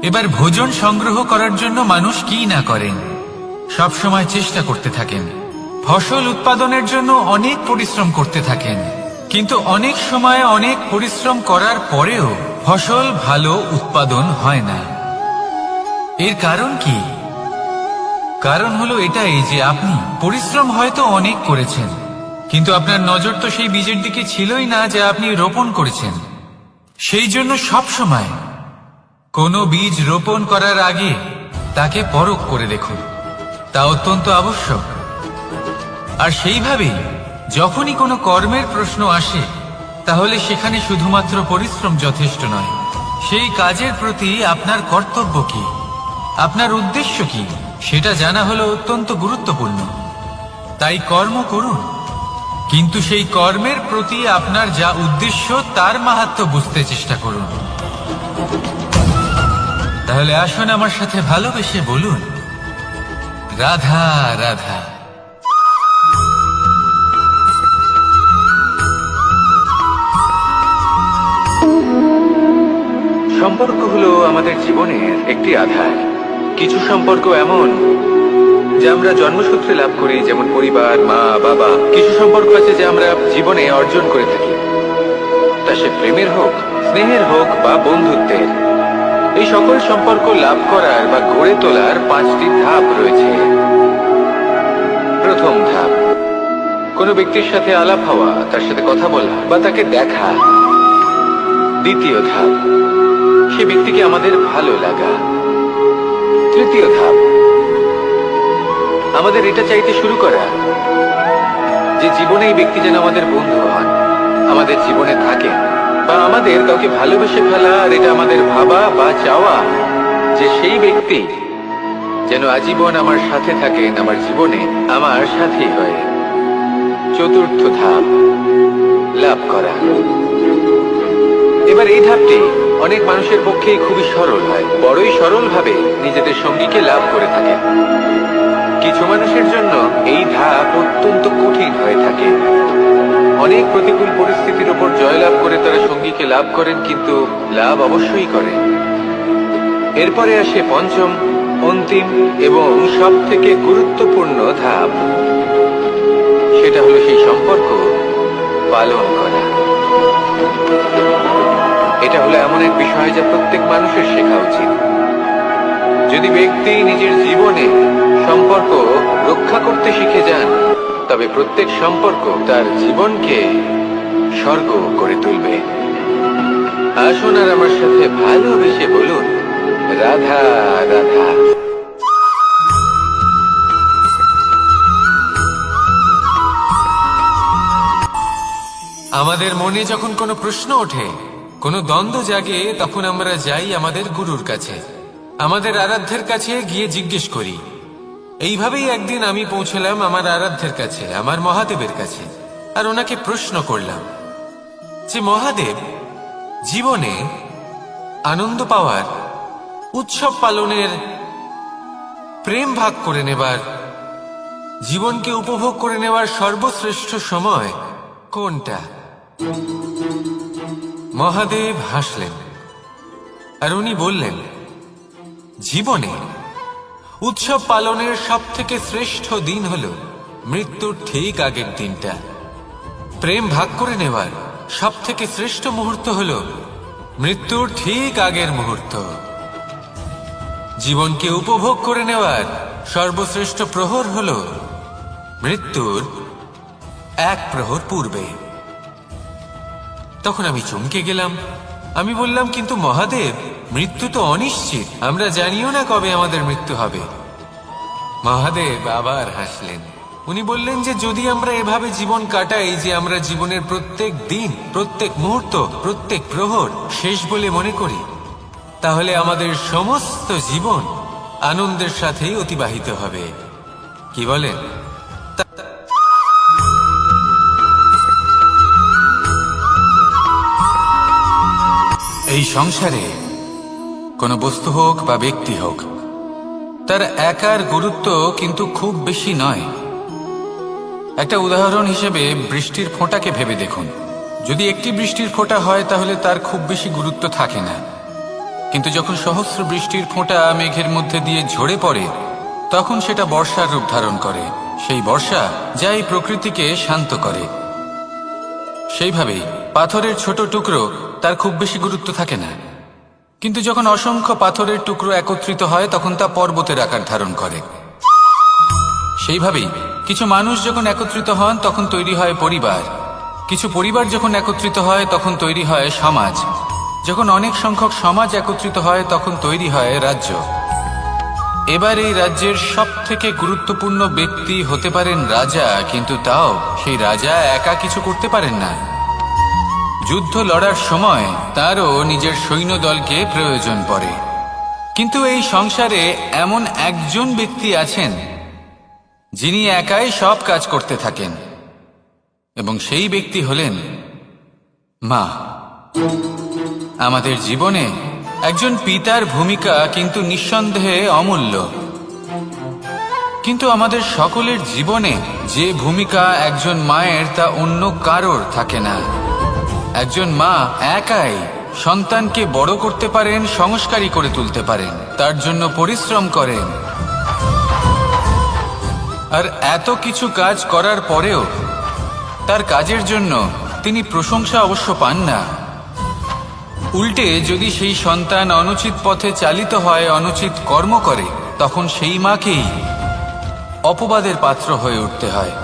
এবার ভোজন সংগ্রহ করার জন্য মানুষ কি না করেন, সব সময় চেষ্টা করতে থাকেন। ফসল উৎপাদনের জন্য অনেক পরিশ্রম করতে থাকেন, কিন্তু অনেক সময় অনেক পরিশ্রম করার পরেও ফসল ভালো উৎপাদন হয় না। এর কারণ কি? কারণ হলো এটাই যে আপনি পরিশ্রম হয়তো অনেক করেছেন, কিন্তু আপনার নজর তো সেই বীজের দিকে ছিলই না যা আপনি রোপণ করেছেন। সেই জন্য সব সময় কোনো বীজ রোপণ করার আগে তাকে পরখ করে দেখুন, তা অত্যন্ত আবশ্যক। আর সেইভাবেই যখনই কোনো কর্মের প্রশ্ন আসে, তাহলে সেখানে শুধুমাত্র পরিশ্রম যথেষ্ট নয়। সেই কাজের প্রতি আপনার কর্তব্য কি, আপনার উদ্দেশ্য কি, সেটা জানা হলো অত্যন্ত গুরুত্বপূর্ণ। তাই কর্ম করুন, কিন্তু সেই কর্মের প্রতি আপনার যা উদ্দেশ্য তার মাহাত্ম্য বুঝতে চেষ্টা করুন। তাহলে আসুন আমার সাথে ভালোবেসে বলুন, রাধা রাধা। সম্পর্ক হলো আমাদের জীবনের একটি আধার। কিছু সম্পর্ক এমন যা আমরা জন্মসূত্রে লাভ করি, যেমন পরিবার, মা, বাবা। কিছু সম্পর্ক আছে যা আমরা জীবনে অর্জন করে থাকি, তা সে প্রেমের হোক, স্নেহের হোক বা বন্ধুত্বের। এই সকল সম্পর্ক লাভ করার বা গড়ে তোলার 5টি ধাপ রয়েছে। প্রথম ধাপ, কোনো ব্যক্তির সাথে আলাপ হওয়া, তার সাথে কথা বলা বা তাকে দেখা। দ্বিতীয় ধাপ, সে ব্যক্তিকে আমাদের ভালো লাগা। তৃতীয় ধাপ, আমাদের এটা চাইতে শুরু করা যে জীবনে এই ব্যক্তি যেন আমাদের বন্ধু হন, আমাদের জীবনে থাকেন, বা আমাদের কাউকে ভালোবেসে ফেলা। আর এটা আমাদের ভাবা বা চাওয়া যে সেই ব্যক্তি যেন আজীবন আমার সাথে থাকেন, আমার জীবনে আমার সাথী হয়ে। চতুর্থ ধাপ, লাভ করা। এবার এই ধাপটি অনেক মানুষের পক্ষেই খুবই সরল হয়, বড়ই সরলভাবে নিজেদের সঙ্গীকে লাভ করে থাকে। কিছু মানুষের জন্য এই ধাপ অত্যন্ত কঠিন হয়ে থাকে। অনেক প্রতিকূল পরিস্থিতির উপর জয়লাভ করে তারা সঙ্গীকে লাভ করেন, কিন্তু লাভ অবশ্যই করেন। এরপরে আসে পঞ্চম, অন্তিম এবং সব থেকে গুরুত্বপূর্ণ ধাপ। সেটা হলো সেই সম্পর্ক পালন করা। এটা হলো এমন এক বিষয় যা প্রত্যেক মানুষের শেখা উচিত। যদি ব্যক্তি নিজের জীবনে সম্পর্ক রক্ষা করতে শিখে যান, তবে প্রত্যেক সম্পর্ক তার জীবনকে স্বর্গ করে তুলবে। আসুন আর আমার সাথে ভালোবেসে বলুন, রাধা রাধা। আমাদের মনে যখন কোনো প্রশ্ন ওঠে, কোনো দ্বন্দ্ব জাগে, তখন আমরা যাই আমাদের গুরুর কাছে, আমাদের আরাধ্যের কাছে গিয়ে জিজ্ঞেস করি। এইভাবেই একদিন আমি পৌঁছলাম আমার আরাধ্যের কাছে, আমার মহাদেবের কাছে, আর ওনাকে প্রশ্ন করলাম যে মহাদেব, জীবনে আনন্দ পাওয়ার, উৎসব পালনের, প্রেম ভাগ করে নেবার, জীবনকে উপভোগ করে নেওয়ার সর্বশ্রেষ্ঠ সময় কোনটা? মহাদেব হাসলেন আর উনি বললেন, জীবনে উৎসব পালনের সব থেকে শ্রেষ্ঠ দিন হল মৃত্যুর ঠিক আগের দিনটা। প্রেম ভাগ করে নেওয়ার সব থেকে শ্রেষ্ঠ মুহূর্ত হল মৃত্যুর ঠিক আগের মুহূর্ত। জীবনকে উপভোগ করে নেওয়ার সর্বশ্রেষ্ঠ প্রহর হল মৃত্যুর 1 প্রহর পূর্বে। তখন আমি চমকে গেলাম। আমি বললাম, কিন্তু মহাদেব, মৃত্যু তো অনিশ্চিত, আমরা জানিও না কবে আমাদের মৃত্যু হবে। মহাদেব আবার হাসলেন। উনি বললেন যে যদি আমরা এভাবে জীবন কাটাই যে আমরা জীবনের প্রত্যেক দিন, প্রত্যেক মুহূর্ত, প্রত্যেক প্রহর শেষ বলে মনে করি, তাহলে আমাদের সমস্ত জীবন আনন্দের সাথেই অতিবাহিত হবে। কি বলেন? এই সংসারে কোনো বস্তু হোক বা ব্যক্তি হোক, তার একার গুরুত্ব কিন্তু খুব বেশি নয়। একটা উদাহরণ হিসেবে বৃষ্টির ফোঁটাকে ভেবে দেখুন। যদি একটি বৃষ্টির ফোঁটা হয় তাহলে তার খুব বেশি গুরুত্ব থাকে না, কিন্তু যখন সহস্র বৃষ্টির ফোঁটা মেঘের মধ্যে দিয়ে ঝরে পড়ে তখন সেটা বর্ষার রূপ ধারণ করে। সেই বর্ষা যা এই প্রকৃতিকে শান্ত করে। সেইভাবেই পাথরের ছোট টুকরো তার খুব বেশি গুরুত্ব থাকে না, কিন্তু যখন অসংখ্য পাথরের টুকরো একত্রিত হয় তখন তা পর্বতের আকার ধারণ করে। সেইভাবেই কিছু মানুষ যখন একত্রিত হন তখন তৈরি হয় পরিবার, কিছু পরিবার যখন একত্রিত হয় তখন তৈরি হয় সমাজ, যখন অনেক সংখ্যক সমাজ একত্রিত হয় তখন তৈরি হয় রাজ্য। এবার এই রাজ্যের সবথেকে গুরুত্বপূর্ণ ব্যক্তি হতে পারেন রাজা, কিন্তু তাও সেই রাজা একা কিছু করতে পারেন না। যুদ্ধ লড়ার সময় তারও নিজের সৈন্যদলকে প্রয়োজন পড়ে। কিন্তু এই সংসারে এমন একজন ব্যক্তি আছেন যিনি একাই সব কাজ করতে থাকেন, এবং সেই ব্যক্তি হলেন মা। আমাদের জীবনে একজন পিতার ভূমিকা কিন্তু নিঃসন্দেহে অমূল্য, কিন্তু আমাদের সকলের জীবনে যে ভূমিকা একজন মায়ের তা অন্য কারোর থাকে না। একজন মা একাই সন্তানকে বড় করতে পারেন, সংস্কারী করে তুলতে পারেন, তার জন্য পরিশ্রম করেন। আর এত কিছু কাজ করার পরেও তার কাজের জন্য তিনি প্রশংসা অবশ্য পান না। উল্টে যদি সেই সন্তান অনুচিত পথে চালিত হয়, অনুচিত কর্ম করে, তখন সেই মাকেই অপবাদের পাত্র হয়ে উঠতে হয়।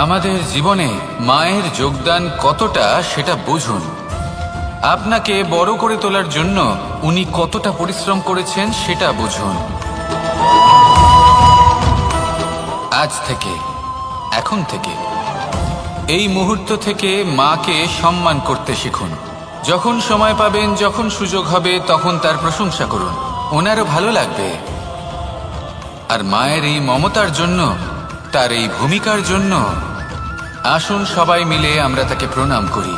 আমাদের জীবনে মায়ের যোগদান কতটা সেটা বুঝুন। আপনাকে বড় করে তোলার জন্য উনি কতটা পরিশ্রম করেছেন সেটা বুঝুন। আজ থেকে, এখন থেকে, এই মুহূর্ত থেকে মাকে সম্মান করতে শিখুন। যখন সময় পাবেন, যখন সুযোগ হবে, তখন তার প্রশংসা করুন, ওনারও ভালো লাগবে। আর মায়ের এই মমতার জন্য, তার এই ভূমিকার জন্য আসুন সবাই মিলে আমরা তাকে প্রণাম করি,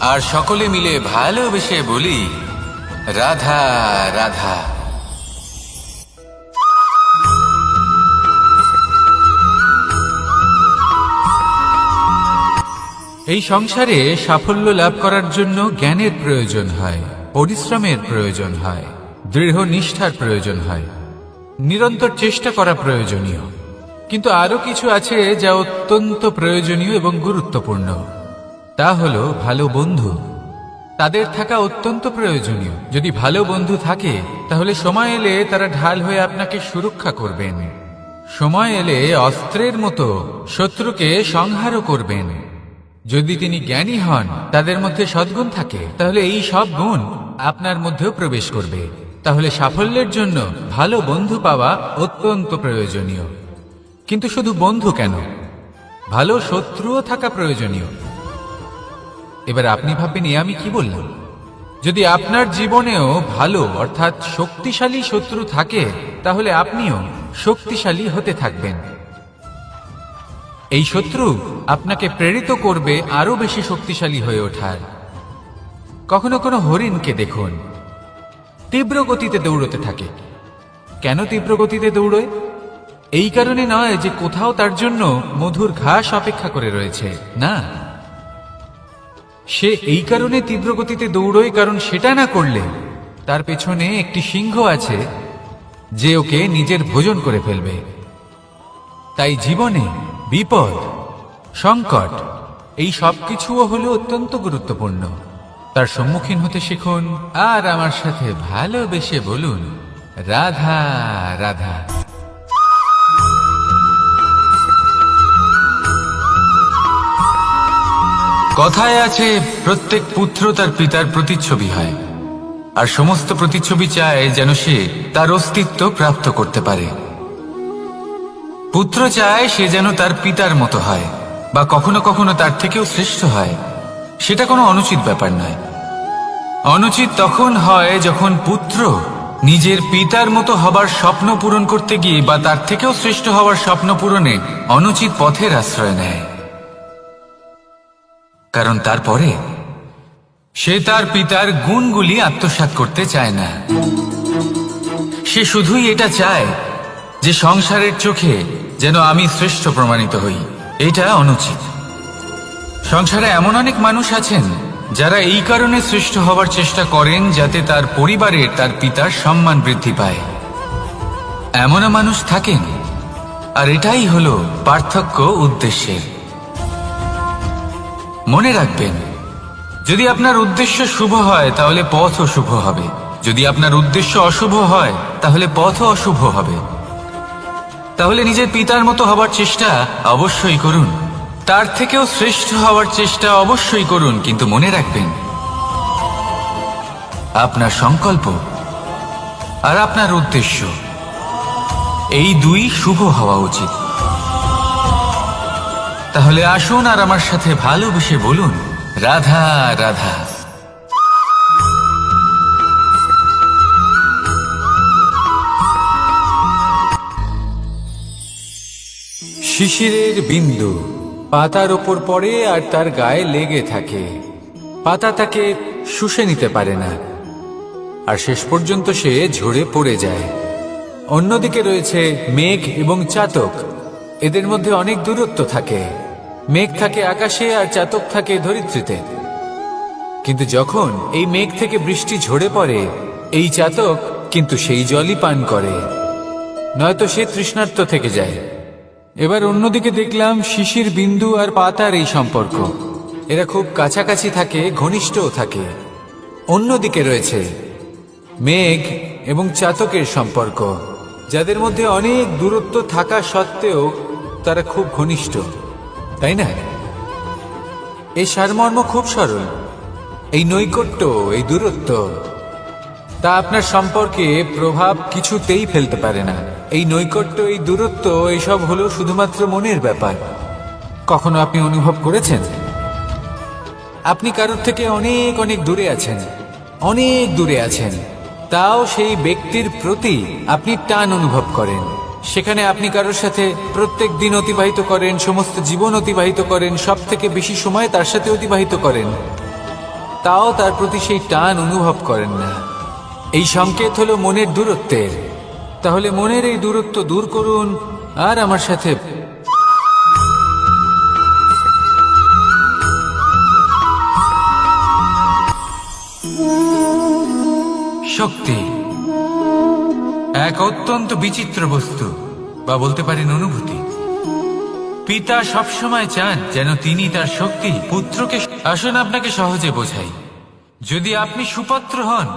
আর সকলে মিলে ভালোবেসে বলি রাধা রাধা। এই সংসারে সাফল্য লাভ করার জন্য জ্ঞানের প্রয়োজন হয়, পরিশ্রমের প্রয়োজন হয়, দৃঢ় নিষ্ঠার প্রয়োজন হয়, নিরন্তর চেষ্টা করা প্রয়োজনীয়। কিন্তু আরো কিছু আছে যা অত্যন্ত প্রয়োজনীয় এবং গুরুত্বপূর্ণ। তা হলো ভালো বন্ধু। তাদের থাকা অত্যন্ত প্রয়োজনীয়। যদি ভালো বন্ধু থাকে তাহলে সময় এলে তারা ঢাল হয়ে আপনাকে সুরক্ষা করবেন। সময় এলে অস্ত্রের মতো শত্রুকে সংহারও করবেন। যদি তিনি জ্ঞানী হন, তাদের মধ্যে সদ্গুণ থাকে, তাহলে এই সব গুণ আপনার মধ্যেও প্রবেশ করবে। তাহলে সাফল্যের জন্য ভালো বন্ধু পাওয়া অত্যন্ত প্রয়োজনীয়। কিন্তু শুধু বন্ধু কেন, ভালো শত্রুও থাকা প্রয়োজনীয়। এবার আপনি ভাববেন, আমি কি বললাম? যদি আপনার জীবনেও ভালো অর্থাৎ শক্তিশালী শত্রু থাকে, তাহলে আপনিও শক্তিশালী হতে থাকবেন। এই শত্রু আপনাকে প্রেরিত করবে আরো বেশি শক্তিশালী হয়ে ওঠার। কখনো কোনো হরিণকে দেখুন, তীব্র গতিতে দৌড়তে থাকে। কেন তীব্র গতিতে দৌড়য়? এই কারণে নয় যে কোথাও তার জন্য মধুর ঘাস অপেক্ষা করে রয়েছে, না। সে এই কারণে তীব্র গতিতে দৌড়য় কারণ সেটা না করলে তার পেছনে একটি সিংহ আছে যে ওকে নিজের ভোজন করে ফেলবে। তাই জীবনে বিপদ, সংকট, এই সব কিছুও হলো অত্যন্ত গুরুত্বপূর্ণ। তার সম্মুখীন হতে শিখুন, আর আমার সাথে ভালোবেসে বলুন রাধা রাধা। কথায় আছে, প্রত্যেক পুত্র তার পিতার প্রতিচ্ছবি হয়, আর সমস্ত প্রতিচ্ছবি চায় যেন সে তার অস্তিত্ব প্রাপ্ত করতে পারে। পুত্র চায় সে যেন তার পিতার মতো হয়, বা কখনো কখনো তার থেকেও শ্রেষ্ঠ হয়। সেটা কোনো অনুচিত ব্যাপার নয়। অনুচিত তখন হয় যখন পুত্র নিজের পিতার মতো হবার স্বপ্ন পূরণ করতে গিয়ে বা তার থেকেও শ্রেষ্ঠ হওয়ার স্বপ্ন পূরণে অনুচিত পথের আশ্রয় নেয়। কারণ তারপরে সে তার পিতার গুণগুলি আত্মসাৎ করতে চায় না। সে শুধুই এটা চায় যে সংসারের চোখে যেন আমি শ্রেষ্ঠ প্রমাণিত হই। এটা অনুচিত। সংসারে এমন অনেক মানুষ আছেন যারা এই কারণে শ্রেষ্ঠ হবার চেষ্টা করেন যাতে তার পরিবারের তার পিতার সম্মান বৃদ্ধি পায়, এমনও মানুষ থাকেন। আর এটাই হলো পার্থক্য উদ্দেশ্যের। মনে রাখবেন, যদি আপনার উদ্দেশ্য শুভ হয় তাহলে পথও শুভ হবে, যদি আপনার উদ্দেশ্য অশুভ হয় তাহলে পথও অশুভ হবে। তাহলে নিজের পিতার মতো হবার চেষ্টা অবশ্যই করুন, তার থেকেও শ্রেষ্ঠ হওয়ার চেষ্টা অবশ্যই করুন, কিন্তু মনে রাখবেন আপনার সংকল্প আর আপনার উদ্দেশ্য এই দুই শুভ হওয়া উচিত। তাহলে আসুন আর আমার সাথে ভালোবেসে বলুন, রাধা রাধা। শিশিরের বিন্দু পাতার ওপর পড়ে আর তার গায়ে লেগে থাকে। পাতা তাকে শুষে নিতে পারে না, আর শেষ পর্যন্ত সে ঝরে পড়ে যায়। অন্যদিকে রয়েছে মেঘ এবং চাতক। এদের মধ্যে অনেক দূরত্ব থাকে। মেঘ থাকে আকাশে আর চাতক থাকে ধরিত্রীতে। কিন্তু যখন এই মেঘ থেকে বৃষ্টি ঝরে পড়ে, এই চাতক কিন্তু সেই জলই পান করে, নয়তো সে তৃষ্ণার্ত থেকে যায়। এবার অন্যদিকে দেখলাম শিশির বিন্দু আর পাতার এই সম্পর্ক। এরা খুব কাছাকাছি থাকে, ঘনিষ্ঠও থাকে। অন্যদিকে রয়েছে মেঘ এবং চাতকের সম্পর্ক, যাদের মধ্যে অনেক দূরত্ব থাকা সত্ত্বেও তারা খুব ঘনিষ্ঠ, তাই না? এই সারমর্ম খুব সরল। এই নৈকট্য, এই দূরত্ব, তা আপনার সম্পর্কে প্রভাব কিছুতেই ফেলতে পারে না। এই নৈকট্য, এই দূরত্ব, এইসব হলো শুধুমাত্র মনের ব্যাপার। কখনো আপনি অনুভব করেছেন আপনি কারোর থেকে অনেক অনেক দূরে আছেন, অনেক দূরে আছেন, তাও সেই ব্যক্তির প্রতি আপনি টান অনুভব করেন। সেখানে আপনি কারোর সাথে প্রত্যেক দিন অতিবাহিত করেন, সমস্ত জীবন অতিবাহিত করেন, সব থেকে বেশি সময় তার সাথে অতিবাহিত করেন, তাও তার প্রতি সেই টান অনুভব করেন না। এই সংকেত হলো মনের দূরত্বের। তাহলে মনের এই দূরত্ব দূর করুন আর আমার সাথে শক্তি এক অত্যন্ত বিচিত্র বস্তু, বা বলতে পারেন অনুভূতি। পিতা সবসময় চান যেন তিনি তার শক্তি পুত্রকে। আসুন আপনাকে সহজে বোঝাই। যদি আপনি সুপাত্র হন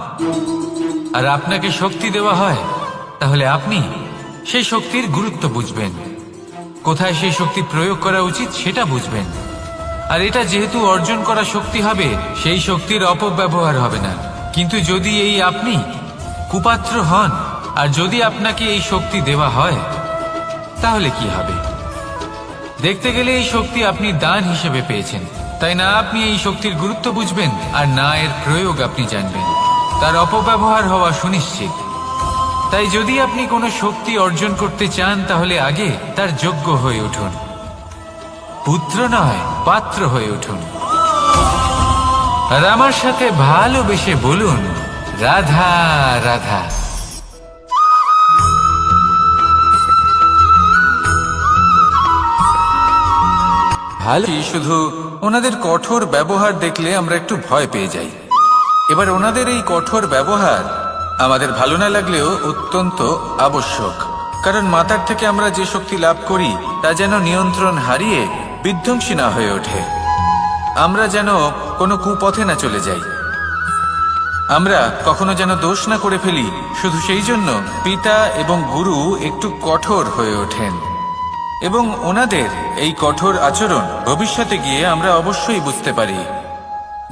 আর আপনাকে শক্তি দেওয়া হয়, তাহলে আপনি সেই শক্তির গুরুত্ব বুঝবেন, কোথায় সেই শক্তি প্রয়োগ করা উচিত সেটা বুঝবেন। আর এটা যেহেতু অর্জন করা শক্তি হবে, সেই শক্তির অপব্যবহার হবে না। কিন্তু যদি এই আপনি কুপাত্র হন আর যদি আপনাকে এই শক্তি দেওয়া হয়, তাহলে কি হবে? দেখতে গেলে এই শক্তি আপনি দান হিসেবে পেয়েছেন, তাই না? আপনি এই শক্তির গুরুত্ব বুঝবেন আর না এর প্রয়োগ আপনি জানবেন। তার অপব্যবহার হওয়া সুনিশ্চিত। তাই যদি আপনি কোনো শক্তি অর্জন করতে চান, তাহলে আগে তার যোগ্য হয়ে উঠুন। পুত্র নয়, পাত্র হয়ে উঠুন। আর আমার সাথে ভালোবেসে বলুন, রাধা রাধা। ভালো, শুধু ওনাদের কঠোর ব্যবহার দেখলে আমরা একটু ভয় পেয়ে যাই। এবার ওনাদের এই কঠোর ব্যবহার আমাদের ভালো না লাগলেও অত্যন্ত আবশ্যক, কারণ মাতার থেকে আমরা যে শক্তি লাভ করি তা যেন নিয়ন্ত্রণ হারিয়ে বিধ্বংসী না হয়ে ওঠে। আমরা যেন কোনো কুপথে না চলে যাই, আমরা কখনো যেন দোষ না করে ফেলি। শুধু সেই জন্য পিতা এবং গুরু একটু কঠোর হয়ে ওঠেন, এবং ওনাদের এই কঠোর আচরণ ভবিষ্যতে গিয়ে আমরা অবশ্যই বুঝতে পারি।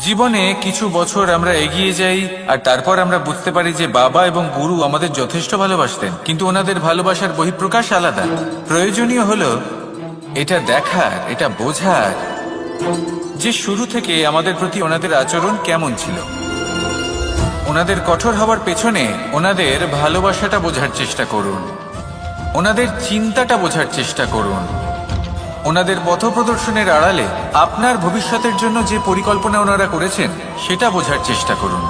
জীবনে কিছু বছর আমরা এগিয়ে যাই আর তারপর আমরা বুঝতে পারি যে বাবা এবং গুরু আমাদের যথেষ্ট ভালোবাসতেন, কিন্তু ওনাদের ভালোবাসার বহিঃপ্রকাশ আলাদা। প্রয়োজনীয় হলো এটা দেখার, এটা বোঝার যে শুরু থেকে আমাদের প্রতি ওনাদের আচরণ কেমন ছিল। ওনাদের কঠোর হওয়ার পেছনে ওনাদের ভালোবাসাটা বোঝার চেষ্টা করুন, ওনাদের চিন্তাটা বোঝার চেষ্টা করুন, ওনাদের পথপ্রদর্শনের আড়ালে আপনার ভবিষ্যতের জন্য যে পরিকল্পনা ওনারা করেছেন সেটা বোঝার চেষ্টা করুন।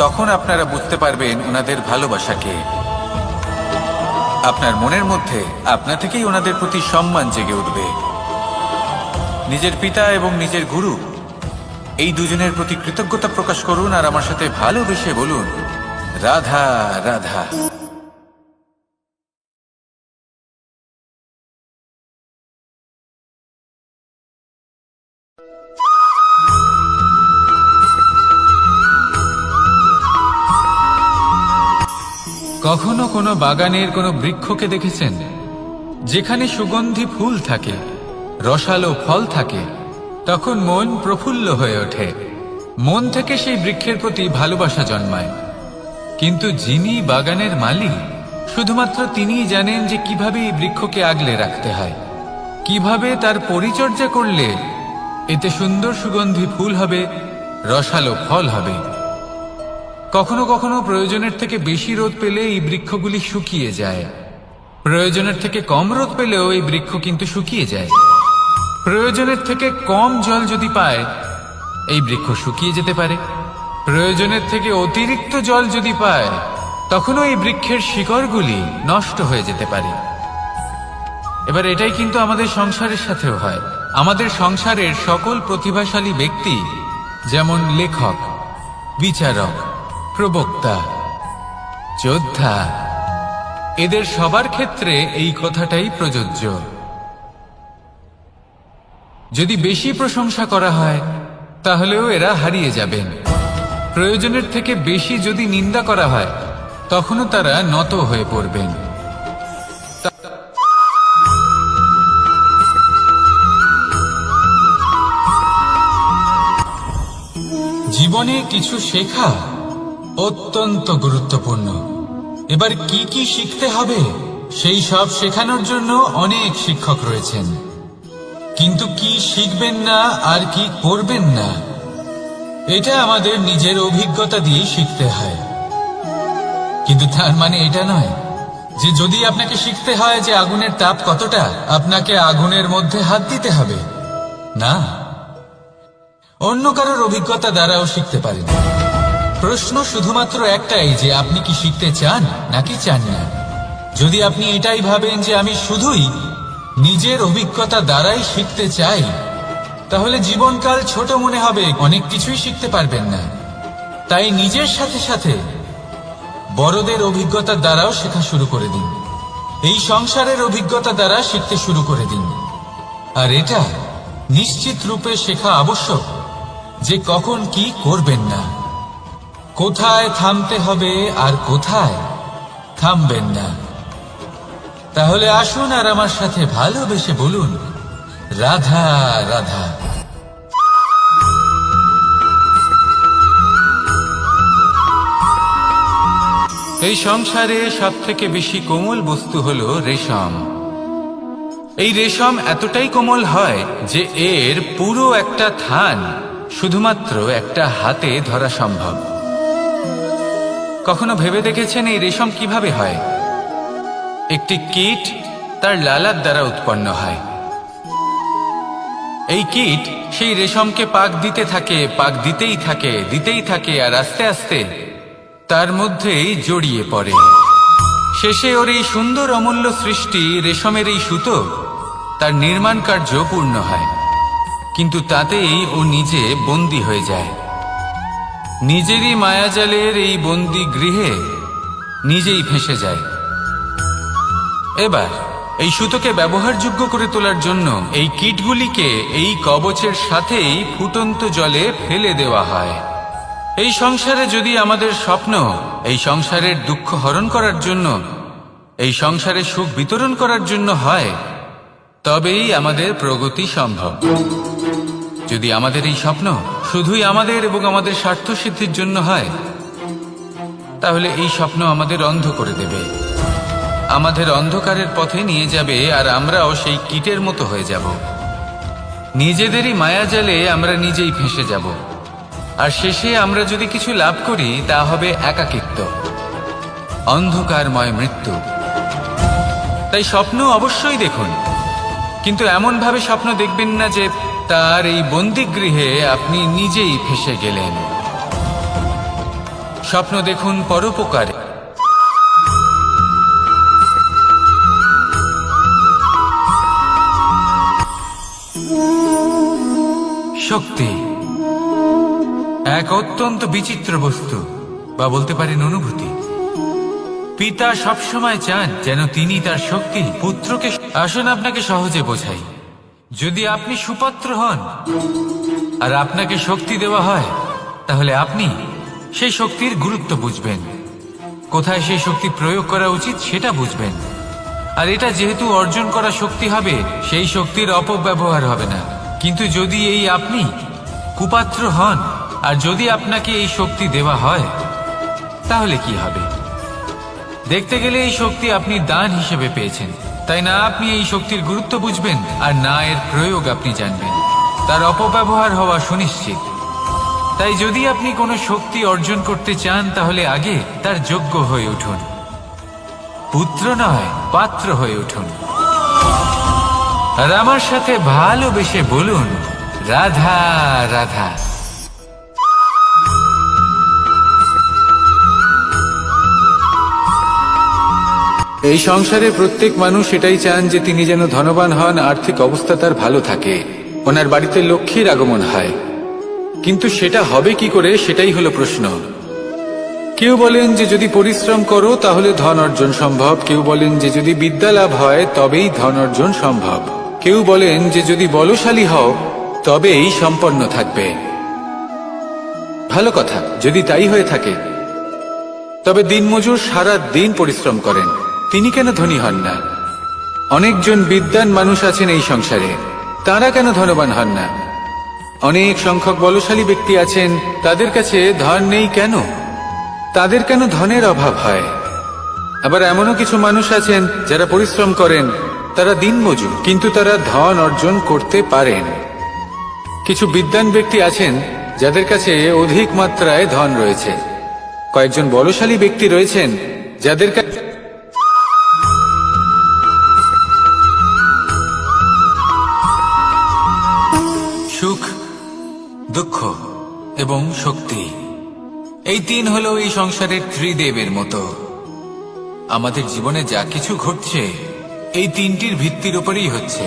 তখন আপনারা বুঝতে পারবেন ওনাদের ভালোবাসাকে। আপনার মনের মধ্যে আপনা থেকেই ওনাদের প্রতি সম্মান জেগে উঠবে। নিজের পিতা এবং নিজের গুরু এই দুজনের প্রতি কৃতজ্ঞতা প্রকাশ করুন আর আমার সাথে ভালোবেসে বলুন, রাধা রাধা। কখনো কোনো বাগানের কোনো বৃক্ষকে দেখেছেন যেখানে সুগন্ধি ফুল থাকে, রসালো ফল থাকে? তখন মন প্রফুল্ল হয়ে ওঠে, মন থেকে সেই বৃক্ষের প্রতি ভালোবাসা জন্মায়। কিন্তু যিনি বাগানের মালিক, শুধুমাত্র তিনিই জানেন যে কিভাবে এই বৃক্ষকে আগলে রাখতে হয়, কিভাবে তার পরিচর্যা করলে এতে সুন্দর সুগন্ধি ফুল হবে, রসালো ফল হবে। কখনো কখনো প্রয়োজনের থেকে বেশি রোদ পেলে এই বৃক্ষগুলি শুকিয়ে যায়, প্রয়োজনের থেকে কম রোদ পেলেও এই বৃক্ষ কিন্তু শুকিয়ে যায়। প্রয়োজনের থেকে কম জল যদি পায়, এই বৃক্ষ শুকিয়ে যেতে পারে। প্রয়োজনের থেকে অতিরিক্ত জল যদি পায়, তখনও এই বৃক্ষের শিকড়গুলি নষ্ট হয়ে যেতে পারে। এবার এটাই কিন্তু আমাদের সংসারের সাথেও হয়। আমাদের সংসারের সকল প্রতিভাশালী ব্যক্তি, যেমন লেখক, বিচারক, প্রবক্তা, যোদ্ধা, এদের সবার ক্ষেত্রে এই কথাটাই প্রযোজ্য। যদি বেশি প্রশংসা করা হয়, তাহলেও এরা হারিয়ে যাবেন। প্রয়োজনের থেকে বেশি যদি নিন্দা করা হয়, তখনও তারা নত হয়ে পড়বেন। জীবনে কিছু শেখা অত্যন্ত গুরুত্বপূর্ণ। এবার কি কি শিখতে হবে, সেই সব শেখানোর জন্য অনেক শিক্ষক রয়েছেন। কিন্তু কি শিখবেন না আর কি করবেন না, এটা আমাদের নিজের অভিজ্ঞতা দিয়ে শিখতে হয়। কিন্তু তার মানে এটা নয় যে যদি আপনাকে শিখতে হয় যে আগুনের তাপ কতটা, আপনাকে আগুনের মধ্যে হাত দিতে হবে। না, অন্য কারোর অভিজ্ঞতা দ্বারাও শিখতে পারেন। প্রশ্ন শুধুমাত্র একটাই যে আপনি কি শিখতে চান নাকি চান না। যদি আপনি এটাই ভাবেন যে আমি শুধুই নিজের অভিজ্ঞতা দ্বারাই শিখতে চাই, তাহলে জীবনকাল ছোট মনে হবে, অনেক কিছুই শিখতে পারবেন না। তাই নিজের সাথে সাথে বড়দের অভিজ্ঞতা দ্বারাও শেখা শুরু করে দিন। এই সংসারের অভিজ্ঞতা দ্বারা শিখতে শুরু করে দিন। আর এটা নিশ্চিত রূপে শেখা আবশ্যক যে কখন কি করবেন না, কোথায় থামতে হবে আর কোথায় থামবেন না। তাহলে আসুন আর আমার সাথে ভালোবেসে বলুন, রাধা রাধা। এই সংসারে সবথেকে বেশি কোমল বস্তু হলো রেশম। এই রেশম এতটাই কোমল হয় যে এর পুরো একটা থান শুধুমাত্র একটা হাতে ধরা সম্ভব। কখনো ভেবে দেখেছেন এই রেশম কিভাবে হয়? একটি কীট তার লালার দ্বারা উৎপন্ন হয়। এই কীট সেই রেশমকে পাক দিতে থাকে, পাক দিতেই থাকে, দিতেই থাকে, আর আস্তে আস্তে তার মধ্যেই জড়িয়ে পড়ে। শেষে ওর এই সুন্দর অমূল্য সৃষ্টি রেশমের এই সুতো, তার নির্মাণ কার্য পূর্ণ হয়। কিন্তু তাতেই ও নিজে বন্দী হয়ে যায়। নিজেরই মায়াজালের এই বন্দী গৃহে নিজেই ফেঁসে যায়। এবার এই সুতোকে ব্যবহারযোগ্য করে তোলার জন্য এই কীটগুলিকে এই কবচের সাথেই ফুটন্ত জলে ফেলে দেওয়া হয়। এই সংসারে যদি আমাদের স্বপ্ন এই সংসারের দুঃখ হরণ করার জন্য, এই সংসারে সুখ বিতরণ করার জন্য হয়, তবেই আমাদের প্রগতি সম্ভব। যদি আমাদের এই স্বপ্ন শুধুই আমাদের এবং আমাদের স্বার্থ সিদ্ধির জন্য হয়, তাহলে এই স্বপ্ন আমাদের অন্ধ করে দেবে, আমাদের অন্ধকারের পথে নিয়ে যাবে, আর আমরাও সেই কীটের মতো হয়ে যাব। নিজেদেরই মায়াজালে আমরা নিজেই ফেঁসে যাব। আর শেষে আমরা যদি কিছু লাভ করি, তা হবে একাকিত্ব, অন্ধকারময় মৃত্যু। তাই স্বপ্ন অবশ্যই দেখুন, কিন্তু এমন ভাবে স্বপ্ন দেখবেন না যে তার এই বন্দিগৃহে আপনি নিজেই ফেঁসে গেলেন। স্বপ্ন দেখুন পরোপকারে। শক্তি এক অত্যন্ত বিচিত্র বস্তু, বা বলতে পারেন অনুভূতি। পিতা সবসময় চান যেন তিনি তার শক্তি পুত্রকে। আসুন আপনাকে সহজে বোঝাই। যদি আপনি সুপাত্র হন আর আপনাকে শক্তি দেওয়া হয়, তাহলে আপনি সেই শক্তির গুরুত্ব বুঝবেন, কোথায় সেই শক্তি প্রয়োগ করা উচিত সেটা বুঝবেন। আর এটা যেহেতু অর্জন করা শক্তি হবে, সেই শক্তির অপব্যবহার হবে না। কিন্তু যদি এই আপনি কুপাত্র হন আর যদি আপনাকে এই শক্তি দেওয়া হয়, তাহলে কি হবে? দেখতে গেলে এই শক্তি আপনি দান হিসেবে পেয়েছেন, তাই না আপনি এই শক্তির গুরুত্ব বুঝবেন আর না এর প্রয়োগ আপনি জানবেন। তার অপব্যবহার হওয়া সুনিশ্চিত। তাই যদি আপনি কোনো শক্তি অর্জন করতে চান, তাহলে আগে তার যোগ্য হয়ে উঠুন। পুত্র নয়, পাত্র হয়ে উঠুন। আর আমার সাথে ভালোবেসে বলুন, রাধা রাধা। এই সংসারে প্রত্যেক মানুষ এটাই চান যে তিনি যেন ধনবান হন, আর্থিক অবস্থা তার ভালো থাকে, ওনার বাড়িতে লক্ষ্মীর আগমন হয়। কিন্তু সেটা হবে কি করে, সেটাই হলো প্রশ্ন। কেউ বলেন যে যদি পরিশ্রম করো তাহলে ধন অর্জন সম্ভব, কেউ বলেন যে যদি বিদ্যা লাভ হয় তবেই ধন অর্জন সম্ভব, কেউ বলেন যে যদি বলশালী হও তবেই সম্পন্ন থাকবে। ভালো কথা, যদি তাই হয়ে থাকে, তবে দিনমজুর সারা দিন পরিশ্রম করেন, তিনি কেন ধনী হন না? অনেকজন বিদ্বান মানুষ আছেন এই সংসারে, তারা কেন ধনবান হন না? অনেক সংখ্যক বলশালী ব্যক্তি আছেন, তাদের কাছে ধন নেই কেন? তাদের কেন ধনের অভাব হয়? আবার এমনও কিছু মানুষ আছেন যারা পরিশ্রম করেন, তারা দিনমজুর, কিন্তু তারা ধন অর্জন করতে পারেন। কিছু বিদ্বান ব্যক্তি আছেন যাদের কাছে অধিক মাত্রায় ধন রয়েছে। কয়েকজন বলশালী ব্যক্তি রয়েছেন যাদের কাছে সুখ, দুঃখ এবং শক্তি, এই তিন হলো এই সংসারের ত্রিদেবের মতো। আমাদের জীবনে যা কিছু ঘটছে এই তিনটির ভিত্তির উপরেই হচ্ছে।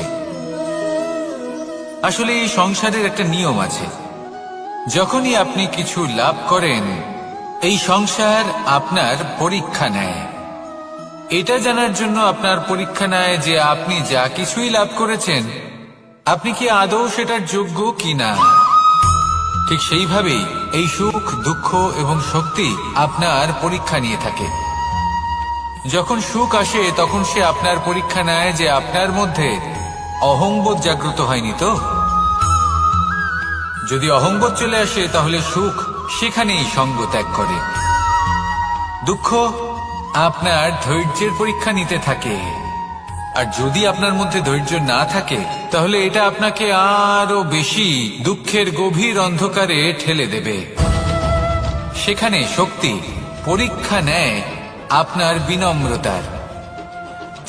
আসলে এই সংসারের একটা নিয়ম আছে, যখনই আপনি কিছু লাভ করেন, এই সংসার আপনার পরীক্ষা নেয়। এটা জানার জন্য আপনার পরীক্ষা নেয় যে আপনি যা কিছুই লাভ করেছেন, আপনি কি আদৌ সেটার যোগ্য কিনা। ঠিক সেইভাবেই এই সুখ, দুঃখ এবং শক্তি আপনার পরীক্ষা নিয়ে থাকে। যখন সুখ আসে তখন সে আপনার পরীক্ষা নেয় যে আপনার মধ্যে অহংবোধ জাগ্রত হয়নি তো। যদি অহংবোধ চলে আসে তাহলে সুখ সেখানেই সঙ্গ ত্যাগ করে। দুঃখ আপনার ধৈর্যের পরীক্ষা নিতে থাকে, আর যদি আপনার মধ্যে ধৈর্য না থাকে তাহলে এটা আপনাকে আরো বেশি দুঃখের গভীর অন্ধকারে ঠেলে দেবে। সেখানে শক্তি পরীক্ষা নেয় আপনার বিনম্রতার।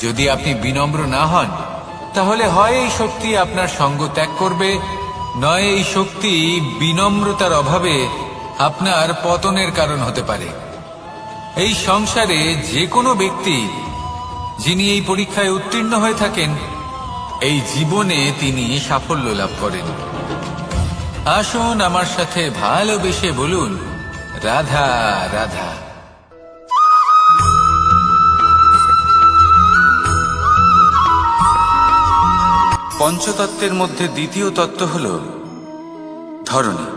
যদি আপনি বিনম্র না হন, তাহলে হয় এই শক্তি আপনার সঙ্গ ত্যাগ করবে, নয় এই শক্তি বিনম্রতার অভাবে আপনার পতনের কারণ হতে পারে। এই সংসারে যে কোনো ব্যক্তি যিনি এই পরীক্ষায় উত্তীর্ণ হয়ে থাকেন, এই জীবনে তিনি সাফল্য লাভ করেন। আসুন আমার সাথে ভালোবেসে বলুন, রাধা রাধা। পঞ্চতত্ত্বের মধ্যে দ্বিতীয় তত্ত্ব হল ধরণী,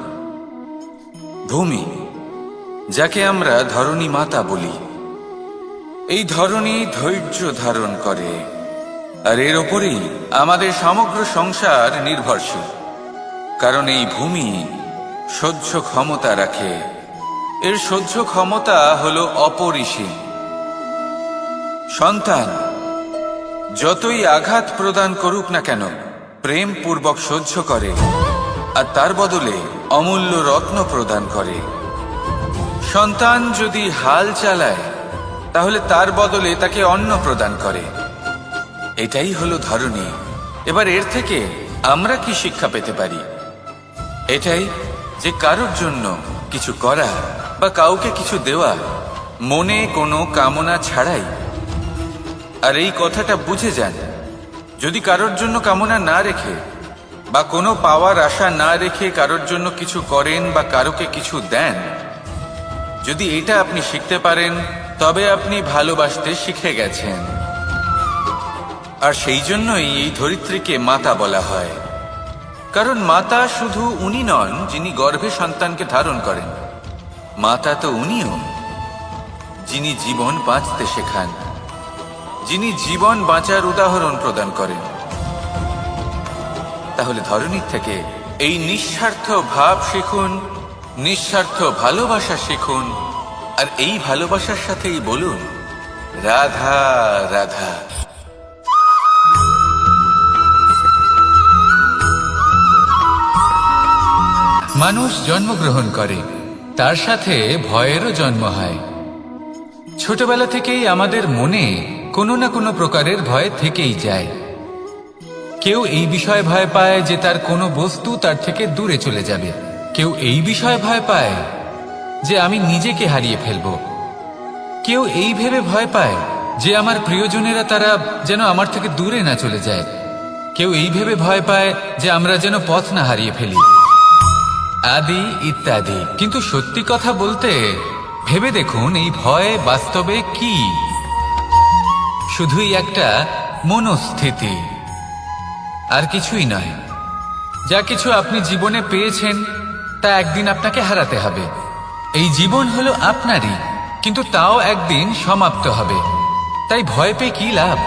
ভূমি, যাকে আমরা ধরণী মাতা বলি। এই ধরণী ধৈর্য ধারণ করে, আর এর ওপরেই আমাদের সমগ্র সংসার নির্ভরশীল। কারণ এই ভূমি সহ্য ক্ষমতা রাখে, এর সহ্য ক্ষমতা হল অপরিসীম। সন্তান যতই আঘাত প্রদান করুক না কেন, প্রেম পূর্বক সহ্য করে, আর তার বদলে অমূল্য রত্ন প্রদান করে। সন্তান যদি হাল চালায়, তাহলে তার বদলে তাকে অন্ন প্রদান করে। এটাই হলো ধরণী। এবার এর থেকে আমরা কি শিক্ষা পেতে পারি? এটাই যে কারোর জন্য কিছু করা বা কাউকে কিছু দেওয়া মনে কোনো কামনা ছাড়াই। আর এই কথাটা বুঝে যান, যদি কারোর জন্য কামনা না রেখে বা কোনো পাওয়ার আশা না রেখে কারোর জন্য কিছু করেন বা কারোকে কিছু দেন, যদি এটা আপনি শিখতে পারেন তবে আপনি ভালোবাসতে শিখে গেছেন। আর সেই জন্যই এই ধরিত্রীকে মাতা বলা হয়, কারণ মাতা শুধু উনি নন যিনি গর্ভে সন্তানকে ধারণ করেন, মাতা তো উনিও যিনি জীবন বাঁচতে শেখান, যিনি জীবন বাঁচার উদাহরণ প্রদান করেন। তাহলে ধরনীর থেকে এই নিঃস্বার্থ ভাব শিখুন, নিঃস্বার্থ ভালোবাসা শিখুন, আর এই ভালোবাসার সাথেই বলুন রাধা রাধা। মানুষ জন্মগ্রহণ করে, তার সাথে ভয়েরও জন্ম হয়। ছোটবেলা থেকেই আমাদের মনে কোনো না কোনো প্রকারের ভয় থেকেই যায়। কেউ এই বিষয়ে ভয় পায় যে তার কোনো বস্তু তার থেকে দূরে চলে যাবে, কেউ এই বিষয়ে ভয় পায় যে আমি নিজেকে হারিয়ে ফেলব, কেউ এই ভেবে ভয় পায় যে আমার প্রিয়জনেরা তারা যেন আমার থেকে দূরে না চলে যায়, কেউ এই ভেবে ভয় পায় যে আমরা যেন পথ না হারিয়ে ফেলি, আদি ইত্যাদি। কিন্তু সত্যি কথা বলতে ভেবে দেখুন এই ভয় বাস্তবে কি? শুধুই একটা মনস্থিতি, আর কিছুই নয়। যা কিছু আপনি জীবনে পেয়েছেন তা একদিন আপনাকে হারাতে হবে। এই জীবন হলো আপনারই, কিন্তু তাও একদিন সমাপ্ত হবে। তাই ভয় পেয়ে কি লাভ?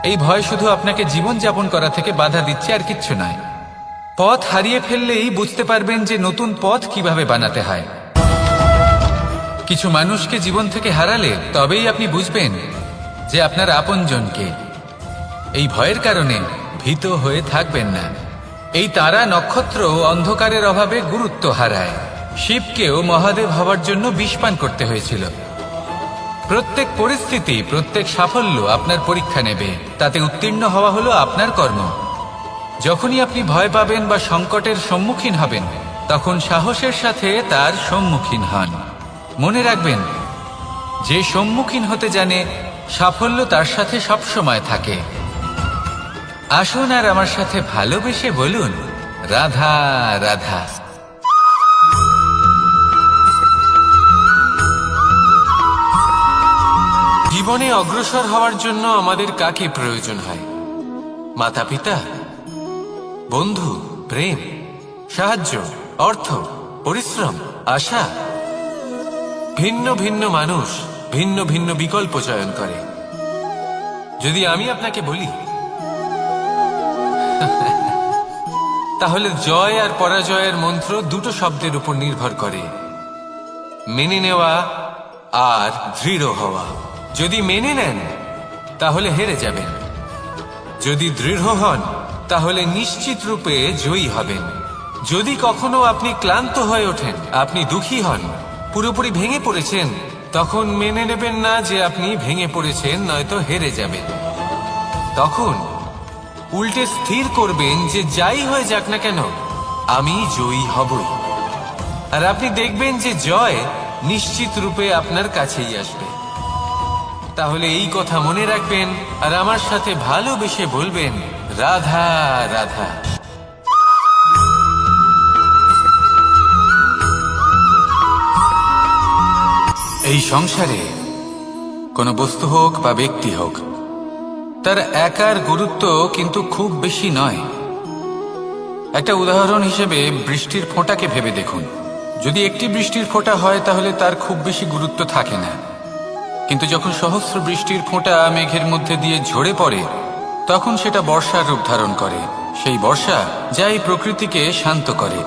এই ভয় শুধু আপনাকে জীবন যাপন করা থেকে বাধা দিচ্ছে, আর কিচ্ছু নয়। পথ হারিয়ে ফেললেই বুঝতে পারবেন যে নতুন পথ কিভাবে বানাতে হয়। কিছু মানুষকে জীবন থেকে হারালে তবেই আপনি বুঝবেন যে আপনার আপনজনকে। এই ভয়ের কারণে ভীত হয়ে থাকবেন না। এই তারা নক্ষত্র অন্ধকারের অভাবে গুরুত্ব হারায়। শিবকেও মহাদেব হওয়ার জন্য বিষ পান করতে হয়েছিল। প্রত্যেক পরিস্থিতি, প্রত্যেক সাফল্য আপনার পরীক্ষা নেবে, তাতে উত্তীর্ণ হওয়া হলো আপনার কর্ম। যখনই আপনি ভয় পাবেন বা সংকটের সম্মুখীন হবেন, তখন সাহসের সাথে তার সম্মুখীন হন। মনে রাখবেন, যে সম্মুখীন হতে জানে সাফল্য তার সাথে সবসময় থাকে। আসুন আর আমার সাথে ভালোবেসে বলুন রাধা রাধা। জীবনে অগ্রসর হওয়ার জন্য আমাদের কাকে প্রয়োজন হয়? মাতা পিতা, বন্ধু, প্রেম, সাহায্য, অর্থ, পরিশ্রম, আশা। ভিন্ন ভিন্ন মানুষ ভিন্ন ভিন্ন বিকল্প চয়ন করে। যদি আমি আপনাকে বলি তাহলে জয় আর পরাজয়ের মন্ত্র দুটো শব্দের উপর নির্ভর করে, মেনে নেওয়া আর দৃঢ় হওয়া। যদি মেনে নেন তাহলে হেরে যাবেন, যদি দৃঢ় হন তাহলে নিশ্চিত রূপে জয়ী হবেন। যদি কখনো আপনি ক্লান্ত হয়ে ওঠেন, আপনি দুঃখী হন, পুরোপুরি ভেঙে পড়েছেন, তখন মেনে নেবেন না যে আপনি ভেঙে পড়েছেন, নয়তো হেরে যাবেন। তখন উল্টে স্থির করবেন যে যাই হয়ে যাক না কেন আমি জয়ী হবই। আর আপনি দেখবেন যে জয় নিশ্চিত রূপে আপনার কাছেই আসবে। তাহলে এই কথা মনে রাখবেন আর আমার সাথে ভালোবেসে বলবেন রাধা রাধা। এই সংসারে কোনো বস্তু হোক বা ব্যক্তি হোক, তার একার গুরুত্ব কিন্তু খুব বেশি নয়। একটা উদাহরণ হিসেবে বৃষ্টির ফোঁটাকে ভেবে দেখুন। যদি একটি বৃষ্টির ফোঁটা হয় তাহলে তার খুব বেশি গুরুত্ব থাকে না, কিন্তু যখন সহস্র বৃষ্টির ফোঁটা মেঘের মধ্যে দিয়ে ঝরে পড়ে, তখন সেটা বর্ষার রূপ ধারণ করে। সেই বর্ষা যা এই প্রকৃতিকে শান্ত করে।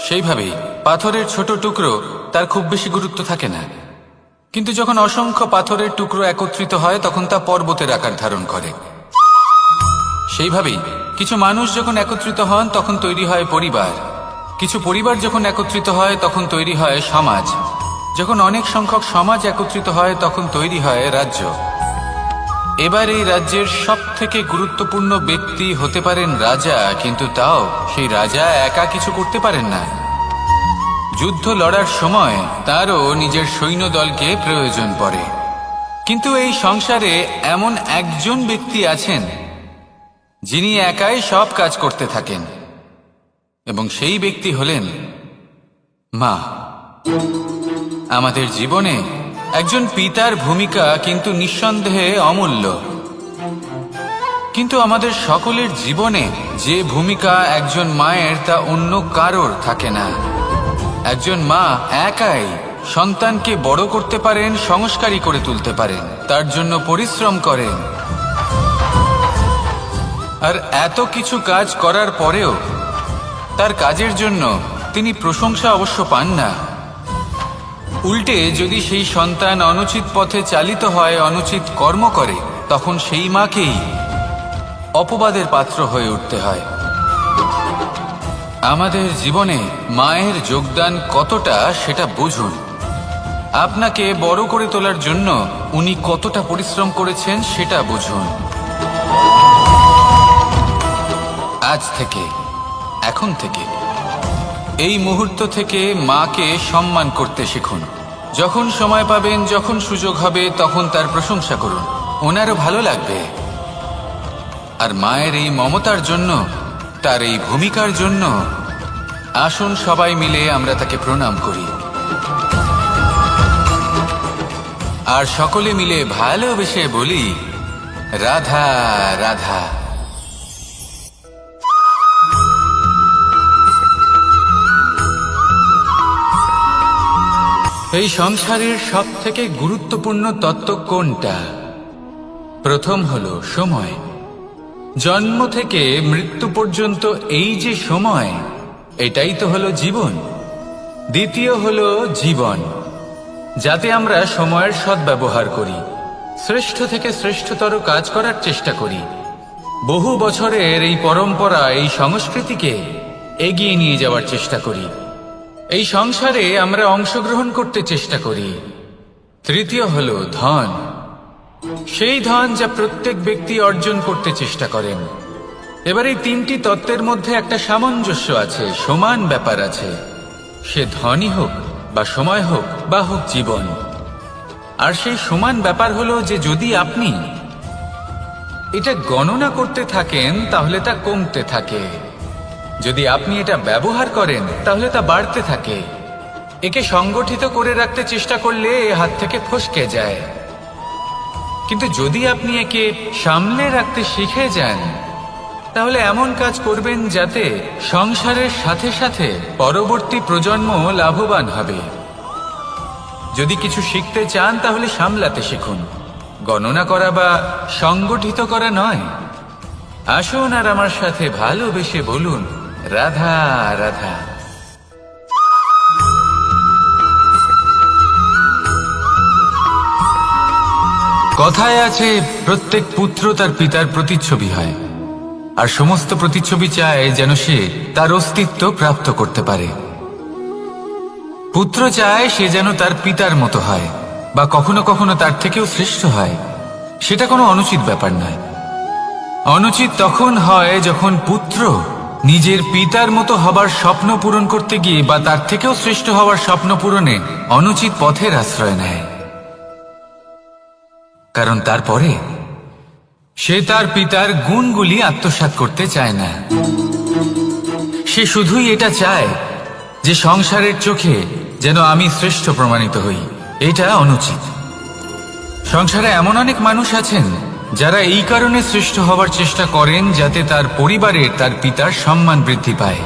সেইভাবেই পাথরের ছোট টুকরো, তার খুব বেশি গুরুত্ব থাকে না, কিন্তু যখন অসংখ্য পাথরের টুকরো একত্রিত হয় তখন তা পর্বতের আকার ধারণ করে। সেইভাবেই কিছু মানুষ যখন একত্রিত হন তখন তৈরি হয় পরিবার, কিছু পরিবার যখন একত্রিত হয় তখন তৈরি হয় সমাজ, যখন অনেক সংখ্যক সমাজ একত্রিত হয় তখন তৈরি হয় রাজ্য। এবার এই রাজ্যের সবথেকে গুরুত্বপূর্ণ ব্যক্তি হতে পারেন রাজা, কিন্তু তাও সেই রাজা একা কিছু করতে পারেন না। যুদ্ধ লড়ার সময় তারও নিজের সৈন্যদলকে প্রয়োজন পড়ে। কিন্তু এই সংসারে এমন একজন ব্যক্তি আছেন যিনি একাই সব কাজ করতে থাকেন, এবং সেই ব্যক্তি হলেন মা। আমাদের জীবনে একজন পিতার ভূমিকা কিন্তু নিঃসন্দেহে অমূল্য, কিন্তু আমাদের সকলের জীবনে যে ভূমিকা একজন মায়ের তা অন্য কারোর থাকে না। একজন মা একাই সন্তানকে বড় করতে পারেন, সংস্কারী করে তুলতে পারেন, তার জন্য পরিশ্রম করেন। আর এত কিছু কাজ করার পরেও তার কাজের জন্য তিনি প্রশংসা অবশ্য পান না। উল্টে যদি সেই সন্তান অনুচিত পথে চালিত হয়, অনুচিত কর্ম করে, তখন সেই মাকেই অপবাদের পাত্র হয়ে উঠতে হয়। আমাদের জীবনে মায়ের যোগদান কতটা সেটা বুঝুন। আপনাকে বড় করে তোলার জন্য উনি কতটা পরিশ্রম করেছেন সেটা বুঝুন। আজ থেকে, এখন থেকে, এই মুহূর্ত থেকে মাকে সম্মান করতে শিখুন। যখন সময় পাবেন, যখন সুযোগ হবে, তখন তার প্রশংসা করুন, ওনারও ভালো লাগবে। আর মায়ের এই মমতার জন্য, তার এই ভূমিকার জন্য আসুন সবাই মিলে আমরা তাকে প্রণাম করি, আর সকলে মিলে ভালোবেসে বলি, রাধা রাধা। এই সংসারের সবথেকে গুরুত্বপূর্ণ তত্ত্ব কোনটা? প্রথম হলো সময়। জন্ম থেকে মৃত্যু পর্যন্ত এই যে সময়, এটাই তো হলো জীবন। দ্বিতীয় হলো জীবন, যাতে আমরা সময়ের সদ্ব্যবহার করি, শ্রেষ্ঠ থেকে শ্রেষ্ঠতর কাজ করার চেষ্টা করি, বহু বছরের এই পরম্পরা, এই সংস্কৃতিকে এগিয়ে নিয়ে যাওয়ার চেষ্টা করি, এই সংসারে আমরা অংশগ্রহণ করতে চেষ্টা করি। তৃতীয় হলো ধন, সেই ধন যা প্রত্যেক ব্যক্তি অর্জন করতে চেষ্টা করেন। এবার এই তিনটি তত্ত্বের মধ্যে একটা সামঞ্জস্য আছে, সমান ব্যাপার আছে, সে ধনই হোক বা সময় হোক বা হোক জীবন। আর সেই সমান ব্যাপার হলো যে যদি আপনি এটা গণনা করতে থাকেন তাহলে তা কমতে থাকে, যদি আপনি এটা ব্যবহার করেন তাহলে তা বাড়তে থাকে। একে সংগঠিত করে রাখতে চেষ্টা করলে এ হাত থেকে ফসকে যায়, কিন্তু যদি আপনি একে সামলে রাখতে শিখে যান তাহলে এমন কাজ করবেন যাতে সংসারের সাথে সাথে পরবর্তী প্রজন্ম লাভবান হবে। যদি কিছু শিখতে চান তাহলে সামলাতে শিখুন, গণনা করা বা সংগঠিত করা নয়। আসুন আর আমার সাথে ভালোবেসে বলুন, রাধা রাধা। কথায় আছে, প্রত্যেক পুত্র তার পিতার প্রতিচ্ছবি হয়, আর সমস্ত প্রতিচ্ছবি চায় যেন সে তার অস্তিত্ব প্রাপ্ত করতে পারে। পুত্র চায় সে যেন তার পিতার মতো হয়, বা কখনো কখনো তার থেকেও শ্রেষ্ঠ হয়। সেটা কোনো অনুচিত ব্যাপার নয়। অনুচিত তখন হয় যখন পুত্র নিজের পিতার মতো হবার স্বপ্ন পূরণ করতে গিয়ে বা তার থেকেও শ্রেষ্ঠ হওয়ার স্বপ্ন পূরণে অনুচিত পথের আশ্রয় নেয়। কারণ তারপরে সে তার পিতার গুণগুলি আত্মসাৎ করতে চায় না। সে শুধুই এটা চায় যে সংসারের চোখে যেন আমি শ্রেষ্ঠ প্রমাণিত হই। এটা অনুচিত। সংসারে এমন অনেক মানুষ আছেন যারা এই কারণে শ্রেষ্ঠ হওয়ার চেষ্টা করেন যাতে তার পরিবারের তার পিতার সম্মান বৃদ্ধি পায়।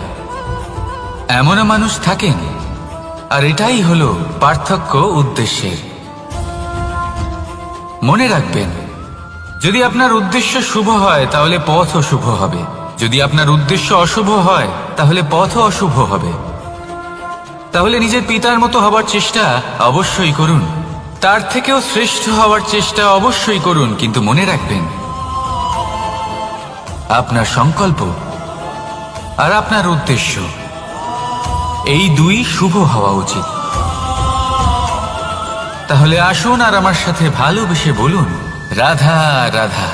এমনও মানুষ থাকেন, আর এটাই হলো পার্থক্য উদ্দেশ্যের। মনে রাখবেন, যদি আপনার উদ্দেশ্য শুভ হয় তাহলে পথও শুভ হবে, যদি আপনার উদ্দেশ্য অশুভ হয় তাহলে পথও অশুভ হবে। তাহলে নিজের পিতার মতো হবার চেষ্টা অবশ্যই করুন, তার থেকেও শ্রেষ্ঠ হওয়ার চেষ্টা অবশ্যই করুন, কিন্তু মনে রাখবেন আপনার সংকল্প আর আপনার উদ্দেশ্য এই দুই শুভ হওয়া উচিত। তাহলে আসুন আর আমার সাথে ভালোবেসে বলুন, রাধা রাধা।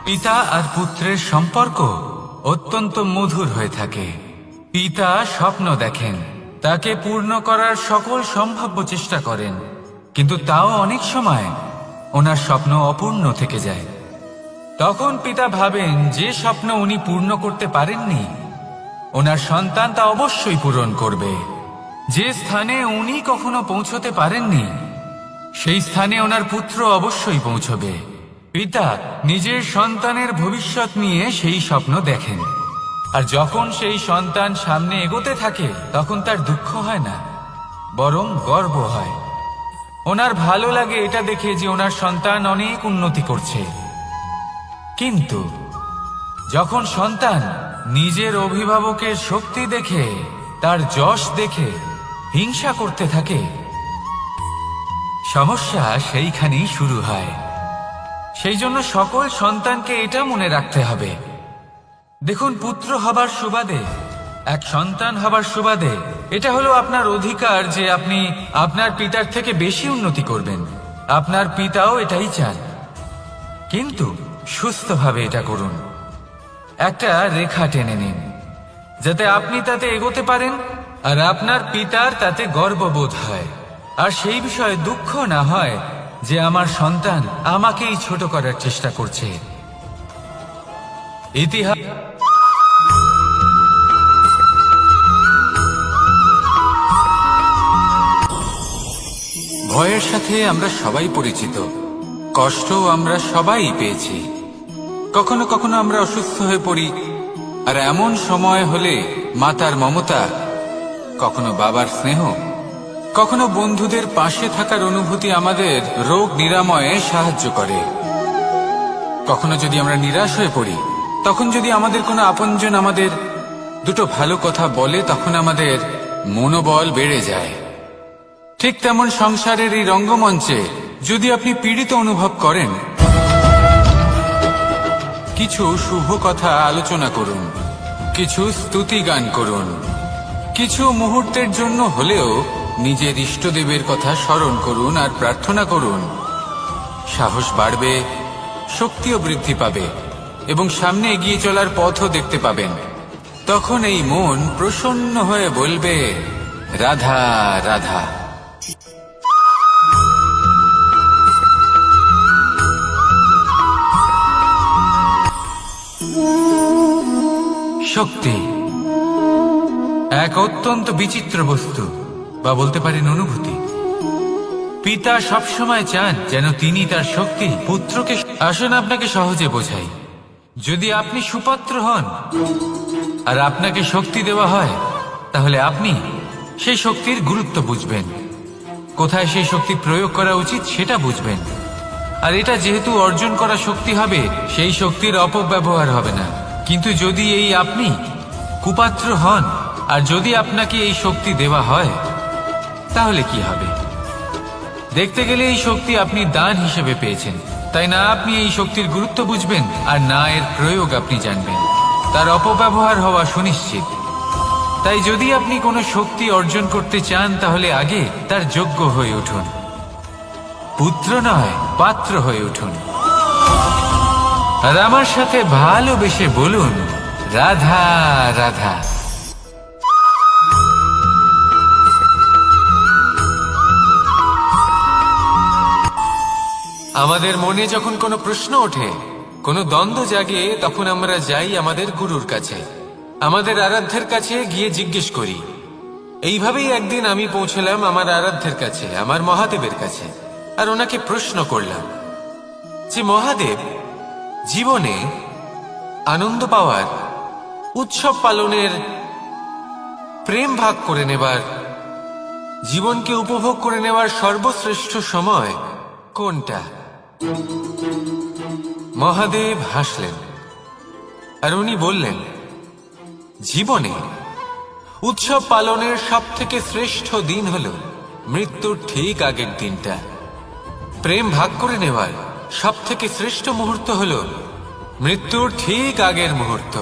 পিতা আর পুত্রের সম্পর্ক অত্যন্ত মধুর হয়ে থাকে। পিতা স্বপ্ন দেখেন, তাকে পূর্ণ করার সকল সম্ভাব্য চেষ্টা করেন, কিন্তু তাও অনেক সময় ওনার স্বপ্ন অপূর্ণ থেকে যায়। তখন পিতা ভাবেন যে স্বপ্ন উনি পূর্ণ করতে পারেননি, ওনার সন্তান তা অবশ্যই পূরণ করবে। যে স্থানে উনি কখনো পৌঁছতে পারেননি, সেই স্থানে ওনার পুত্র অবশ্যই পৌঁছবে। পিতা নিজের সন্তানের ভবিষ্যৎ নিয়ে সেই স্বপ্ন দেখেন, আর যখন সেই সন্তান সামনে এগোতে থাকে তখন তার দুঃখ হয় না, বরং গর্ব হয়। ওনার ভালো লাগে এটা দেখে যে ওনার সন্তান অনেক উন্নতি করছে। কিন্তু যখন সন্তান নিজের অভিভাবকের শক্তি দেখে, তার যশ দেখে হিংসা করতে থাকে, সমস্যা সেইখানেই শুরু হয়। সেই জন্য সকল সন্তানকে এটা মনে রাখতে হবে, দেখুন, পুত্র হবার সুবাদে, এক সন্তান হবার সুবাদে এটা হলো আপনার অধিকার যে আপনি আপনার পিতার থেকে বেশি উন্নতি করবেন। আপনার পিতাও এটাই চান, কিন্তু সুস্থভাবে এটা করুন। একটা রেখা টেনে নিন যাতে আপনি তাতে এগোতে পারেন আর আপনার পিতার তাতে গর্ববোধ হয়, আর সেই বিষয়ে দুঃখ না হয় যে আমার সন্তান আমাকেই ছোট করার চেষ্টা করছে। ইতিহাস ভয়ের সাথে আমরা সবাই পরিচিত, কষ্টও আমরা সবাই পেয়েছি। কখনো কখনো আমরা অসুস্থ হয়ে পড়ি, আর এমন সময় হলে মাতার মমতা, কখনো বাবার স্নেহ, কখনো বন্ধুদের পাশে থাকার অনুভূতি আমাদের রোগ নিরাময়ে সাহায্য করে। কখনো যদি আমরা নিরাশ হয়ে পড়ি, তখন যদি আমাদের কোনো আপনজন আমাদের দুটো ভালো কথা বলে, তখন আমাদের মনোবল বেড়ে যায়। ঠিক তেমন সংসারের এই রঙ্গমঞ্চে যদি আপনি পীড়িত অনুভব করেন, কিছু শুভ কথা আলোচনা করুন, কিছু স্তুতি গান করুন, কিছু মুহূর্তের জন্য হলেও নিজের ইষ্টদেবের কথা স্মরণ করুন আর প্রার্থনা করুন। সাহস বাড়বে, শক্তিও বৃদ্ধি পাবে এবং সামনে এগিয়ে চলার পথও দেখতে পাবেন। তখন এই মন প্রসন্ন হয়ে বলবে, রাধা রাধা। শক্তি এক অত্যন্ত বিচিত্র বস্তু, বা বলতে পারেন অনুভূতি। পিতা সবসময় চান যেন তিনি তার শক্তি পুত্রকে। আসুন আপনাকে সহজে বোঝাই। যদি আপনি সুপাত্র হন আর আপনাকে শক্তি দেওয়া হয়, তাহলে আপনি সেই শক্তির গুরুত্ব বুঝবেন, কোথায় সেই শক্তি প্রয়োগ করা উচিত সেটা বুঝবেন। আর এটা যেহেতু অর্জন করা শক্তি হবে, সেই শক্তির অপব্যবহার হবে না। কিন্তু যদি এই আপনি কুপাত্র হন আর যদি আপনাকে এই শক্তি দেওয়া হয়, তাহলে কি হবে? দেখতে গেলে এই শক্তি আপনি দান হিসেবে পেয়েছেন, তাই না আপনি এই শক্তির গুরুত্ব বুঝবেন আর না এর প্রয়োগ আপনি জানবেন। তার অপব্যবহার হওয়া সুনিশ্চিত। তাই যদি আপনি কোনো শক্তি অর্জন করতে চান, তাহলে আগে তার যোগ্য হয়ে উঠুন। পুত্র নয়, পাত্র হয়ে উঠুন। আর আমার সাথে ভালোবেসে বলুন, রাধা রাধা। আমাদের মনে যখন কোনো প্রশ্ন ওঠে, কোনো দ্বন্দ্ব জাগে, তখন আমরা যাই আমাদের গুরুর কাছে, আমাদের আরাধ্যের কাছে গিয়ে জিজ্ঞেস করি। এইভাবেই একদিন আমি পৌঁছলাম আমার আরাধ্যের কাছে, আমার মহাদেবের কাছে, আর ওনাকে প্রশ্ন করলাম যে মহাদেব, জীবনে আনন্দ পাওয়ার, উৎসব পালনের, প্রেম ভাগ করে নেবার, জীবনকে উপভোগ করে নেওয়ার সর্বশ্রেষ্ঠ সময় কোনটা? মহাদেব হাসলেন আর উনি বললেন, জীবনে উৎসব পালনের সবথেকে শ্রেষ্ঠ দিন হল মৃত্যুর ঠিক আগের দিনটা। প্রেম ভাগ করে নেওয়ার সবথেকে শ্রেষ্ঠ মুহূর্ত হল মৃত্যুর ঠিক আগের মুহূর্ত।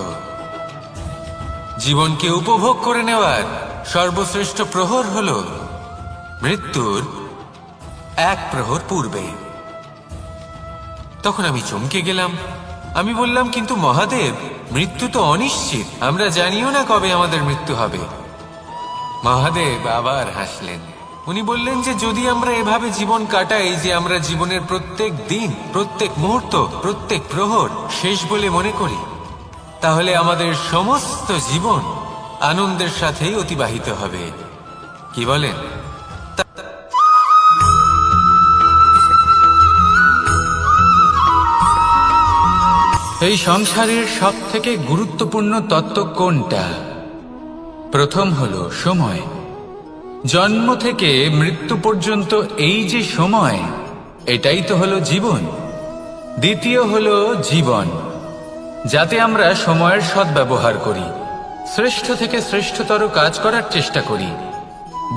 জীবনকে উপভোগ করে নেওয়ার সর্বশ্রেষ্ঠ প্রহর হল মৃত্যুর এক প্রহর পূর্বে। তখন আমি চমকে গেলাম। আমি বললাম, কিন্তু মহাদেব, মৃত্যু তো অনিশ্চিত, আমরা জানিও না কবে আমাদের মৃত্যু হবে। মহাদেব আবার হাসলেন উনি বললেন যে যদি আমরা এভাবে জীবন কাটাই যে আমরা জীবনের প্রত্যেক দিন, প্রত্যেক মুহূর্ত, প্রত্যেক প্রহর শেষ বলে মনে করি, তাহলে আমাদের সমস্ত জীবন আনন্দের সাথেই অতিবাহিত হবে। কি বলেন? এই সংসারের সবথেকে গুরুত্বপূর্ণ তত্ত্ব কোনটা? প্রথম হলো সময়। জন্ম থেকে মৃত্যু পর্যন্ত এই যে সময়, এটাই তো হলো জীবন। দ্বিতীয় হলো জীবন, যাতে আমরা সময়ের সদ্ব্যবহার করি, শ্রেষ্ঠ থেকে শ্রেষ্ঠতর কাজ করার চেষ্টা করি,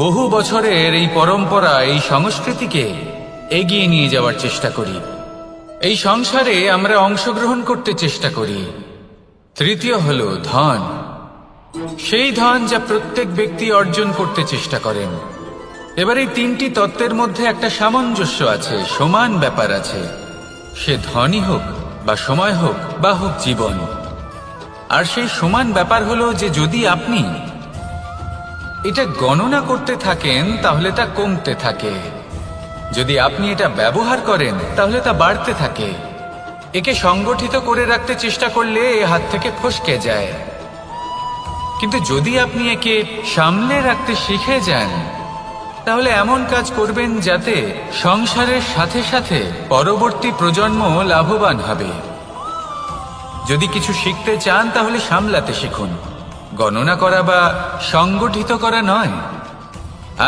বহু বছরের এই পরম্পরা, এই সংস্কৃতিকে এগিয়ে নিয়ে যাওয়ার চেষ্টা করি, এই সংসারে আমরা অংশগ্রহণ করতে চেষ্টা করি। তৃতীয় হলো ধন, সেই ধন যা প্রত্যেক ব্যক্তি অর্জন করতে চেষ্টা করেন। এবার এই তিনটি তত্ত্বের মধ্যে একটা সামঞ্জস্য আছে, সমান ব্যাপার আছে, সে ধনই হোক বা সময় হোক বা হোক জীবন। আর সেই সমান ব্যাপার হলো যে যদি আপনি এটা গণনা করতে থাকেন তাহলে তা কমতে থাকে, যদি আপনি এটা ব্যবহার করেন তাহলে তা বাড়তে থাকে। একে সংগঠিত করে রাখতে চেষ্টা করলে এ হাত থেকে ফসকে যায়, কিন্তু যদি আপনি একে সামলে রাখতে শিখে যান তাহলে এমন কাজ করবেন যাতে সংসারের সাথে সাথে পরবর্তী প্রজন্ম লাভবান হবে। যদি কিছু শিখতে চান তাহলে সামলাতে শিখুন, গণনা করা বা সংগঠিত করা নয়।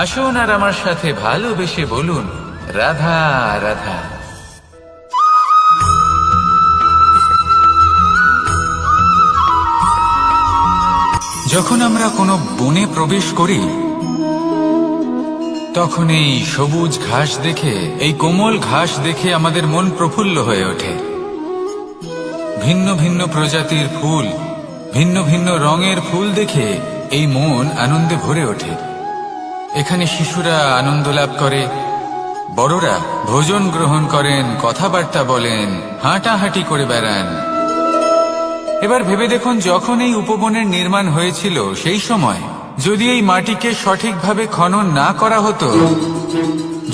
আসুন আর আমার সাথে ভালোবেসে বলুন, রাধা রাধা। যখন আমরা কোনো বনে প্রবেশ করি তখন এই সবুজ ঘাস দেখে, এই কোমল ঘাস দেখে আমাদের মন প্রফুল্ল হয়ে ওঠে। ভিন্ন ভিন্ন প্রজাতির ফুল, ভিন্ন ভিন্ন রঙের ফুল দেখে এই মন আনন্দে ভরে ওঠে। এখানে শিশুরা আনন্দ লাভ করে, বড়রা ভোজন গ্রহণ করেন, কথাবার্তা বলেন, হাঁটাহাঁটি করে বেড়ান। এবার ভেবে দেখুন, যখন এই উপবনের নির্মাণ হয়েছিল সেই সময় যদি এই মাটিকে সঠিকভাবে খনন না করা হতো,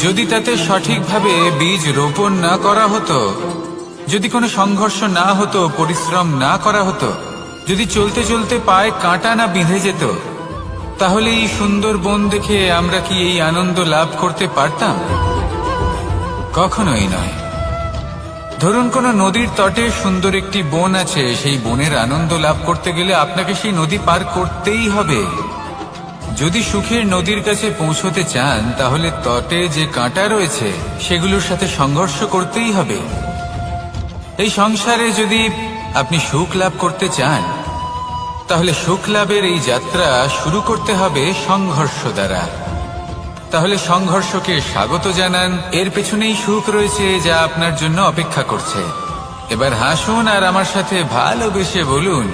যদি তাতে সঠিকভাবে বীজ রোপণ না করা হতো, যদি কোনো সংঘর্ষ না হতো, পরিশ্রম না করা হতো, যদি চলতে চলতে পায়ে কাঁটা না বিঁধে যেত, তাহলে এই সুন্দর বন দেখে আমরা কি এই আনন্দ লাভ করতে পারতাম? কখনোই নয়। ধরুন কোনো নদীর তটে সুন্দর একটি বন আছে, সেই বনের আনন্দ লাভ করতে গেলে আপনাকে সেই নদী পার করতেই হবে। যদি সুখের নদীর কাছে পৌঁছতে চান তাহলে তটে যে কাঁটা রয়েছে সেগুলোর সাথে সংঘর্ষ করতেই হবে। এই সংসারে যদি আপনি সুখ লাভ করতে চান তাহলে সুখ লাভের এই যাত্রা শুরু করতে হবে সংঘর্ষ দ্বারা। তাহলে সংঘর্ষকে স্বাগত জানান, এর পেছনেই সুখ রয়েছে যা আপনার জন্য অপেক্ষা করছে। এবার হাসুন আর আমার সাথে ভালোবেসে বলুন,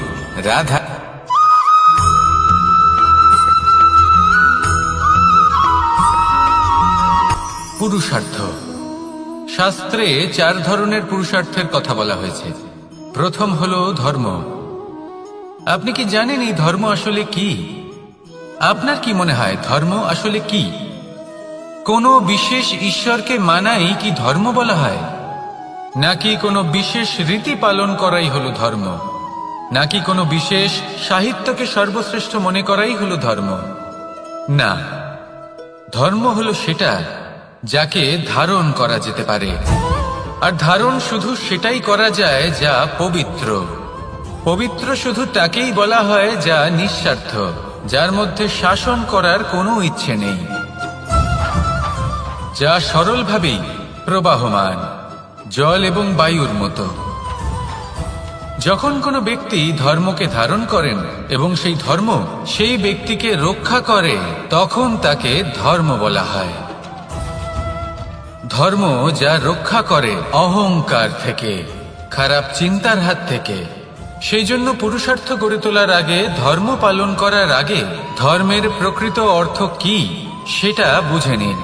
রাধা। পুরুষার্থ। শাস্ত্রে 4 ধরনের পুরুষার্থের কথা বলা হয়েছে। প্রথম হলো ধর্ম। আপনি কি জানেন এই ধর্ম আসলে কি? আপনার কি মনে হয় ধর্ম আসলে কি? কোনো বিশেষ ঈশ্বরকে মানাই কি ধর্ম বলা হয়? নাকি কোনো বিশেষ রীতি পালন করাই হলো ধর্ম? নাকি কোনো বিশেষ সাহিত্যকে সর্বশ্রেষ্ঠ মনে করাই হলো ধর্ম? না, ধর্ম হলো সেটা যাকে ধারণ করা যেতে পারে। আর ধারণ শুধু সেটাই করা যায় যা পবিত্র। পবিত্র শুধু তাকেই বলা হয় যা নিঃস্বার্থ, যার মধ্যে শাসন করার কোনো ইচ্ছে নেই, যা সরলভাবেই প্রবাহমান, জল এবং বায়ুর মতো। যখন কোনো ব্যক্তি ধর্মকে ধারণ করেন এবং সেই ধর্ম সেই ব্যক্তিকে রক্ষা করে, তখন তাকে ধর্ম বলা হয়। ধর্ম যা রক্ষা করে অহংকার থেকে, খারাপ চিন্তার হাত থেকে। সেই জন্য পুরুষার্থ গড়ে তোলার আগে, ধর্ম পালন করার আগে ধর্মের প্রকৃত অর্থ কি সেটা বুঝে নিন।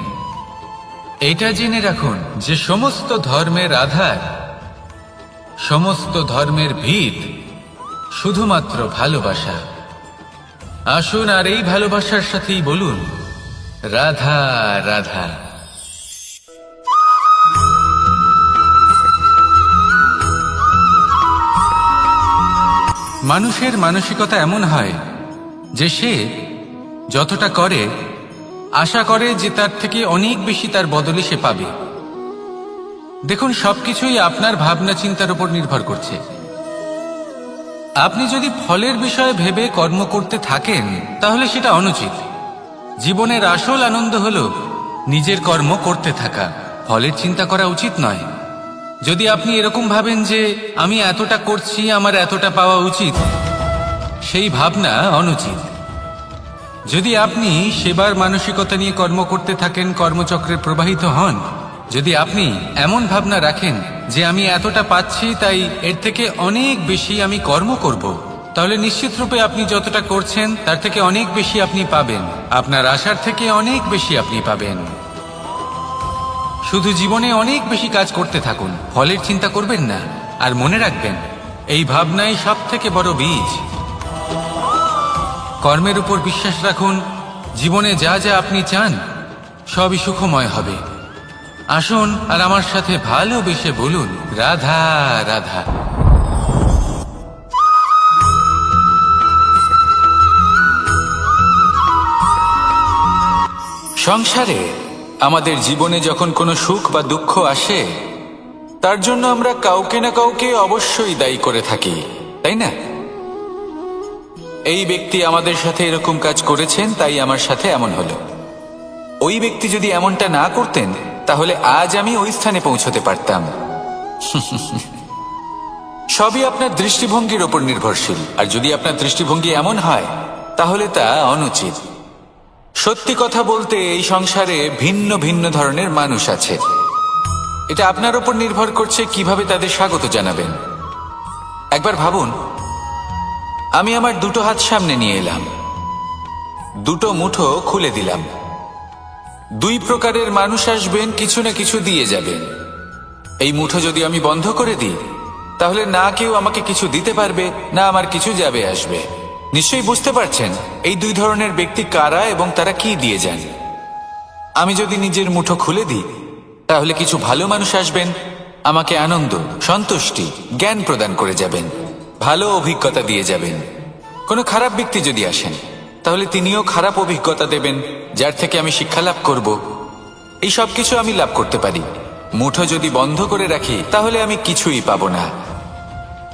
এটা জেনে রাখুন যে সমস্ত ধর্মের আধার, সমস্ত ধর্মের ভিত শুধুমাত্র ভালোবাসা। আসুন আর এই ভালোবাসার সাথেই বলুন, রাধা রাধা। মানুষের মানসিকতা এমন হয় যে সে যতটা করে আশা করে যে তার থেকে অনেক বেশি তার বদলে সে পাবে। দেখুন, সবকিছুই আপনার ভাবনা চিন্তার উপর নির্ভর করছে। আপনি যদি ফলের বিষয়ে ভেবে কর্ম করতে থাকেন তাহলে সেটা অনুচিত। জীবনের আসল আনন্দ হলো নিজের কর্ম করতে থাকা, ফলের চিন্তা করা উচিত নয়। যদি আপনি এরকম ভাবেন যে আমি এতটা করছি, আমার এতটা পাওয়া উচিত, সেই ভাবনা অনুচিত। যদি আপনি সেবার মানসিকতা নিয়ে কর্ম করতে থাকেন, কর্মচক্রে প্রবাহিত হন, যদি আপনি এমন ভাবনা রাখেন যে আমি এতটা পাচ্ছি তাই এর থেকে অনেক বেশি আমি কর্ম করব, তাহলে নিশ্চিতরূপে আপনি যতটা করছেন তার থেকে অনেক বেশি আপনি পাবেন। আপনার আশার থেকে অনেক বেশি আপনি পাবেন। শুধু জীবনে অনেক বেশি কাজ করতে থাকুন, ফলের চিন্তা করবেন না। আর মনে রাখবেন, এই ভাবনাই সব থেকে বড় বীজ। কর্মের উপর বিশ্বাস রাখুন। জীবনে যা যা আপনি চান সবই সুখময় হবে। আসুন আর আমার সাথে ভালোবেসে বলুন, রাধা রাধা। সংসারে আমাদের জীবনে যখন কোনো সুখ বা দুঃখ আসে, তার জন্য আমরা কাউকে না কাউকে অবশ্যই দায়ী করে থাকি, তাই না? এই ব্যক্তি আমাদের সাথে এরকম কাজ করেছেন তাই আমার সাথে এমন হলো। ওই ব্যক্তি যদি এমনটা না করতেন তাহলে আজ আমি ওই স্থানে পৌঁছতে পারতাম। সবই আপনার দৃষ্টিভঙ্গির ওপর নির্ভরশীল। আর যদি আপনার দৃষ্টিভঙ্গি এমন হয় তাহলে তা অনুচিত। সত্যি কথা বলতে এই সংসারে ভিন্ন ভিন্ন ধরনের মানুষ আছে। এটা আপনার ওপর নির্ভর করছে কিভাবে তাদের স্বাগত জানাবেন। একবার ভাবুন, আমি আমার দুটো হাত সামনে নিয়ে এলাম, দুটো মুঠো খুলে দিলাম। দুই প্রকারের মানুষ আসবেন, কিছু না কিছু দিয়ে যাবেন। এই মুঠো যদি আমি বন্ধ করে দিই তাহলে না কেউ আমাকে কিছু দিতে পারবে, না আমার কিছু যাবে আসবে। নিশ্চয়ই বুঝতে পারছেন এই দুই ধরনের ব্যক্তি কারা এবং তারা কি দিয়ে যান। আমি যদি নিজের মুঠো খুলে দিই তাহলে কিছু ভালো মানুষ আসবেন, আমাকে আনন্দ, সন্তুষ্টি, জ্ঞান প্রদান করে যাবেন, ভালো অভিজ্ঞতা দিয়ে যাবেন। কোনো খারাপ ব্যক্তি যদি আসেন তাহলে তিনিও খারাপ অভিজ্ঞতা দেবেন, যার থেকে আমি শিক্ষা লাভ করব। এই সব কিছু আমি লাভ করতে পারি। মুঠো যদি বন্ধ করে রাখি তাহলে আমি কিছুই পাবো না।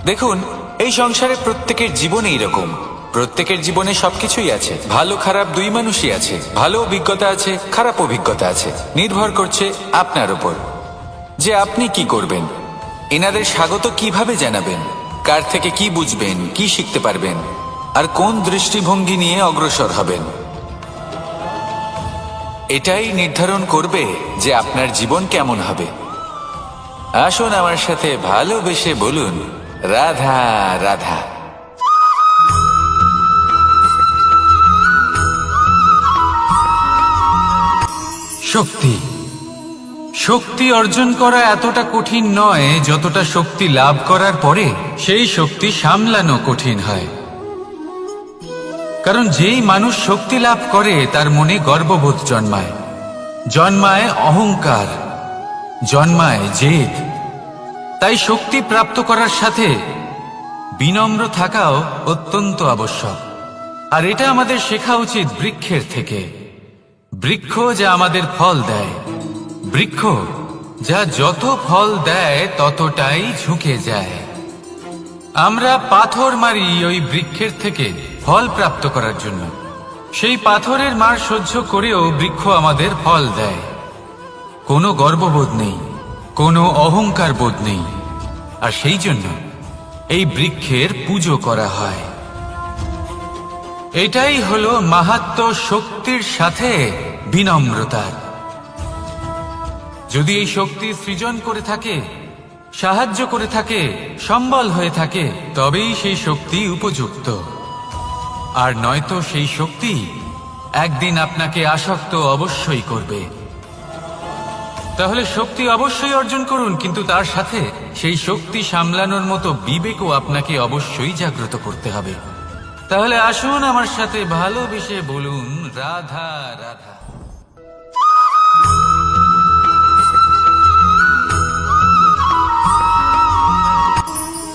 দেখুন, এই সংসারে প্রত্যেকের জীবনে এইরকম। প্রত্যেকের জীবনে সবকিছুই আছে, ভালো খারাপ দুই মানুষই আছে। ভালো অভিজ্ঞতা আছে, খারাপ অভিজ্ঞতা আছে। নির্ভর করছে আপনার উপর যে আপনি কি করবেন, এনাদের স্বাগত কিভাবে জানাবেন, কার থেকে কি বুঝবেন, কি শিখতে পারবেন, আর কোন দৃষ্টিভঙ্গি নিয়ে অগ্রসর হবেন। এটাই নির্ধারণ করবে যে আপনার জীবন কেমন হবে। আসুন আমার সাথে ভালোবেসে বলুন, রাধা রাধা। শক্তি শক্তি অর্জন করা এতটা কঠিন নয় যতটা শক্তি লাভ করার পরে সেই শক্তি সামলানো কঠিন হয়। কারণ যেই মানুষ শক্তি লাভ করে তার মনে গর্ববোধ জন্মায়, জন্মায় অহংকার, জন্মায় জেদ। তাই শক্তি প্রাপ্ত করার সাথে বিনম্র থাকাও অত্যন্ত আবশ্যক। আর এটা আমাদের শেখা উচিত বৃক্ষের থেকে। বৃক্ষ যা আমাদের ফল দেয়, বৃক্ষ যা যত ফল দেয় ততটাই ঝুঁকে যায়। আমরা পাথর মারি ওই বৃক্ষের থেকে ফল প্রাপ্ত করার জন্য। সেই পাথরের মার সহ্য করেও বৃক্ষ আমাদের ফল দেয়। কোনো গর্ববোধ নেই, কোনো অহংকার বোধ নেই। আর সেই জন্য এই বৃক্ষের পুজো করা হয়। এটাই হলো মাহাত্ম্য শক্তির সাথে বিনম্রতার। যদি এই শক্তি সৃজন করে থাকে, সাহায্য করে থাকে, সম্বল হয়ে থাকে, তবেই সেই শক্তি উপযুক্ত। আর নয়তো সেই শক্তি একদিন আপনাকে আসক্ত অবশ্যই করবে। তাহলে শক্তি অবশ্যই অর্জন করুন, কিন্তু তার সাথে সেই শক্তি সামলানোর মতো বিবেকও আপনাকে অবশ্যই জাগ্রত করতে হবে। তাহলে আসুন আমার সাথে ভালোবেসে বলুন, রাধা রাধা।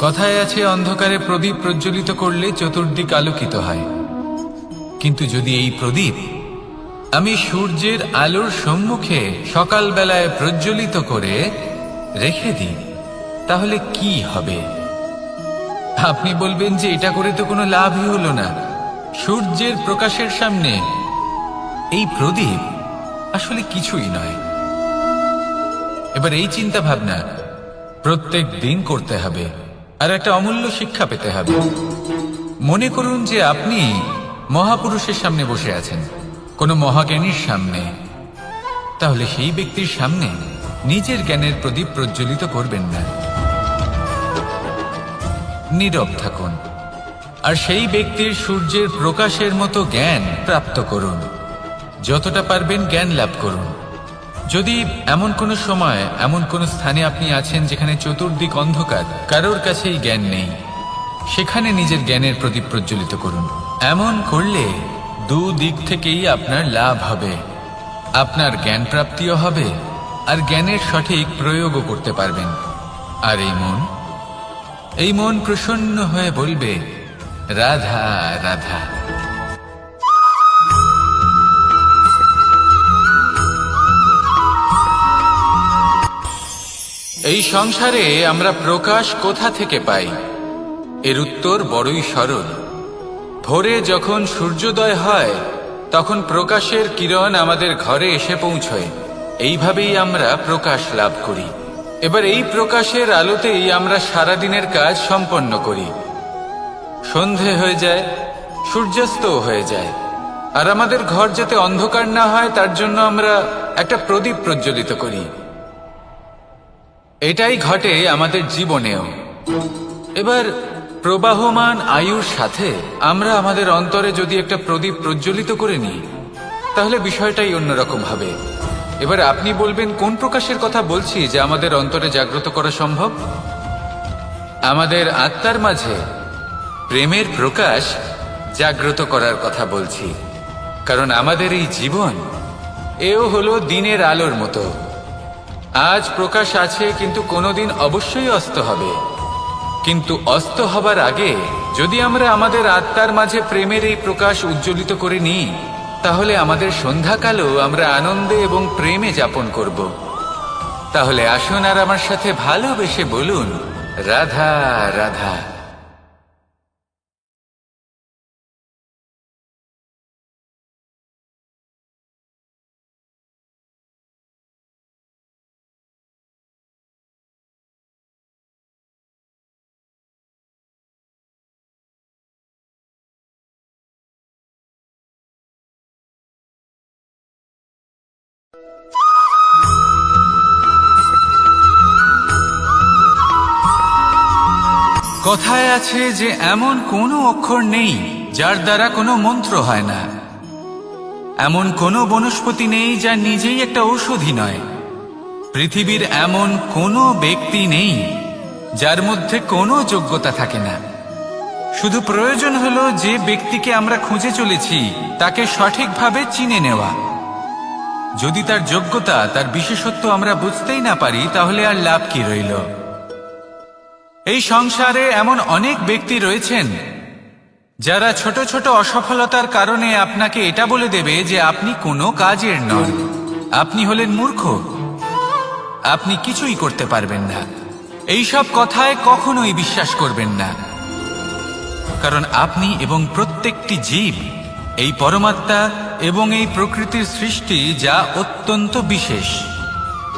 কথায় আছে অন্ধকারে প্রদীপ প্রজ্বলিত করলে চতুর্দিক আলোকিত হয়, কিন্তু যদি এই প্রদীপ আমি সূর্যের আলোর সম্মুখে সকালবেলায় প্রজ্বলিত করে রেখে দিই, তাহলে কি হবে? আপনি বলবেন যে এটা করে তো কোনো লাভই হলো না। সূর্যের প্রকাশের সামনে এই প্রদীপ আসলে কিছুই নয়। এবার এই চিন্তা ভাবনা প্রত্যেক দিন করতে হবে, আর একটা অমূল্য শিক্ষা পেতে হবে। মনে করুন যে আপনি মহাপুরুষের সামনে বসে আছেন, কোনো মহাজ্ঞানীর সামনে, তাহলে সেই ব্যক্তির সামনে নিজের জ্ঞানের প্রদীপ প্রজ্বলিত করবেন না, নীরব থাকুন আর সেই ব্যক্তির সূর্যের প্রকাশের মতো জ্ঞান প্রাপ্ত করুন। যতটা পারবেন জ্ঞান লাভ করুন। যদি এমন কোনো সময় এমন কোনো স্থানে আপনি আছেন যেখানে চতুর্দিক অন্ধকার, কারোর কাছেই জ্ঞান নেই, সেখানে নিজের জ্ঞানের প্রদীপ প্রজ্বলিত করুন। এমন করলে দুদিক থেকেই আপনার লাভ হবে। আপনার জ্ঞান প্রাপ্তিও হবে আর জ্ঞানের সঠিক প্রয়োগও করতে পারবেন। আর এই মন প্রসন্ন হয়ে বলবে, রাধা রাধা। এই সংসারে আমরা প্রকাশ কোথা থেকে পাই? এর উত্তর বড়ই সরল। ভোরে যখন সূর্যোদয় হয় তখন প্রকাশের কিরণ আমাদের ঘরে এসে পৌঁছয়। এইভাবেই আমরা প্রকাশ লাভ করি। এবার এই প্রকাশের আলোতেই আমরা সারাদিনের কাজ সম্পন্ন করি। সন্ধে হয়ে যায়, সূর্যাস্তও হয়ে যায়, আর আমাদের ঘর যাতে অন্ধকার না হয় তার জন্য আমরা একটা প্রদীপ প্রজ্বলিত করি। এটাই ঘটে আমাদের জীবনেও। এবার প্রবাহমান আয়ুর সাথে আমরা আমাদের অন্তরে যদি একটা প্রদীপ প্রজ্বলিত করে নিই, তাহলে বিষয়টাই অন্যরকম হবে। এবার আপনি বলবেন, কোন প্রকাশের কথা বলছি যা আমাদের অন্তরে জাগ্রত করা সম্ভব? আমাদের আত্মার মাঝে প্রেমের প্রকাশ জাগ্রত করার কথা বলছি। কারণ আমাদের এই জীবন এও হলো দিনের আলোর মতো। আজ প্রকাশ আছে, কিন্তু কোনোদিন অবশ্যই অস্ত হবে। কিন্তু অস্ত হবার আগে যদি আমরা আমাদের আত্মার মাঝে প্রেমের এই প্রকাশ উজ্জ্বলিত করে নিই, তাহলে আমাদের সন্ধ্যাকালও আমরা আনন্দে এবং প্রেমে যাপন করব। তাহলে আসুন আর আমার সাথে ভালোবেসে বলুন, রাধা রাধা। কথায় আছে যে এমন কোনো অক্ষর নেই যার দ্বারা কোনো মন্ত্র হয় না। এমন কোনো বনস্পতি নেই যা নিজেই একটা ঔষধি নয়। পৃথিবীর এমন কোনো ব্যক্তি নেই যার মধ্যে কোনো যোগ্যতা থাকে না। শুধু প্রয়োজন হলো যে ব্যক্তিকে আমরা খুঁজে চলেছি তাকে সঠিকভাবে চিনে নেওয়া। যদি তার যোগ্যতা, তার বিশেষত্ব আমরা বুঝতেই না পারি, তাহলে আর লাভ কি রইল? এই সংসারে এমন অনেক ব্যক্তি রয়েছেন যারা ছোট ছোট অসফলতার কারণে আপনাকে এটা বলে দেবে যে আপনি কোনো কাজের নন, আপনি হলেন মূর্খ, আপনি কিছুই করতে পারবেন না। এইসব কথায় কখনোই বিশ্বাস করবেন না, কারণ আপনি এবং প্রত্যেকটি জীব এই পরমাত্মা এবং এই প্রকৃতির সৃষ্টি, যা অত্যন্ত বিশেষ।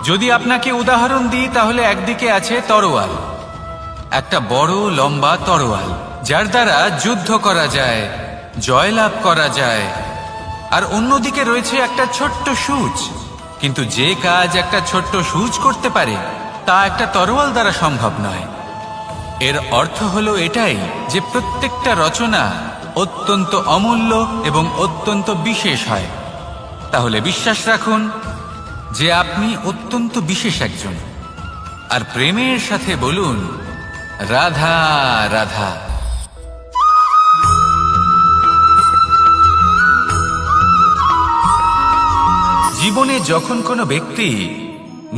যদি আপনাকে উদাহরণ দিই, তাহলে একদিকে আছে তরোয়াল, একটা বড় লম্বা তরোয়াল যার দ্বারা যুদ্ধ করা যায়, জয়লাভ করা যায়। আর অন্যদিকে রয়েছে একটা ছোট্ট সূচ, কিন্তু যে কাজ একটা ছোট্ট সূচ করতে পারে তা একটা তরোয়াল দ্বারা সম্ভব নয়। এর অর্থ হলো এটাই যে প্রত্যেকটা রচনা অত্যন্ত অমূল্য এবং অত্যন্ত বিশেষ হয়। তাহলে বিশ্বাস রাখুন যে আপনি অত্যন্ত বিশেষ একজন, আর প্রেমের সাথে বলুন, রাধা রাধা। জীবনে যখন কোনো ব্যক্তি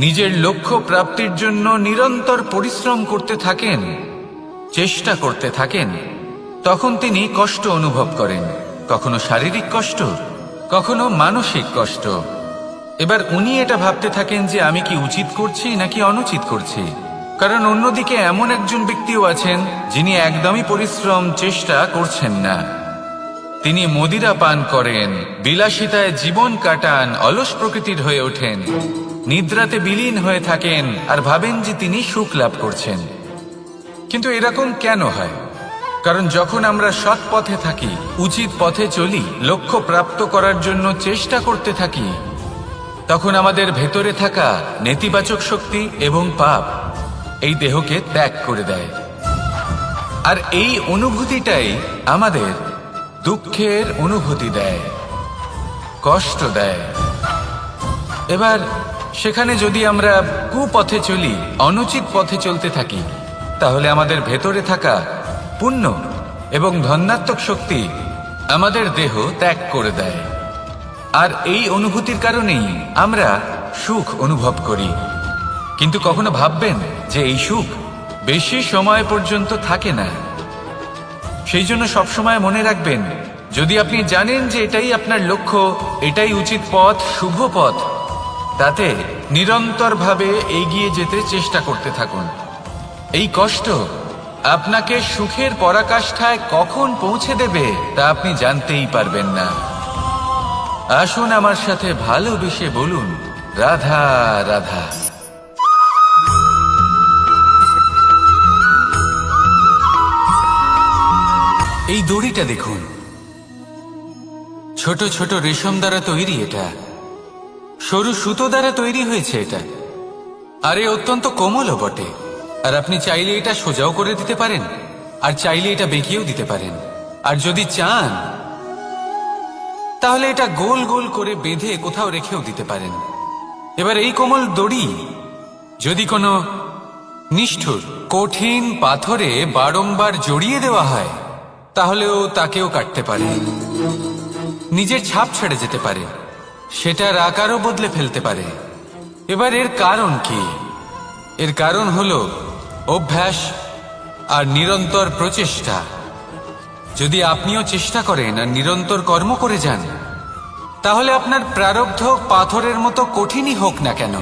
নিজের লক্ষ্য প্রাপ্তির জন্য নিরন্তর পরিশ্রম করতে থাকেন, চেষ্টা করতে থাকেন, তখন তিনি কষ্ট অনুভব করেন, কখনো শারীরিক কষ্ট, কখনো মানসিক কষ্ট। এবার উনি এটা ভাবতে থাকেন যে আমি কি উচিত করছি নাকি অনুচিত করছি। কারণ অন্যদিকে এমন একজন ব্যক্তিও আছেন যিনি একদমই পরিশ্রম চেষ্টা করছেন না। তিনি মদিরা পান করেন, বিলাসিতায় জীবন কাটান, অলস প্রকৃতির হয়ে ওঠেন, নিদ্রাতে বিলীন হয়ে থাকেন আর ভাবেন যে তিনি সুখ লাভ করছেন। কিন্তু এরকম কেন হয়? কারণ যখন আমরা সৎ পথে থাকি, উচিত পথে চলি, লক্ষ্য প্রাপ্ত করার জন্য চেষ্টা করতে থাকি, তখন আমাদের ভেতরে থাকা নেতিবাচক শক্তি এবং পাপ এই দেহকে ত্যাগ করে দেয়। আর এই অনুভূতিটাই আমাদের দুঃখের অনুভূতি দেয়, কষ্ট দেয়। এবার সেখানে যদি আমরা কুপথে চলি, অনুচিত পথে চলতে থাকি, তাহলে আমাদের ভেতরে থাকা পুণ্য এবং ধনাত্মক শক্তি আমাদের দেহ ত্যাগ করে দেয়। আর এই অনুভূতির কারণেই আমরা সুখ অনুভব করি। কিন্তু কখনো ভাববেন যে এই সুখ বেশি সময় পর্যন্ত থাকে না। সেই জন্য সবসময় মনে রাখবেন, যদি আপনি জানেন যে এটাই আপনার লক্ষ্য, এটাই উচিত পথ, শুভ পথ, তাতে নিরন্তরভাবে এগিয়ে যেতে চেষ্টা করতে থাকুন। এই কষ্ট আপনাকে সুখের পরাকাষ্ঠায় কখন পৌঁছে দেবে তা আপনি জানতেই পারবেন না। আসুন আমার সাথে ভালোবেসে বলুন, রাধা রাধা। এই দড়িটা দেখুন, ছোট ছোট রেশম দ্বারা তৈরি, এটা সরু সুতো দ্বারা তৈরি হয়েছে এটা, আর এ অত্যন্ত কোমলও বটে। আর আপনি চাইলে এটা সোজাও করে দিতে পারেন, আর চাইলে এটা বেঁকিয়েও দিতে পারেন, আর যদি চান তাহলে এটা গোল গোল করে বেঁধে কোথাও রেখেও দিতে পারেন। এবার এই কোমল দড়ি যদি কোনো নিষ্ঠুর কঠিন পাথরে বারংবার জড়িয়ে দেওয়া হয়, তাহলেও তাকেও কাটতে পারে, নিজের ছাপ ছেড়ে যেতে পারে, সেটার আকারও বদলে ফেলতে পারে। এবার এর কারণ কি? এর কারণ হলো অভ্যাস আর নিরন্তর প্রচেষ্টা। যদি আপনিও চেষ্টা করেন আর নিরন্তর কর্ম করে যান, তাহলে আপনার প্রারব্ধ পাথরের মতো কঠিনই হোক না কেন,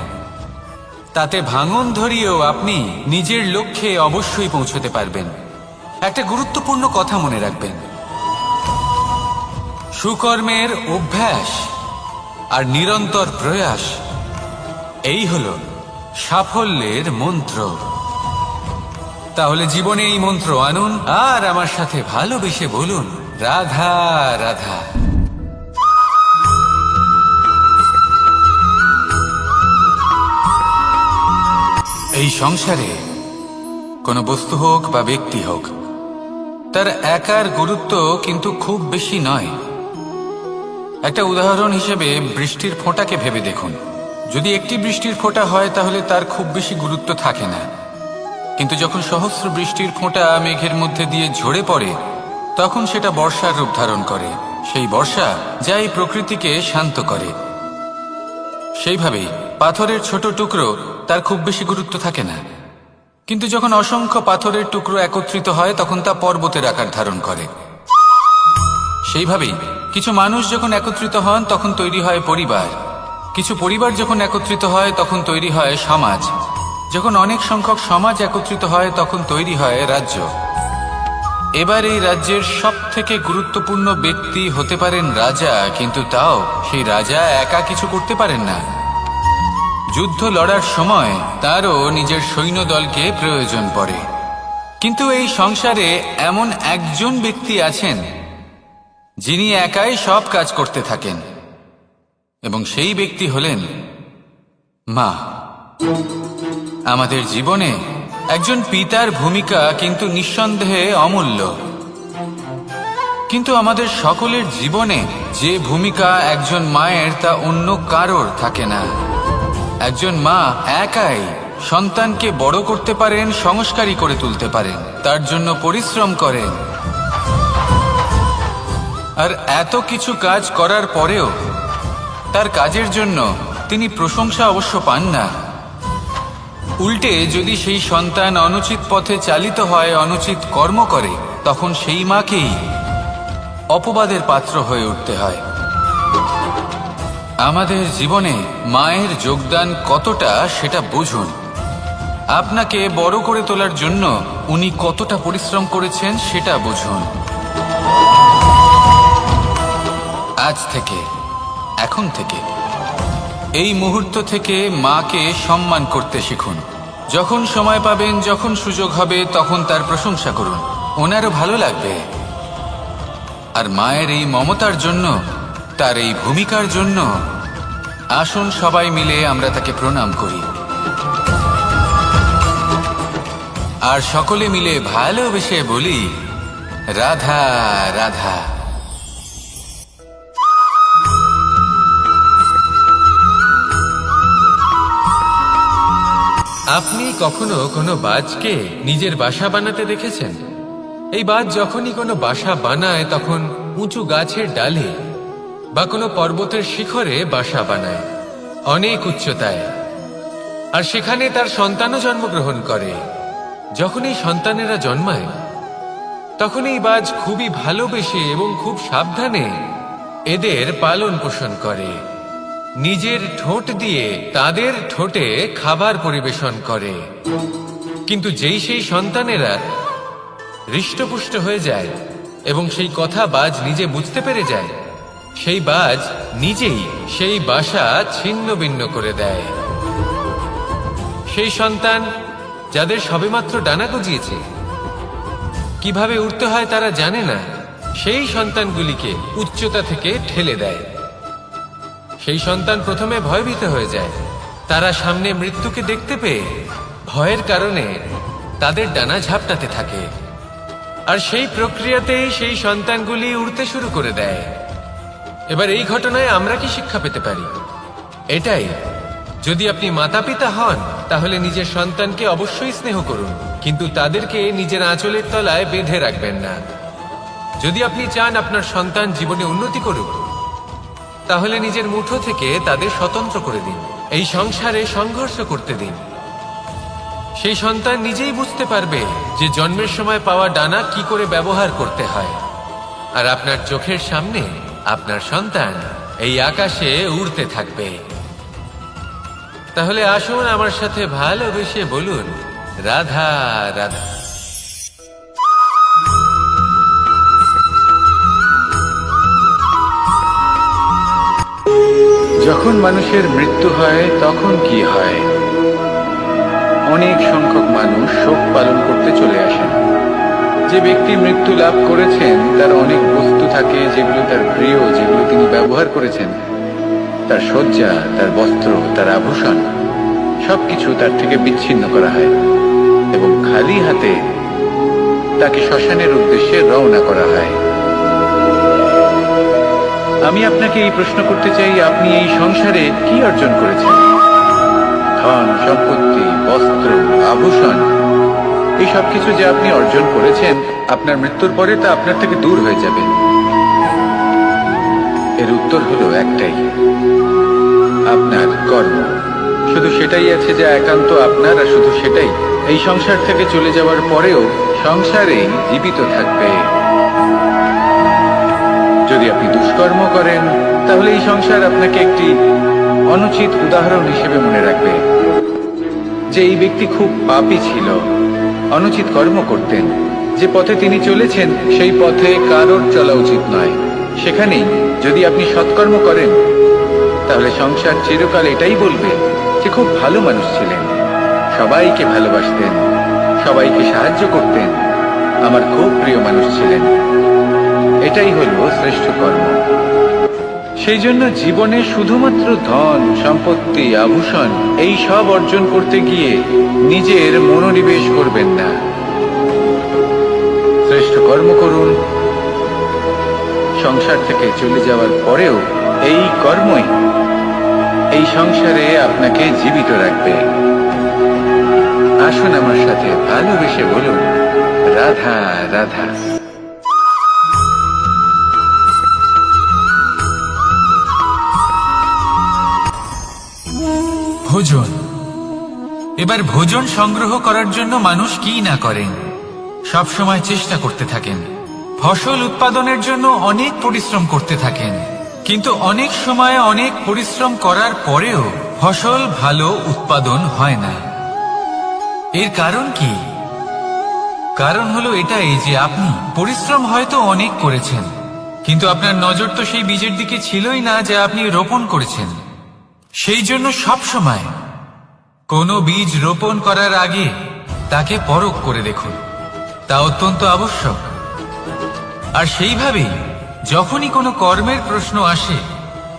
তাতে ভাঙন ধরিয়েও আপনি নিজের লক্ষ্যে অবশ্যই পৌঁছতে পারবেন। একটা গুরুত্বপূর্ণ কথা মনে রাখবেন, সুকর্মের অভ্যাস আর নিরন্তর প্রয়াস, এই হলো সাফল্যের মন্ত্র। তাহলে জীবনে এই মন্ত্র আনুন আর আমার সাথে ভালোবেসে বলুন, রাধা রাধা। এই সংসারে কোনো বস্তু হোক বা ব্যক্তি হোক, তার একার গুরুত্ব কিন্তু খুব বেশি নয়। একটা উদাহরণ হিসেবে বৃষ্টির ফোঁটাকে ভেবে দেখুন। যদি একটি বৃষ্টির ফোঁটা হয় তাহলে তার খুব বেশি গুরুত্ব থাকে না, কিন্তু যখন সহস্র বৃষ্টির ফোঁটা মেঘের মধ্যে দিয়ে ঝরে পড়ে, তখন সেটা বর্ষার রূপ ধারণ করে। সেই বর্ষা যা এই প্রকৃতিকে শান্ত করে। সেইভাবেই পাথরের ছোট টুকরো, তার খুব বেশি গুরুত্ব থাকে না, কিন্তু যখন অসংখ্য পাথরের টুকরো একত্রিত হয় তখন তা পর্বতের আকার ধারণ করে। সেইভাবেই কিছু মানুষ যখন একত্রিত হন তখন তৈরি হয় পরিবার, কিছু পরিবার যখন একত্রিত হয় তখন তৈরি হয় সমাজ, যখন অনেক সংখ্যক সমাজ একত্রিত হয় তখন তৈরি হয় রাজ্য। এবার এই রাজ্যের সবথেকে গুরুত্বপূর্ণ ব্যক্তি হতে পারেন রাজা, কিন্তু তাও সেই রাজা একা কিছু করতে পারেন না। যুদ্ধ লড়ার সময় তারও নিজের সৈন্যদলকে প্রয়োজন পড়ে। কিন্তু এই সংসারে এমন একজন ব্যক্তি আছেন যিনি একাই সব কাজ করতে থাকেন, এবং সেই ব্যক্তি হলেন মা। আমাদের জীবনে একজন পিতার ভূমিকা কিন্তু নিঃসন্দেহে অমূল্য, কিন্তু আমাদের সকলের জীবনে যে ভূমিকা একজন মায়ের তা অন্য কারোর থাকে না। একজন মা একাই সন্তানকে বড় করতে পারেন, সংস্কারী করে তুলতে পারেন, তার জন্য পরিশ্রম করেন। আর এত কিছু কাজ করার পরেও তার কাজের জন্য তিনি প্রশংসা অবশ্য পান না, উল্টে যদি সেই সন্তান অনুচিত পথে চালিত হয়, অনুচিত কর্ম করে, তখন সেই মাকেই অপবাদের পাত্র হয়ে উঠতে হয়। আমাদের জীবনে মায়ের যোগদান কতটা সেটা বুঝুন। আপনাকে বড় করে তোলার জন্য উনি কতটা পরিশ্রম করেছেন সেটা বুঝুন। আজ থেকে, এখন থেকে, এই মুহূর্ত থেকে মাকে সম্মান করতে শিখুন। যখন সময় পাবেন, যখন সুযোগ হবে, তখন তার প্রশংসা করুন। ওনারও ভালো লাগবে। আর মায়ের এই মমতার জন্য, তার এই ভূমিকার জন্য আসুন সবাই মিলে আমরা তাকে প্রণাম করি, আর সকলে মিলে ভালোবেসে বলি, রাধা রাধা। আপনি কখনো কোনো বাজকে নিজের বাসা বানাতে দেখেছেন? এই বাজ যখনই কোনো বাসা বানায় তখন উঁচু গাছের ডালে বা কোনো পর্বতের শিখরে বাসা বানায়, অনেক উচ্চতায়, আর সেখানে তার সন্তানও জন্মগ্রহণ করে। যখন এই সন্তানেরা জন্মায় তখন এই বাজ খুবই ভালোবেসে এবং খুব সাবধানে এদের পালন পোষণ করে। নিজের ঠোঁট দিয়ে তাদের ঠোঁটে খাবার পরিবেশন করে। কিন্তু যেই সেই সন্তানেরা হৃষ্টপুষ্ট হয়ে যায় এবং সেই কথা বাজ নিজে বুঝতে পেরে যায়, সেই বাজ নিজেই সেই বাসা ছিন্ন ভিন্ন করে দেয়। সেই সন্তান যাদের সবেমাত্র ডানা গজিয়েছে, কিভাবে উড়তে হয় তারা জানে না, সেই সন্তানগুলিকে উচ্চতা থেকে ঠেলে দেয়। সেই সন্তান প্রথমে ভয়ভীত হয়ে যায়। তারা সামনে মৃত্যুকে দেখতে পেয়ে ভয়ের কারণে তাদের ডানা ঝাপটাতে থাকে, আর সেই প্রক্রিয়াতেই সেই সন্তানগুলি উড়তে শুরু করে দেয়। এবার এই ঘটনায় আমরা কি শিক্ষা পেতে পারি? এটাই, যদি আপনি মাতা পিতা হন তাহলে নিজের সন্তানকে অবশ্যই স্নেহ করুন, কিন্তু তাদেরকে নিজের আঁচলের তলায় বেঁধে রাখবেন না। যদি আপনি চান আপনার সন্তান জীবনে উন্নতি করুক, তাহলে নিজের মুঠো থেকে তাদের স্বতন্ত্র করে দিন। এই সংসারে সংঘর্ষ করতে দিন। সেই সন্তান নিজেই বুঝতে পারবে যে জন্মের সময় পাওয়া ডানা কি করে ব্যবহার করতে হয়। আর আপনার চোখের সামনে আপনার সন্তান এই আকাশে উড়তে থাকবে। তাহলে আসুন আমার সাথে ভালোবেসে বলুন, রাধা রাধা। যখন মানুষের মৃত্যু হয় তখন কি হয়? অনেক সংখ্যক মানুষ শোক পালন করতে চলে আসেন। যে ব্যক্তি মৃত্যু লাভ করেছেন তার অনেক বস্তু থাকে যেগুলো তার প্রিয়, যেগুলো তিনি ব্যবহার করেছেন। তার শয্যা, তার বস্ত্র, তার আভূষণ সবকিছু তার থেকে বিচ্ছিন্ন করা হয় এবং খালি হাতে তাকে শ্মশানের উদ্দেশ্যে রওনা করা হয়। আমি আপনাকে এই প্রশ্ন করতে চাই, আপনি এই সংসারে কি অর্জন করেছেন? ধন সম্পত্তি, বস্ত্র, আভূষণ, এই সবকিছু যে আপনি অর্জন করেছেন, আপনার মৃত্যুর পরে তা আপনার থেকে দূর হয়ে যাবে। এর উত্তর হলো একটাই, আপনার কর্ম। শুধু সেটাই আছে যা একান্ত আপনার, আর শুধু সেটাই এই সংসার থেকে চলে যাওয়ার পরেও সংসারেই জীবিত থাকবে। যদি আপনি দুষ্কর্ম করেন তাহলে এই সংসার আপনাকে একটি অনুচিত উদাহরণ হিসেবে মনে রাখবে যে এই ব্যক্তি খুব পাপী ছিল, অনুচিত কর্ম করতেন। যে পথে তিনি চলেছেন সেই পথে কারোর চলা উচিত নয়। সেখানেই যদি আপনি সৎকর্ম করেন তাহলে সংসার চিরকাল এটাই বলবে যে খুব ভালো মানুষ ছিলেন, সবাইকে ভালোবাসতেন, সবাইকে সাহায্য করতেন, আমার খুব প্রিয় মানুষ ছিলেন। এটাই হলো শ্রেষ্ঠ কর্ম। সেই জন্য জীবনে শুধুমাত্র ধন সম্পত্তি, আভূষণ এই সব অর্জন করতে গিয়ে নিজের মনোনিবেশ করবেন না। শ্রেষ্ঠ কর্ম করুন। সংসার থেকে চলে যাওয়ার পরেও এই কর্মই এই সংসারে আপনাকে জীবিত রাখবে। আসুন আমার সাথে ভালোবেসে বলুন, রাধা রাধা। ভোজন এবার ভোজন সংগ্রহ করার জন্য মানুষ কি না করেন, সব সময় চেষ্টা করতে থাকেন। ফসল উৎপাদনের জন্য অনেক পরিশ্রম করতে থাকেন, কিন্তু অনেক সময় অনেক পরিশ্রম করার পরেও ফসল ভালো উৎপাদন হয় না। এর কারণ কি? কারণ হলো এটাই যে আপনি পরিশ্রম হয়তো অনেক করেছেন, কিন্তু আপনার নজর তো সেই বীজের দিকে ছিলই না যা আপনি রোপণ করেছেন। সেই জন্য সব সময় কোনো বীজ রোপণ করার আগে তাকে পরখ করে দেখুন, তা অত্যন্ত আবশ্যক। আর সেইভাবেই যখনই কোনো কর্মের প্রশ্ন আসে,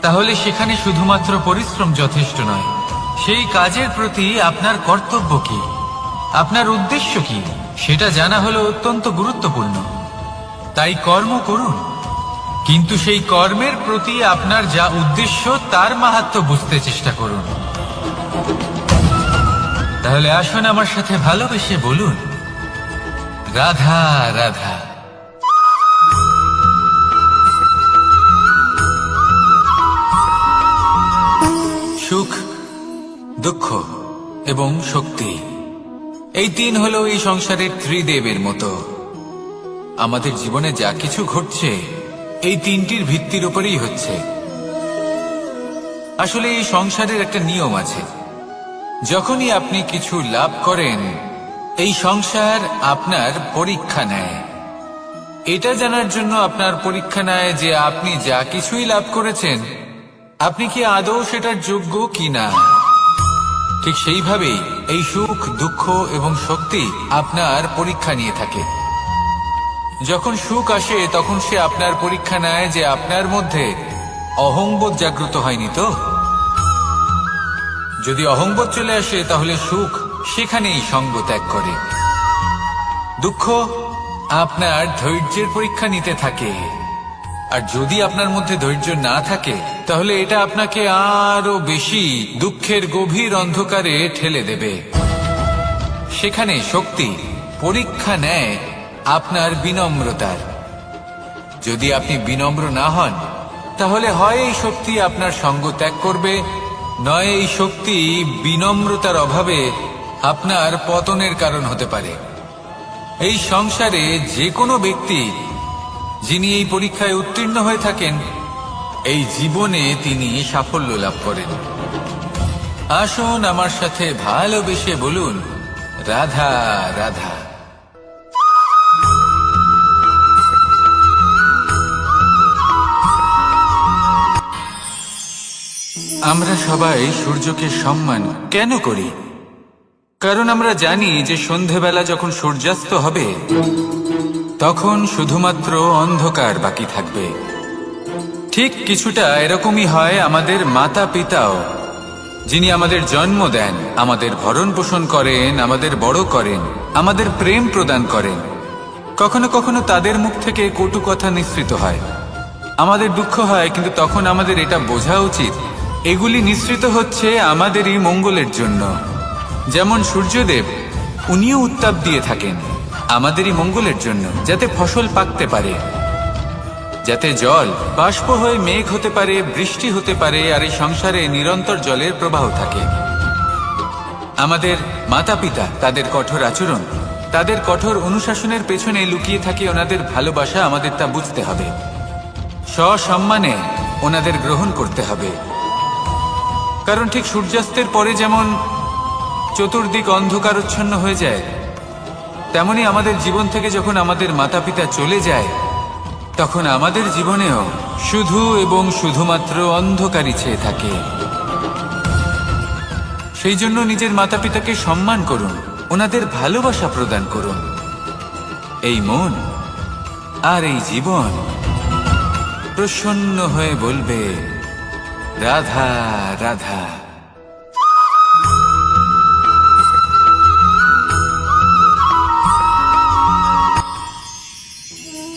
তাহলে সেখানে শুধুমাত্র পরিশ্রম যথেষ্ট নয়, সেই কাজের প্রতি আপনার কর্তব্য কি, আপনার উদ্দেশ্য কি, সেটা জানা হলো অত্যন্ত গুরুত্বপূর্ণ। তাই কর্ম করুন, কিন্তু সেই কর্মের প্রতি আপনার যা উদ্দেশ্য তার মাহাত্ম্য বুঝতে চেষ্টা করুন। তাহলে আসুন আমার সাথে ভালোবেসে বলুন, রাধা রাধা। সুখ, দুঃখ এবং শক্তি, এই তিন হলো এই সংসারের ত্রিদেবের মতো। আমাদের জীবনে যা কিছু ঘটছে এই তিনটির ভিত্তির উপরেই হচ্ছে। আসলে এই সংসারের একটা নিয়ম আছে, যখনই আপনি কিছু লাভ করেন এই সংসার আপনার পরীক্ষা নেয়। এটা জানার জন্য আপনার পরীক্ষা নেয় যে আপনি যা কিছুই লাভ করেছেন আপনি কি আদৌ সেটার যোগ্য কিনা। ঠিক সেইভাবেই এই সুখ, দুঃখ এবং শক্তি আপনার পরীক্ষা নিয়ে থাকে। যখন সুখ আসে তখন সে আপনার পরীক্ষা নেয় যে আপনার মধ্যে অহংবোধ জাগ্রত হয়নি তো। যদি অহংবোধ চলে আসে তাহলে সুখ সেখানেই সঙ্গ ত্যাগ করে। দুঃখ আপনার ধৈর্যের পরীক্ষা নিতে থাকে, আর যদি আপনার মধ্যে ধৈর্য না থাকে তাহলে এটা আপনাকে আরো বেশি দুঃখের গভীর অন্ধকারে ঠেলে দেবে। সেখানে শক্তি পরীক্ষা নেয় আপনার বিনম্রতার। যদি আপনি বিনম্র না হন তাহলে হয় এই শক্তি আপনার সঙ্গ ত্যাগ করবে, নয় এই শক্তি বিনম্রতার অভাবে আপনার পতনের কারণ হতে পারে। এই সংসারে যে কোনো ব্যক্তি যিনি এই পরীক্ষায় উত্তীর্ণ হয়ে থাকেন এই জীবনে তিনি সাফল্য লাভ করেন। আসুন আমার সাথে ভালোবেসে বলুন, রাধা রাধা। আমরা সবাই সূর্যকে সম্মান কেন করি? কারণ আমরা জানি যে সন্ধেবেলা যখন সূর্যাস্ত হবে তখন শুধুমাত্র অন্ধকার বাকি থাকবে। ঠিক কিছুটা এরকমই হয় আমাদের মাতা পিতাও, যিনি আমাদের জন্ম দেন, আমাদের ভরণ পোষণ করেন, আমাদের বড় করেন, আমাদের প্রেম প্রদান করেন। কখনো কখনো তাদের মুখ থেকে কটু কথা নিঃসৃত হয়, আমাদের দুঃখ হয়, কিন্তু তখন আমাদের এটা বোঝা উচিত এগুলি নিঃসৃত হচ্ছে আমাদেরই মঙ্গলের জন্য। যেমন সূর্যদেব, উনিও উত্তাপ দিয়ে থাকেন আমাদেরই মঙ্গলের জন্য, যাতে ফসল পাকতে পারে, যাতে জল বাষ্প হয়ে মেঘ হতে পারে, বৃষ্টি হতে পারে, আর এই সংসারে নিরন্তর জলের প্রবাহ থাকে। আমাদের মাতা পিতা, তাদের কঠোর আচরণ, তাদের কঠোর অনুশাসনের পেছনে লুকিয়ে থাকে ওনাদের ভালোবাসা। আমাদের তা বুঝতে হবে, সসম্মানে ওনাদের গ্রহণ করতে হবে। কারণ ঠিক সূর্যাস্তের পরে যেমন চতুর্দিক অন্ধকারচ্ছন্ন হয়ে যায়, তেমনি আমাদের জীবন থেকে যখন আমাদের মাতা পিতা চলে যায় তখন আমাদের জীবনেও শুধু এবং শুধুমাত্র অন্ধকারই ছেয়ে থাকে। সেই জন্য নিজের মাতা পিতাকে সম্মান করুন, ওনাদের ভালোবাসা প্রদান করুন। এই মন আর এই জীবন প্রসন্ন হয়ে বলবে, রাধা রাধা।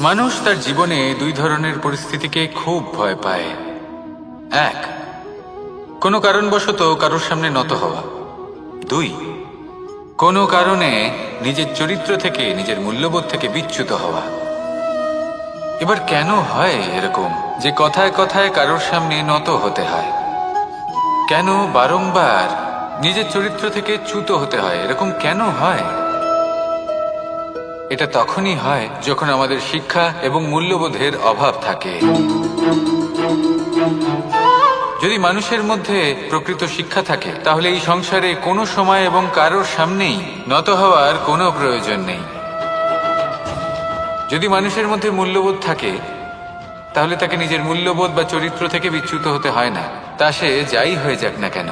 মানুষ তার জীবনে দুই ধরনের পরিস্থিতিকে খুব ভয় পায়। এক, কোনো কারণবশত কারোর সামনে নত হওয়া। দুই, কোনো কারণে নিজের চরিত্র থেকে, নিজের মূল্যবোধ থেকে বিচ্যুত হওয়া। এবার কেন হয় এরকম যে কথায় কথায় কারোর সামনে নত হতে হয়? কেন বারংবার নিজের চরিত্র থেকে চ্যুত হতে হয়। এরকম কেন হয়? এটা তখনই হয় যখন আমাদের শিক্ষা এবং মূল্যবোধের অভাব থাকে। যদি মানুষের মধ্যে প্রকৃত শিক্ষা থাকে তাহলে এই সংসারে কোনো সময় এবং কারোর সামনেই নত হওয়ার কোনো প্রয়োজন নেই। যদি মানুষের মধ্যে মূল্যবোধ থাকে তাহলে তাকে নিজের মূল্যবোধ বা চরিত্র থেকে বিচ্যুত হতে হয় না, তা সে যাই হয়ে যাক না কেন।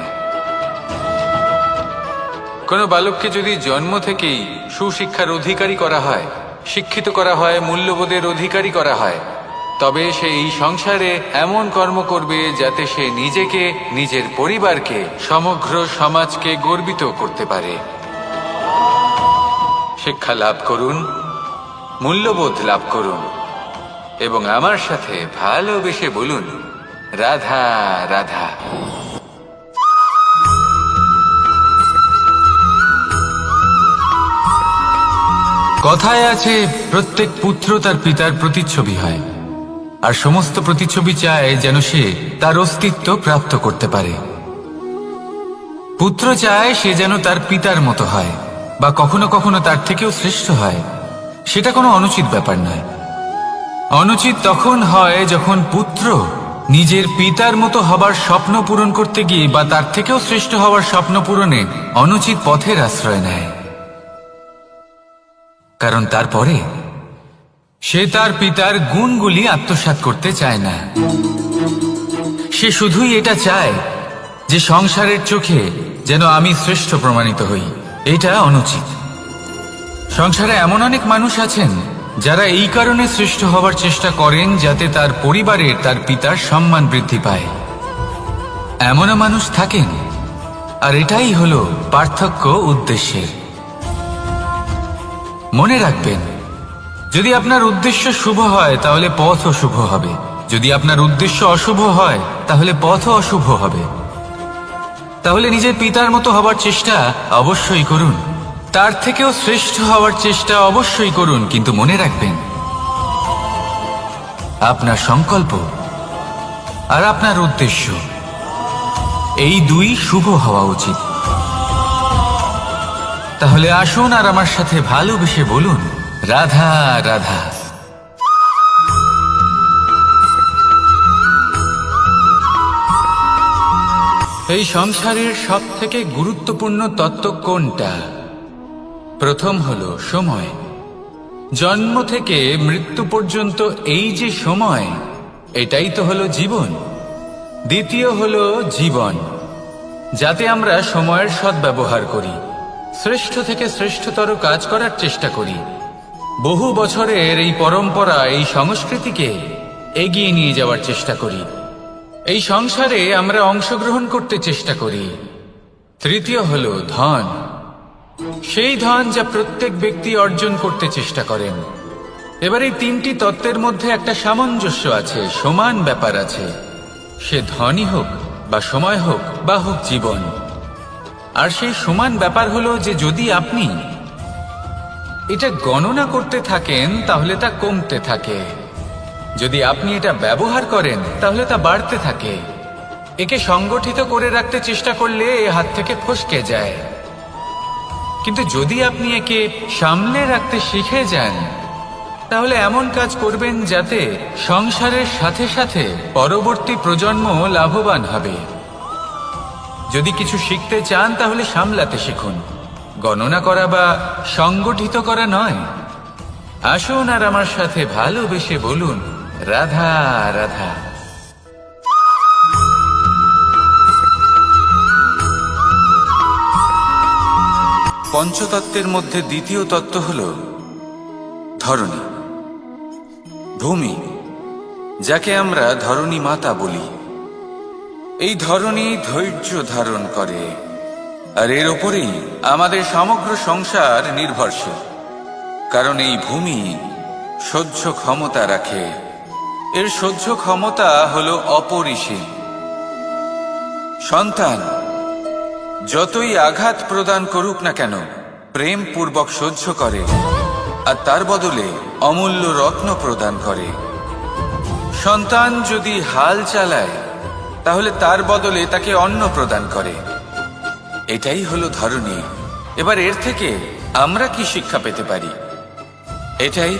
কোনো বালককে যদি জন্ম থেকেই সুশিক্ষার অধিকারী করা হয়, শিক্ষিত করা হয়, মূল্যবোধের অধিকারী করা হয়, তবে সে এই সংসারে এমন কর্ম করবে যাতে সে নিজেকে, নিজের পরিবারকে, সমগ্র সমাজকে গর্বিত করতে পারে। শিক্ষা লাভ করুন, মূল্যবোধ লাভ করুন এবং আমার সাথে ভালোবেসে বলুন, রাধা রাধা। কথায় আছে, প্রত্যেক পুত্র তার পিতার প্রতিচ্ছবি হয়, আর সমস্ত প্রতিচ্ছবি চায় যেন সে তার অস্তিত্ব প্রাপ্ত করতে পারে। পুত্র চায় সে যেন তার পিতার মতো হয় বা কখনো কখনো তার থেকেও শ্রেষ্ঠ হয়। সেটা কোনো অনুচিত ব্যাপার নয়। অনুচিত তখন হয় যখন পুত্র নিজের পিতার মতো হবার স্বপ্ন পূরণ করতে গিয়ে বা তার থেকেও শ্রেষ্ঠ হওয়ার স্বপ্ন পূরণে অনুচিত পথের আশ্রয় নেয়। কারণ তারপরে সে তার পিতার গুণগুলি আত্মসাৎ করতে চায় না। সে শুধুই এটা চায় যে সংসারের চোখে যেন আমি শ্রেষ্ঠ প্রমাণিত হই। এটা অনুচিত। সংসারে এমন অনেক মানুষ আছেন যারা এই কারণে শ্রেষ্ঠ হবার চেষ্টা করেন যাতে তার পরিবারের, তার পিতার সম্মান বৃদ্ধি পায়। এমনও মানুষ থাকেন, আর এটাই হলো পার্থক্য উদ্দেশ্যের। মনে রাখবেন, যদি আপনার উদ্দেশ্য শুভ হয় তাহলে পথও শুভ হবে, যদি আপনার উদ্দেশ্য অশুভ হয় তাহলে পথও অশুভ হবে। তাহলে নিজের পিতার মতো হবার চেষ্টা অবশ্যই করুন, তার থেকেও শ্রেষ্ঠ হওয়ার চেষ্টা অবশ্যই করুন, কিন্তু মনে রাখবেন আপনার সংকল্প আর আপনার উদ্দেশ্য এই দুই শুভ হওয়া উচিত। তাহলে আসুন আর আমার সাথে ভালোবেসে বলুন, রাধা রাধা। এই সংসারের সব থেকে গুরুত্বপূর্ণ তত্ত্ব কোনটা? প্রথম হলো সময়। জন্ম থেকে মৃত্যু পর্যন্ত এই যে সময়, এটাই তো হলো জীবন। দ্বিতীয় হলো জীবন, যাতে আমরা সময়ের সদ্ব্যবহার করি, শ্রেষ্ঠ থেকে শ্রেষ্ঠতর কাজ করার চেষ্টা করি। বহু বছরের এই পরম্পরা, এই সংস্কৃতিকে এগিয়ে নিয়ে যাওয়ার চেষ্টা করি। এই সংসারে আমরা অংশগ্রহণ করতে চেষ্টা করি। তৃতীয় হলো ধন, সেই ধন যা প্রত্যেক ব্যক্তি অর্জন করতে চেষ্টা করেন। এবার এই তিনটি তত্ত্বের মধ্যে একটা সামঞ্জস্য আছে, সমান ব্যাপার আছে। সে ধনই হোক বা সময় হোক বা হোক জীবন। আর সেই সমান ব্যাপার হলো যে যদি আপনি এটা গণনা করতে থাকেন তাহলে তা কমতে থাকে, যদি আপনি এটা ব্যবহার করেন তাহলে তা বাড়তে থাকে। একে সংগঠিত করে রাখতে চেষ্টা করলে এ হাত থেকে ফসকে যায়, কিন্তু যদি আপনি একে সামলে রাখতে শিখে যান তাহলে এমন কাজ করবেন যাতে সংসারের সাথে সাথে পরবর্তী প্রজন্ম লাভবান হবে। যদি কিছু শিখতে চান তাহলে সামলাতে শিখুন, গণনা করা বা সংগঠিত করা নয়। আসুন আর আমার সাথে ভালোবেসে বলুন, রাধা রাধা। পঞ্চতত্ত্বের মধ্যে দ্বিতীয় তত্ত্ব হল ধরণী, ভূমি, যাকে আমরা ধরণী মাতা বলি। এই ধরণী ধৈর্য ধারণ করে, আর এর ওপরেই আমাদের সমগ্র সংসার নির্ভরশীল। কারণ এই ভূমি সহ্য ক্ষমতা রাখে, এর সহ্য ক্ষমতা হলো অপরিসীম। সন্তান যতই আঘাত প্রদান করুক না কেন প্রেম পূর্বক সহ্য করে, আর তার বদলে অমূল্য রত্ন প্রদান করে। সন্তান যদি হাল চালায় তাহলে তার বদলে তাকে অন্ন প্রদান করে। এটাই হলো ধরনী। এবার এর থেকে আমরা কি শিক্ষা পেতে পারি? এটাই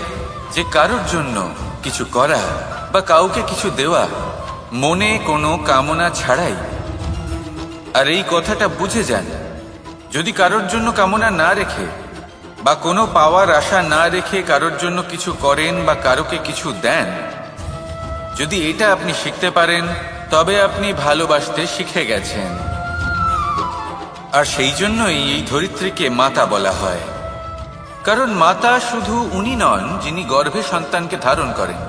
যে কারোর জন্য কিছু করা বা কাউকে কিছু দেওয়া মনে কোনো কামনা ছাড়াই। আর এই কথাটা বুঝে যান, যদি কারোর জন্য কামনা না রেখে বা কোনো পাওয়ার আশা না রেখে কারোর জন্য কিছু করেন বা কারোকে কিছু দেন, যদি এটা আপনি শিখতে পারেন তবে আপনি ভালোবাসতে শিখে গেছেন। আর সেই জন্যই এই ধরিত্রীকে মাতা বলা হয়, কারণ মাতা শুধু উনি নন যিনি গর্ভে সন্তানকে ধারণ করেন,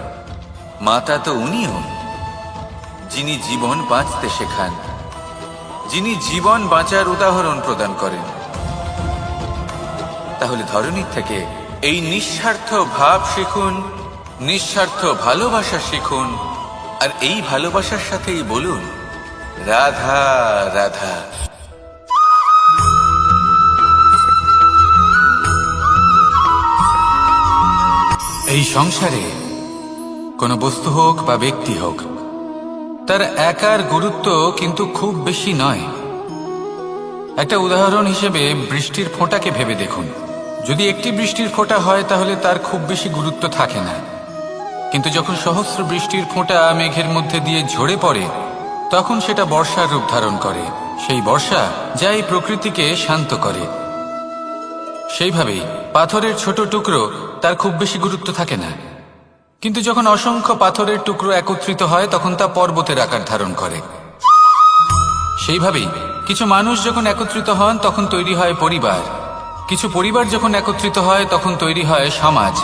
মাতা তো উনিও যিনি জীবন বাঁচতে শেখান, যিনি জীবন বাঁচার উদাহরণ প্রদান করেন। তাহলে ধরনীর থেকে এই নিঃস্বার্থ ভাব শিখুন, নিঃস্বার্থ ভালোবাসা শিখুন, আর এই ভালোবাসার সাথেই বলুন রাধা রাধা। এই সংসারে কোনো বস্তু হোক বা ব্যক্তি হোক, তার একার গুরুত্ব কিন্তু খুব বেশি নয়। একটা উদাহরণ হিসেবে বৃষ্টির ফোঁটাকে ভেবে দেখুন। যদি একটি বৃষ্টির ফোঁটা হয় তাহলে তার খুব বেশি গুরুত্ব থাকে না, কিন্তু যখন সহস্র বৃষ্টির ফোঁটা মেঘের মধ্যে দিয়ে ঝরে পড়ে তখন সেটা বর্ষার রূপ ধারণ করে। সেই বর্ষা যা এই প্রকৃতিকে শান্ত করে। সেইভাবেই পাথরের ছোট টুকরো তার খুব বেশি গুরুত্ব থাকে না, কিন্তু যখন অসংখ্য পাথরের টুকরো একত্রিত হয় তখন তা পর্বতের আকার ধারণ করে। সেইভাবেই কিছু মানুষ যখন একত্রিত হন তখন তৈরি হয় পরিবার, কিছু পরিবার যখন একত্রিত হয় তখন তৈরি হয় সমাজ,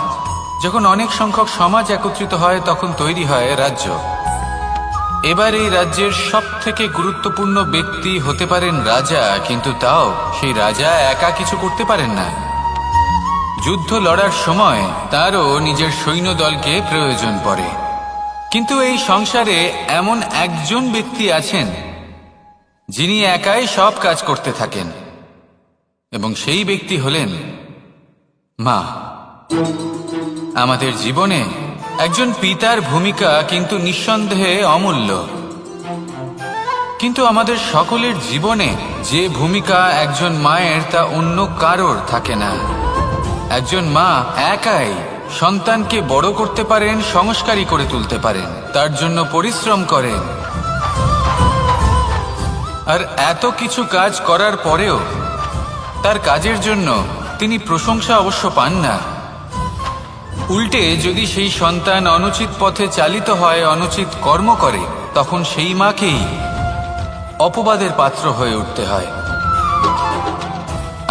যখন অনেক সংখ্যক সমাজ একত্রিত হয় তখন তৈরি হয় রাজ্য। এবার এই রাজ্যের সবথেকে গুরুত্বপূর্ণ ব্যক্তি হতে পারেন রাজা, কিন্তু তাও সেই রাজা একা কিছু করতে পারেন না। যুদ্ধ লড়ার সময় তারও নিজের সৈন্যদলকে প্রয়োজন পড়ে। কিন্তু এই সংসারে এমন একজন ব্যক্তি আছেন যিনি একাই সব কাজ করতে থাকেন, এবং সেই ব্যক্তি হলেন মা। আমাদের জীবনে একজন পিতার ভূমিকা কিন্তু নিঃসন্দেহে অমূল্য, কিন্তু আমাদের সকলের জীবনে যে ভূমিকা একজন মায়ের তা অন্য কারোর থাকে না। একজন মা একাই সন্তানকে বড় করতে পারেন, সংস্কারী করে তুলতে পারেন, তার জন্য পরিশ্রম করেন। আর এত কিছু কাজ করার পরেও তার কাজের জন্য তিনি প্রশংসা অবশ্য পান না। উল্টে যদি সেই সন্তান অনুচিত পথে চালিত হয়, অনুচিত কর্ম করে, তখন সেই মাকেই অপবাদের পাত্র হয়ে উঠতে হয়।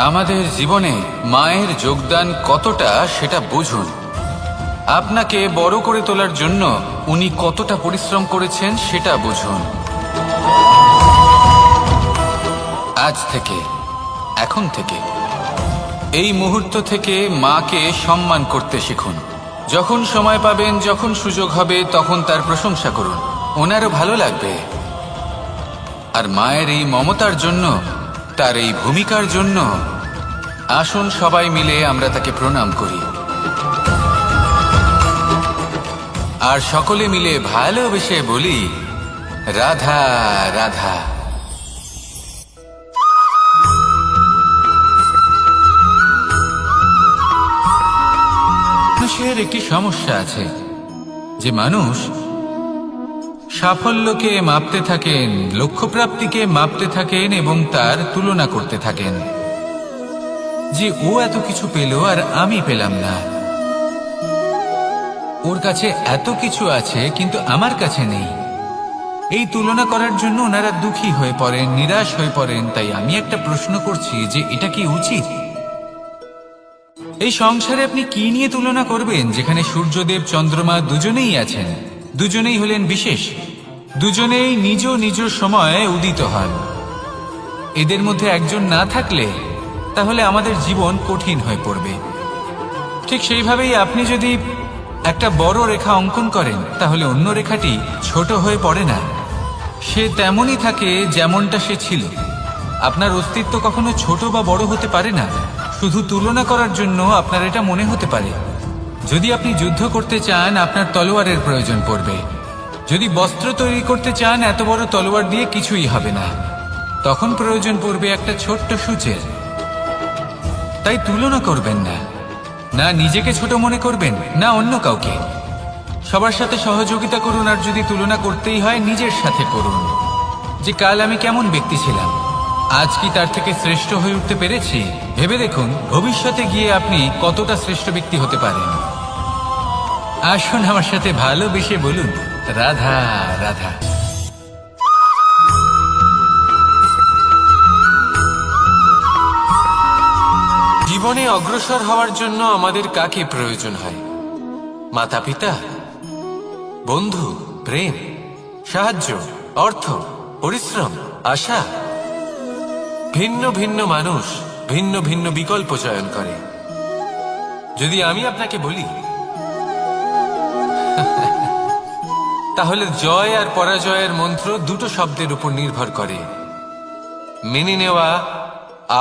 আমাদের জীবনে মায়ের যোগদান কতটা সেটা বুঝুন। আপনাকে বড় করে তোলার জন্য উনি কতটা পরিশ্রম করেছেন সেটা বুঝুন। আজ থেকে, এখন থেকে, এই মুহূর্ত থেকে মাকে সম্মান করতে শিখুন। যখন সময় পাবেন, যখন সুযোগ হবে, তখন তার প্রশংসা করুন, ওনারও ভালো লাগবে। আর মায়ের এই মমতার জন্য, তার এই ভূমিকার জন্য আসুন সবাই মিলে আমরা তাকে প্রণাম করি, আর সকলে মিলে ভালোবেসে বলি রাধা রাধা। মানুষের একটি সমস্যা আছে যে মানুষ সাফল্যকে মাপতে থাকেন, লক্ষ্যপ্রাপ্তিকে মাপতে থাকেন এবং তার তুলনা করতে থাকেন যে ও এত কিছু পেল আর আমি পেলাম না, ওর কাছে এত কিছু আছে কিন্তু আমার কাছে নেই। এই তুলনা করার জন্য ওনারা দুঃখী হয়ে পড়েন, নিরাশ হয়ে পড়েন। তাই আমি একটা প্রশ্ন করছি যে এটা কি উচিত? এই সংসারে আপনি কি নিয়ে তুলনা করবেন, যেখানে সূর্যদেব চন্দ্রমা দুজনেই আছেন, দুজনেই হলেন বিশেষ, দুজনেই নিজ নিজ সময়ে উদিত হন। এদের মধ্যে একজন না থাকলে তাহলে আমাদের জীবন কঠিন হয়ে পড়বে। ঠিক সেইভাবেই আপনি যদি একটা বড় রেখা অঙ্কন করেন তাহলে অন্য রেখাটি ছোট হয়ে পড়ে না, সে তেমনই থাকে যেমনটা সে ছিল। আপনার অস্তিত্ব কখনো ছোট বা বড় হতে পারে না। শুধু তুলনা করার জন্য আপনার এটা মনে হতে পারে। যদি আপনি যুদ্ধ করতে চান আপনার তলোয়ারের প্রয়োজন পড়বে। যদি বস্ত্র তৈরি করতে চান এত বড় তলোয়ার দিয়ে কিছুই হবে না। তখন প্রয়োজন পড়বে একটা ছোট্ট সূচের। তাই তুলনা করবেন না, না নিজেকে ছোট মনে করবেন, না অন্য কাউকে। সবার সাথে সহযোগিতা করুন, আর যদি তুলনা করতেই হয় নিজের সাথে করুন, যে কাল আমি কেমন ব্যক্তি ছিলাম, আজ কি তার থেকে শ্রেষ্ঠ হয়ে উঠতে পেরেছি। ভেবে দেখুন ভবিষ্যতে গিয়ে আপনি কতটা শ্রেষ্ঠ ব্যক্তি হতে পারেন। আসুন আমার সাথে ভালোবেসে বলুন, রাধা রাধা। জীবনে অগ্রসর হওয়ার জন্য আমাদের কাকে প্রয়োজন হয়? মাতা পিতা, বন্ধু, প্রেম, সাহায্য, অর্থ, পরিশ্রম, আশা। ভিন্ন ভিন্ন মানুষ ভিন্ন ভিন্ন বিকল্প চয়ন করে। যদি আমি আপনাকে বলি তাহলে জয় আর পরাজয়ের মন্ত্র দুটো শব্দের উপর নির্ভর করে, মেনে নেওয়া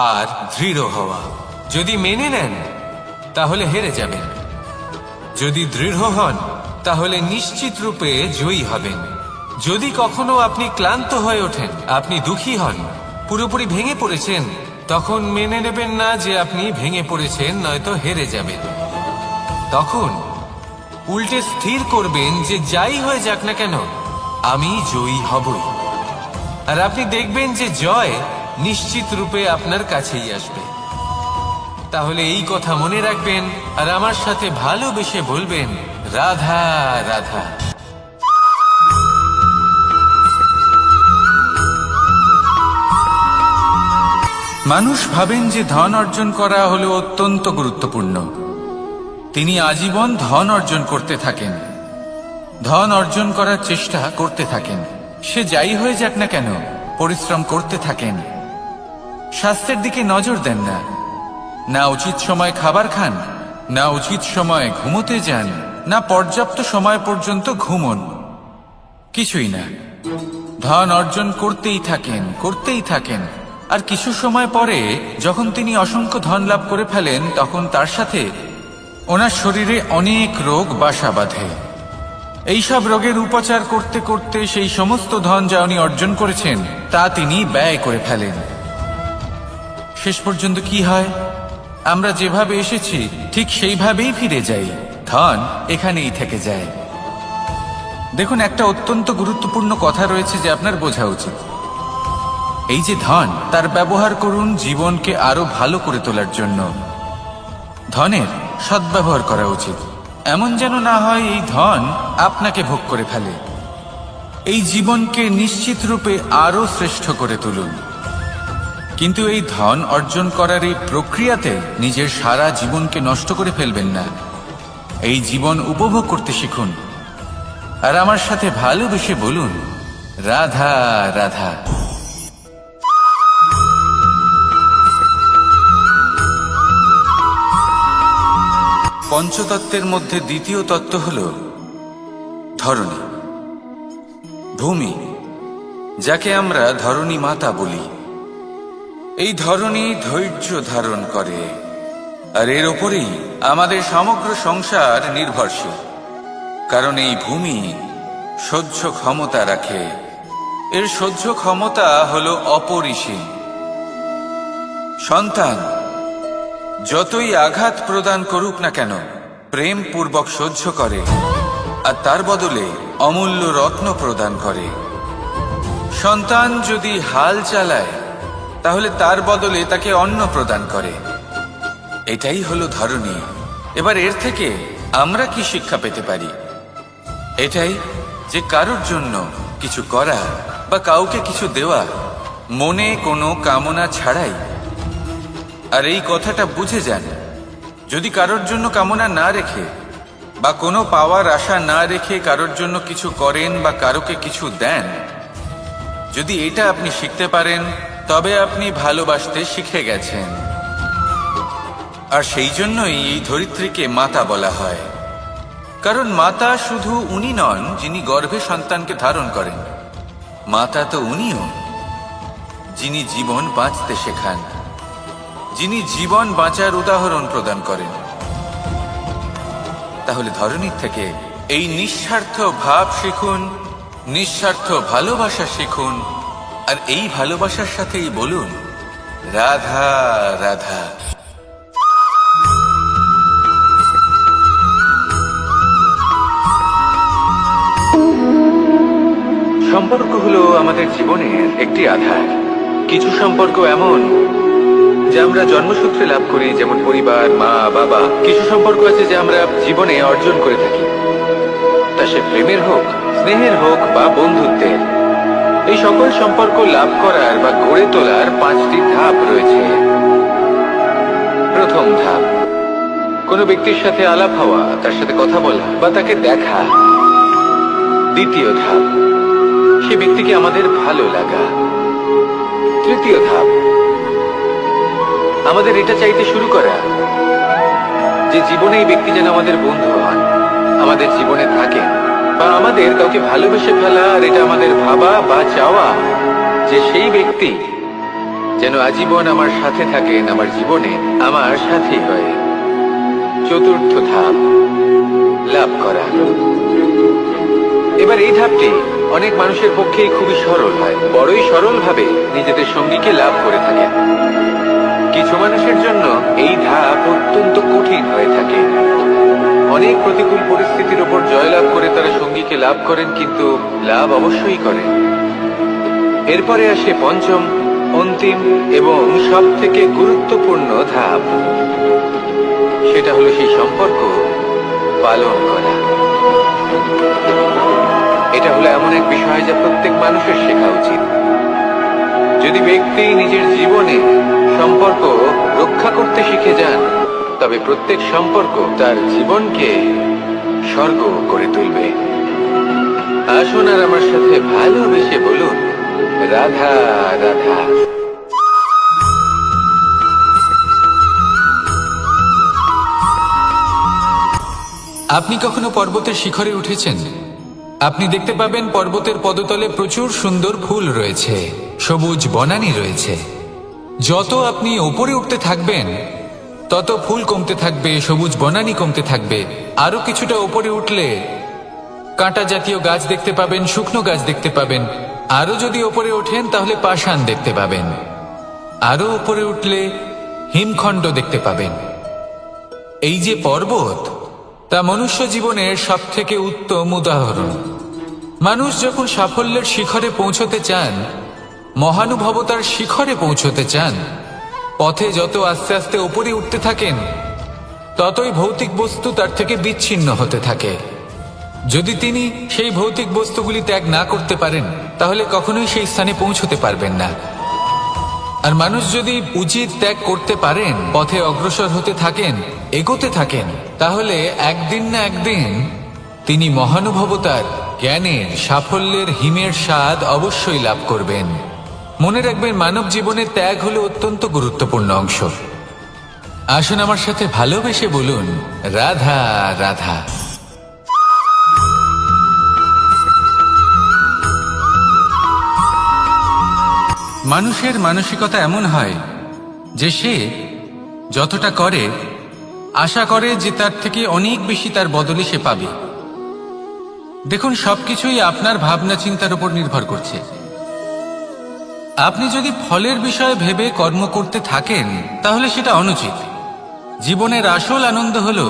আর দৃঢ় হওয়া। যদি মেনে নেন তাহলে হেরে যাবেন, যদি দৃঢ় হন তাহলে নিশ্চিত রূপে জয়ী হবেন। যদি কখনো আপনি ক্লান্ত হয়ে ওঠেন, আপনি দুঃখী হন, পুরোপুরি ভেঙে পড়েছেন, তখন মেনে নেবেন না যে আপনি ভেঙে পড়েছেন, নয়তো হেরে যাবেন। তখন উল্টে স্থির করবেন যে যাই হয়ে যাক না কেন আমি জয়ী হবই। আর আপনি দেখবেন যে জয় নিশ্চিত রূপে আপনার কাছেই আসবে। তাহলে এই কথা মনে রাখবেন আর আমার সাথে ভালোবেসে বলবেন, রাধা রাধা। মানুষ ভাবেন যে ধন অর্জন করা হলো অত্যন্ত গুরুত্বপূর্ণ। তিনি আজীবন ধন অর্জন করতে থাকেন, ধন অর্জন করার চেষ্টা করতে থাকেন। সে যাই হয়ে যাক না কেন পরিশ্রম করতে থাকেন। স্বাস্থ্যের দিকে নজর দেন না, না উচিত সময় খাবার খান, না উচিত সময় ঘুমোতে যান, না পর্যাপ্ত সময় পর্যন্ত ঘুমন, কিছুই না। ধন অর্জন করতেই থাকেন, করতেই থাকেন। আর কিছু সময় পরে যখন তিনি অসংখ্য ধন লাভ করে ফেলেন, তখন তার সাথে ওনার শরীরে অনেক রোগ বাসা বাঁধে। এইসব রোগের উপচার করতে করতে সেই সমস্ত ধন যা উনি অর্জন করেছেন তা তিনি ব্যয় করে ফেলেন। শেষ পর্যন্ত কি হয়? আমরা যেভাবে এসেছি ঠিক সেইভাবেই ফিরে যাই, ধন এখানেই থেকে যায়। দেখুন, একটা অত্যন্ত গুরুত্বপূর্ণ কথা রয়েছে যে আপনার বোঝা উচিত। এই যে ধন, তার ব্যবহার করুন জীবনকে আরো ভালো করে তোলার জন্য। ধনের সদ্ব্যবহার করা উচিত, এমন যেন না হয় এই ধন আপনাকে ভোগ করে ফেলে। এই জীবনকে নিশ্চিত রূপে আরো শ্রেষ্ঠ করে তুলুন। কিন্তু এই ধন অর্জন করার এই প্রক্রিয়াতে নিজের সারা জীবনকে নষ্ট করে ফেলবেন না। এই জীবন উপভোগ করতে শিখুন আর আমার সাথে ভালোবেসে বলুন, রাধা রাধা। পঞ্চতত্ত্বের মধ্যে দ্বিতীয় তত্ত্ব হল ধরণী, ভূমি, যাকে আমরা ধরণী মাতা বলি। এই ধরণী ধৈর্য ধারণ করে, আর এর ওপরেই আমাদের সমগ্র সংসার নির্ভরশীল। কারণ এই ভূমি সহ্য ক্ষমতা রাখে, এর সহ্য ক্ষমতা হল অপরিসীম। সন্তান যতই আঘাত প্রদান করুক না কেন প্রেম পূর্বক সহ্য করে, আর তার বদলে অমূল্য রত্ন প্রদান করে। সন্তান যদি হাল চালায় তাহলে তার বদলে তাকে অন্ন প্রদান করে। এটাই হলো ধরণী। এবার এর থেকে আমরা কি শিক্ষা পেতে পারি? এটাই যে কারোর জন্য কিছু করা বা কাউকে কিছু দেওয়া মনে কোনো কামনা ছাড়াই। আর এই কথাটা বুঝে যান, যদি কারোর জন্য কামনা না রেখে বা কোনো পাওয়ার আশা না রেখে কারোর জন্য কিছু করেন বা কারোকে কিছু দেন, যদি এটা আপনি শিখতে পারেন তবে আপনি ভালোবাসতে শিখে গেছেন। আর সেই জন্যই এই ধরিত্রীকে মাতা বলা হয়। কারণ মাতা শুধু উনি নন যিনি গর্ভে সন্তানকে ধারণ করেন, মাতা তো উনিও যিনি জীবন বাঁচতে শেখান, যিনি জীবন বাঁচার উদাহরণ প্রদান করেন। তাহলে ধরণীর থেকে এই নিঃস্বার্থ ভাব শিখুন, নিঃস্বার্থ ভালোবাসা শিখুন, আর এই ভালোবাসার সাথেই বলুন রাধা রাধা। সম্পর্ক হলো আমাদের জীবনের একটি আধার। কিছু সম্পর্ক এমন যা আমরা জন্মসূত্রে লাভ করি, যেমন পরিবার, মা, বাবা। কিছু সম্পর্ক আছে যা আমরা জীবনে অর্জন করে থাকি, তা সে প্রেমের হোক, স্নেহের হোক বা বন্ধুত্বের। এই সকল সম্পর্ক লাভ করার বা গড়ে তোলার 5টি ধাপ রয়েছে। প্রথম ধাপ, কোনো ব্যক্তির সাথে আলাপ হওয়া, তার সাথে কথা বলা বা তাকে দেখা। দ্বিতীয় ধাপ, সে ব্যক্তিকে আমাদের ভালো লাগা। তৃতীয় ধাপ, আমাদের এটা চাইতে শুরু করা যে জীবনে এই ব্যক্তি যেন আমাদের বন্ধু হন, আমাদের জীবনে থাকেন, বা আমাদের কাউকে ভালোবেসে ফেলা। আর এটা আমাদের ভাবা বা চাওয়া যে সেই ব্যক্তি যেন আজীবন আমার সাথে থাকেন, আমার জীবনে আমার সাথী হয়ে। চতুর্থ ধাপ, লাভ করা। এবার এই ধাপটি অনেক মানুষের পক্ষেই খুবই সরল হয়, বড়ই সরলভাবে নিজেদের সঙ্গীকে লাভ করে থাকেন। কিছু মানুষের জন্য এই ধাপ অত্যন্ত কঠিন হয়ে থাকে। অনেক প্রতিকূল পরিস্থিতির উপর জয়লাভ করে তারা সঙ্গীকে লাভ করেন, কিন্তু লাভ অবশ্যই করেন। এরপরে আসে পঞ্চম, অন্তিম এবং সব থেকে গুরুত্বপূর্ণ ধাপ। সেটা হলো সেই সম্পর্ক পালন করা। এটা হলো এমন এক বিষয় যা প্রত্যেক মানুষের শেখা উচিত। যদি ব্যক্তি নিজের জীবনে সম্পর্ক রক্ষা করতে শিখে যান, তবে প্রত্যেক সম্পর্ক তার জীবনকে স্বর্গ করে তুলবে। আসুন আর আমার সাথে ভালোবেসে বলুন রাধা রাধা। আপনি কখনো পর্বতের শিখরে উঠেছেন? আপনি দেখতে পাবেন পর্বতের পদতলে প্রচুর সুন্দর ফুল রয়েছে, সবুজ বনানী রয়েছে। যত আপনি উপরে উঠতে থাকবেন তত ফুল কমতে থাকবে, সবুজ বনানী কমতে থাকবে। আরো কিছুটা উপরে উঠলে কাঁটা জাতীয় গাছ দেখতে পাবেন, শুকনো গাছ দেখতে পাবেন। আরো যদি উপরে ওঠেন তাহলে পাষাণ দেখতে পাবেন। আরো উপরে উঠলে হিমখণ্ড দেখতে পাবেন। এই যে পর্বত, তা মনুষ্য জীবনের সব থেকে উত্তম উদাহরণ। মানুষ যখন সাফল্যের শিখরে পৌঁছতে চান, মহানুভবতার শিখরে পৌঁছতে চান, পথে যত আস্তে আস্তে উপরে উঠতে থাকেন, ততই ভৌতিক বস্তু তার থেকে বিচ্ছিন্ন হতে থাকে। যদি তিনি সেই ভৌতিক বস্তুগুলি ত্যাগ না করতে পারেন, তাহলে কখনোই সেই স্থানে পৌঁছতে পারবেন না। আর মানুষ যদি উচিত ত্যাগ করতে পারেন, পথে অগ্রসর হতে থাকেন, এগোতে থাকেন, তাহলে একদিন না একদিন তিনি মহানুভবতার, জ্ঞানের, সাফল্যের হিমের স্বাদ অবশ্যই লাভ করবেন। মনে রাখবেন, মানব জীবনে ত্যাগ হলো অত্যন্ত গুরুত্বপূর্ণ অংশ। আসুন আমার সাথে ভালোবেসে বলুন রাধা রাধা। মানুষের মানসিকতা এমন হয় যে সে যতটা করে আশা করে যে তার থেকে অনেক বেশি তার বদলে সে পাবে। দেখুন, সবকিছুই আপনার ভাবনা চিন্তার উপর নির্ভর করছে। আপনি যদি ফলের বিষয়ে ভেবে কর্ম করতে থাকেন, তাহলে সেটা অনুচিত। জীবনের আসল আনন্দ হলো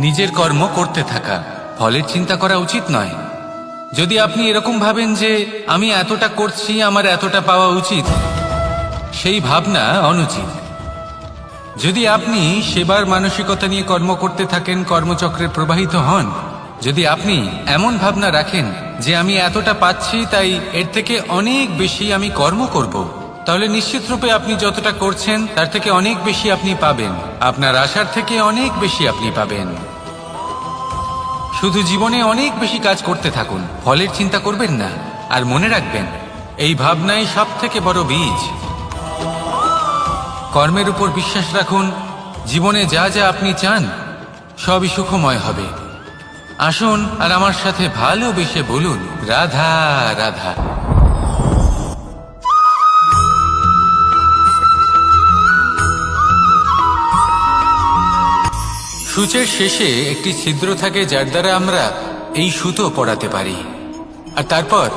নিজের কর্ম করতে থাকা, ফলের চিন্তা করা উচিত নয়। যদি আপনি এরকম ভাবেন যে আমি এতটা করছি, আমার এতটা পাওয়া উচিত, সেই ভাবনা অনুচিত। যদি আপনি সেবার মানসিকতা নিয়ে কর্ম করতে থাকেন, কর্মচক্রে প্রবাহিত হন, যদি আপনি এমন ভাবনা রাখেন যে আমি এতটা পাচ্ছি, তাই এর থেকে অনেক বেশি আমি কর্ম করব, তাহলে নিশ্চিতরূপে আপনি যতটা করছেন তার থেকে অনেক বেশি আপনি পাবেন। আপনার আশার থেকে অনেক বেশি আপনি পাবেন। শুধু জীবনে অনেক বেশি কাজ করতে থাকুন, ফলের চিন্তা করবেন না। আর মনে রাখবেন, এই ভাবনাই সব থেকে বড় বীজ। কর্মের উপর বিশ্বাস রাখুন। জীবনে যা যা আপনি চান সবই সুখময় হবে। আসুন আর আমার সাথে ভালোবেসে বলুন রাধা রাধা। সূচের শেষে একটি ছিদ্র থাকে, যার দ্বারা আমরা এই সুতো পরাতে পারি। আর তারপর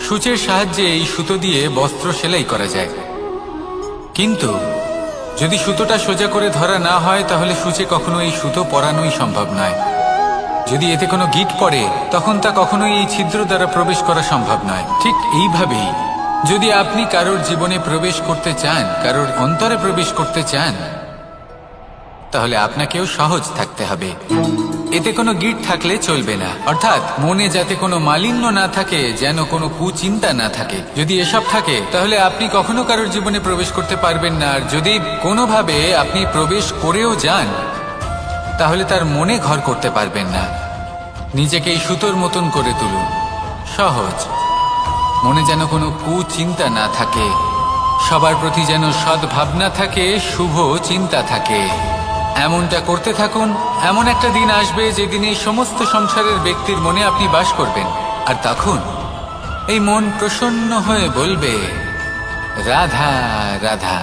সূচের সাহায্যে এই সুতো দিয়ে বস্ত্র সেলাই করা যায়, কিন্তু যদি সুতোটা সোজা করে ধরা না হয় তাহলে সূচে কখনো এই সুতো পরানোই সম্ভব নয়। যদি এতে কোনো গিঁট পড়ে তখন তা কখনোই এই ছিদ্র দ্বারা প্রবেশ করা সম্ভব নয়। ঠিক এইভাবেই যদি আপনি কারোর জীবনে প্রবেশ করতে চান, কারোর অন্তরে প্রবেশ করতে চান, তাহলে আপনাকেও সহজ থাকতে হবে। এতে কোনো গিঁট থাকলে চলবে না, অর্থাৎ মনে যাতে কোনো মালিন্য না থাকে, যেন কোনো কুচিন্তা না থাকে। যদি এসব থাকে তাহলে আপনি কখনো কারোর জীবনে প্রবেশ করতে পারবেন না। আর যদি কোনোভাবে আপনি প্রবেশ করেও যান তাহলে তার মনে ঘর করতে পারবেন না। নিজেকে এই সুতোর মতন করে তুলুন, সহজ। মনে যেন কোনো কুচিন্তা না থাকে, সবার প্রতি যেন সদ্ভাবনা থাকে, শুভ চিন্তা থাকে। এমনটা করতে থাকুন। এমন একটা দিন আসবে যেদিন এই সমস্ত সংসারের ব্যক্তির মনে আপনি বাস করবেন, আর তখন এই মন প্রসন্ন হয়ে বলবে, রাধা রাধা।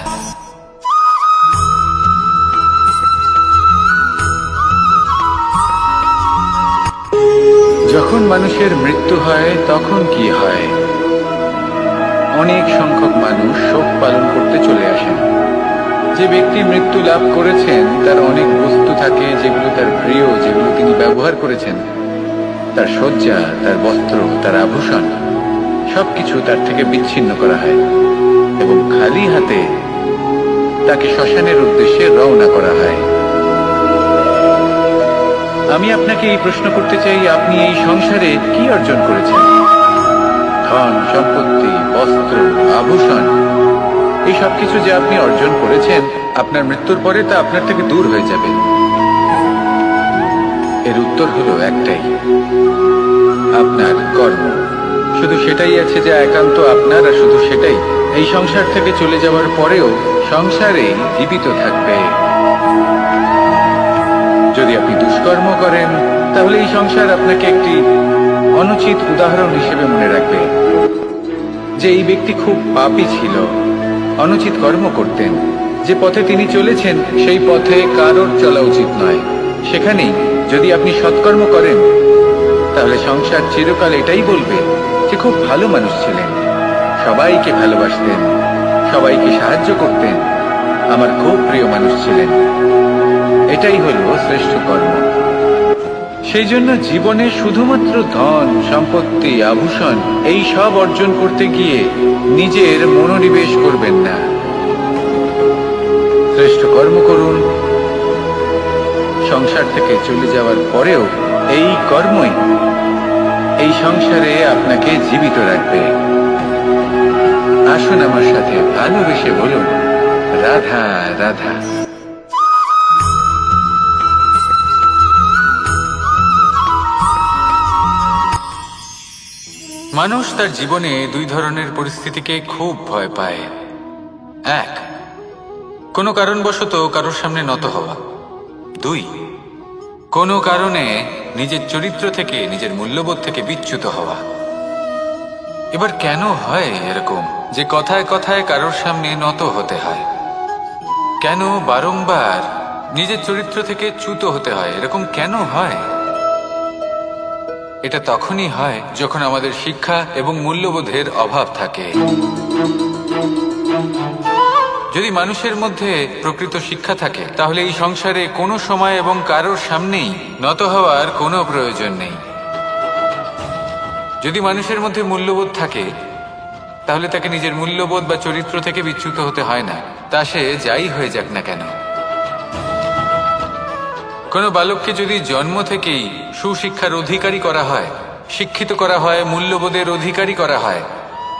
যখন মানুষের মৃত্যু হয় তখন কি হয়? অনেক সংখ্যক মানুষ শোক পালন করতে চলে আসেন। যে ব্যক্তি মৃত্যু লাভ করেছেন তার অনেক বস্তু থাকে যেগুলো তার প্রিয়, যেগুলো তিনি ব্যবহার করেছেন। তার শয্যা, তার বস্ত্র, তার আভূষণ সবকিছু তার থেকে বিচ্ছিন্ন করা হয় এবং খালি হাতে তাকে শ্মশানের উদ্দেশ্যে রওনা করা হয়। আমি আপনাকে এই প্রশ্ন করতে চাই, আপনি এই সংসারে কি অর্জন করেছেন? ধন সম্পত্তি, বস্ত্র, আভূষণ, এই সব কিছু যে আপনি অর্জন করেছেন, আপনার মৃত্যুর পরে তা আপনার থেকে দূর হয়ে যাবে। এর উত্তর হলো একটাই, আপনার কর্ম। শুধু সেটাই আছে যা একান্ত আপনার, আর শুধু সেটাই এই সংসার থেকে চলে যাওয়ার পরেও সংসারেই জীবিত থাকবে। যদি আপনি দুষ্কর্ম করেন তাহলে এই সংসার আপনাকে একটি অনুচিত উদাহরণ হিসেবে মনে রাখবে যে এই ব্যক্তি খুব পাপী ছিল, অনুচিত কর্ম করতেন। যে পথে তিনি চলেছেন সেই পথে কারোর চলা উচিত নয়। সেখানেই যদি আপনি সৎকর্ম করেন তাহলে সংসার চিরকাল এটাই বলবে যে খুব ভালো মানুষ ছিলেন, সবাইকে ভালোবাসতেন, সবাইকে সাহায্য করতেন, আমার খুব প্রিয় মানুষ ছিলেন। এটাই হলো শ্রেষ্ঠ কর্ম। সেই জন্য জীবনে শুধুমাত্র ধন সম্পত্তি, আভূষণ এই সব অর্জন করতে গিয়ে নিজের মনোনিবেশ করবেন না। শ্রেষ্ঠ কর্ম করুন। সংসার থেকে চলে যাওয়ার পরেও এই কর্মই এই সংসারে আপনাকে জীবিত রাখবে। আসুন আমার সাথে ভালোবেসে বলুন, রাধা রাধা। মানুষ তার জীবনে দুই ধরনের পরিস্থিতিকে খুব ভয় পায়। এক, কোনো কারণবশত কারোর সামনে নত হওয়া। দুই, কোনো কারণে নিজের চরিত্র থেকে, নিজের মূল্যবোধ থেকে বিচ্যুত হওয়া। এবার কেন হয় এরকম যে কথায় কথায় কারোর সামনে নত হতে হয়? কেন বারংবার নিজের চরিত্র থেকে চ্যুত হতে হয়? এরকম কেন হয়? এটা তখনই হয় যখন আমাদের শিক্ষা এবং মূল্যবোধের অভাব থাকে। যদি মানুষের মধ্যে প্রকৃত শিক্ষা থাকে তাহলে এই সংসারে কোনো সময় এবং কারোর সামনেই নত হওয়ার কোনো প্রয়োজন নেই। যদি মানুষের মধ্যে মূল্যবোধ থাকে তাহলে তাকে নিজের মূল্যবোধ বা চরিত্র থেকে বিচ্যুত হতে হয় না, তা সে যাই হয়ে যাক না কেন। কোনো বালককে যদি জন্ম থেকেই সুশিক্ষার অধিকারী করা হয়, শিক্ষিত করা হয়, মূল্যবোধের অধিকারী করা হয়,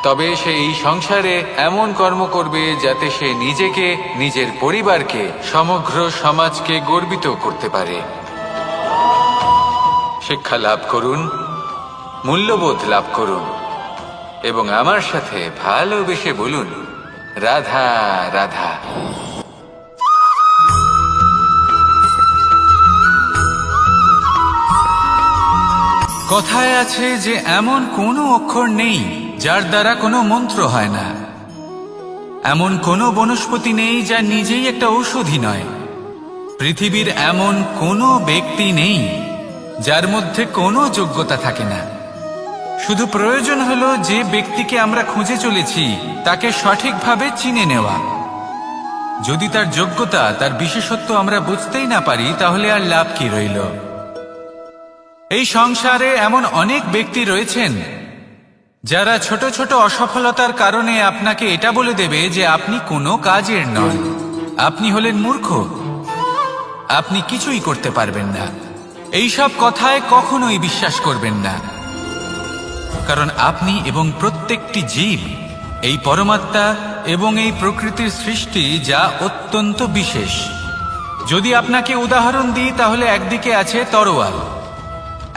তবে সে এই সংসারে এমন কর্ম করবে যাতে সে নিজেকে, নিজের পরিবারকে, সমগ্র সমাজকে গর্বিত করতে পারে। শিক্ষা লাভ করুন, মূল্যবোধ লাভ করুন এবং আমার সাথে ভালোবেসে বলুন, রাধা রাধা। কথায় আছে যে এমন কোনো অক্ষর নেই যার দ্বারা কোনো মন্ত্র হয় না, এমন কোনো বনস্পতি নেই যা নিজেই একটা ঔষধি নয়, পৃথিবীর এমন কোনো ব্যক্তি নেই যার মধ্যে কোনো যোগ্যতা থাকে না। শুধু প্রয়োজন হলো যে ব্যক্তিকে আমরা খুঁজে চলেছি তাকে সঠিকভাবে চিনে নেওয়া। যদি তার যোগ্যতা, তার বিশেষত্ব আমরা বুঝতেই না পারি, তাহলে আর লাভ কি রইল? এই সংসারে এমন অনেক ব্যক্তি রয়েছেন যারা ছোট ছোট অসফলতার কারণে আপনাকে এটা বলে দেবে যে আপনি কোনো কাজের নন, আপনি হলেন মূর্খ, আপনি কিছুই করতে পারবেন না। এইসব কথায় কখনোই বিশ্বাস করবেন না, কারণ আপনি এবং প্রত্যেকটি জীব এই পরমাত্মা এবং এই প্রকৃতির সৃষ্টি, যা অত্যন্ত বিশেষ। যদি আপনাকে উদাহরণ দিই, তাহলে একদিকে আছে তরোয়াল,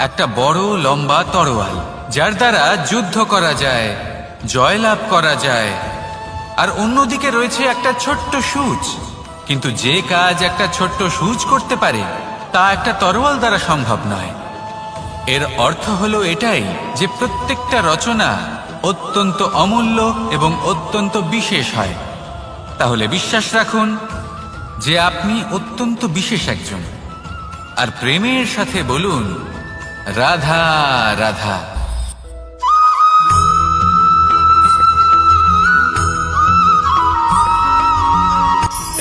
একটা বড় লম্বা তরোয়াল, যার দ্বারা যুদ্ধ করা যায়, জয়লাভ করা যায়। আর অন্যদিকে রয়েছে একটা ছোট্ট সূচ, কিন্তু যে কাজ একটা ছোট্ট সূচ করতে পারে তা একটা তরোয়াল দ্বারা সম্ভব নয়। এর অর্থ হলো এটাই যে প্রত্যেকটা রচনা অত্যন্ত অমূল্য এবং অত্যন্ত বিশেষ হয়। তাহলে বিশ্বাস রাখুন যে আপনি অত্যন্ত বিশেষ একজন, আর প্রেমের সাথে বলুন রাধা রাধা।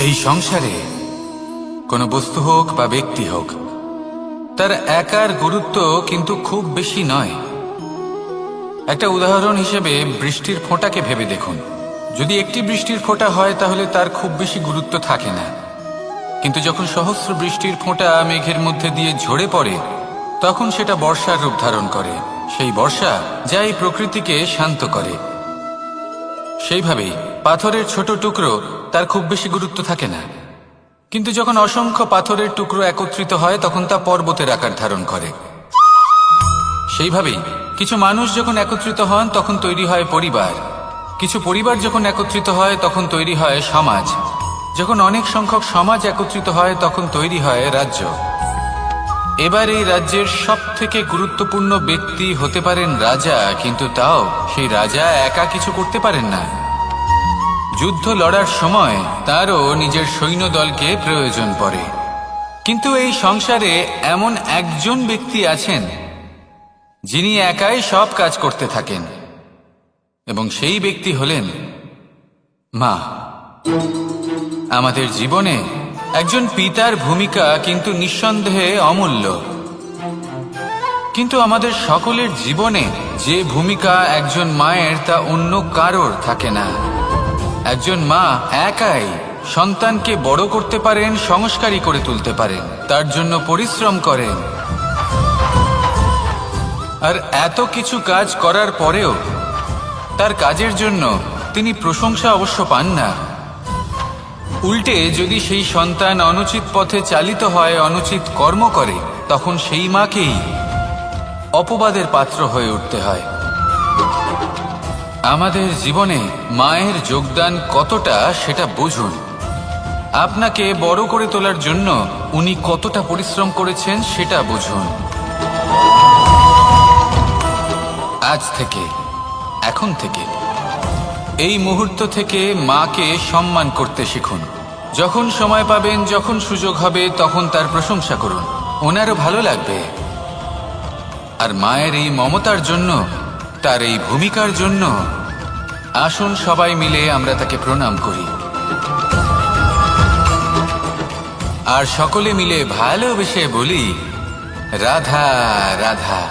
এই সংসারে কোনো বস্তু হোক বা ব্যক্তি হোক, তার একার গুরুত্ব কিন্তু খুব বেশি নয়। একটা উদাহরণ হিসেবে বৃষ্টির ফোঁটাকে ভেবে দেখুন। যদি একটি বৃষ্টির ফোঁটা হয় তাহলে তার খুব বেশি গুরুত্ব থাকে না, কিন্তু যখন সহস্র বৃষ্টির ফোঁটা মেঘের মধ্যে দিয়ে ঝরে পড়ে, তখন সেটা বর্ষার রূপ ধারণ করে। সেই বর্ষা যা এই প্রকৃতিকে শান্ত করে। সেইভাবেই পাথরের ছোট টুকরো, তার খুব বেশি গুরুত্ব থাকে না, কিন্তু যখন অসংখ্য পাথরের টুকরো একত্রিত হয় তখন তা পর্বতের আকার ধারণ করে। সেইভাবেই কিছু মানুষ যখন একত্রিত হন তখন তৈরি হয় পরিবার, কিছু পরিবার যখন একত্রিত হয় তখন তৈরি হয় সমাজ, যখন অনেক সংখ্যক সমাজ একত্রিত হয় তখন তৈরি হয় রাজ্য। এবার এই রাজ্যের সবথেকে গুরুত্বপূর্ণ ব্যক্তি হতে পারেন রাজা, কিন্তু তাও সেই রাজা একা কিছু করতে পারেন না। যুদ্ধ লড়ার সময় তারও নিজের সৈন্যদলকে প্রয়োজন পড়ে। কিন্তু এই সংসারে এমন একজন ব্যক্তি আছেন যিনি একাই সব কাজ করতে থাকেন, এবং সেই ব্যক্তি হলেন মা। আমাদের জীবনে একজন পিতার ভূমিকা কিন্তু নিঃসন্দেহে অমূল্য, কিন্তু আমাদের সকলের জীবনে যে ভূমিকা একজন মায়ের তা অন্য কারোর থাকে না। একজন মা একাই সন্তানকে বড় করতে পারেন, সংস্কারী করে তুলতে পারেন, তার জন্য পরিশ্রম করেন। আর এত কিছু কাজ করার পরেও তার কাজের জন্য তিনি প্রশংসা অবশ্য পান না। উল্টে যদি সেই সন্তান অনুচিত পথে চালিত হয়, অনুচিত কর্ম করে, তখন সেই মাকেই অপবাদের পাত্র হয়ে উঠতে হয়। আমাদের জীবনে মায়ের যোগদান কতটা সেটা বুঝুন। আপনাকে বড় করে তোলার জন্য উনি কতটা পরিশ্রম করেছেন সেটা বুঝুন। আজ থেকে, এখন থেকে, এই মুহূর্ত থেকে মাকে সম্মান করতে শিখুন। যখন সময় পাবেন, যখন সুযোগ হবে, তখন তার প্রশংসা করুন, ওনারও ভালো লাগবে। আর মায়ের এই মমতার জন্য, তার এই ভূমিকার জন্য আসুন সবাই মিলে আমরা তাকে প্রণাম করি, আর সকলে মিলে ভালোবেসে বলি রাধা রাধা।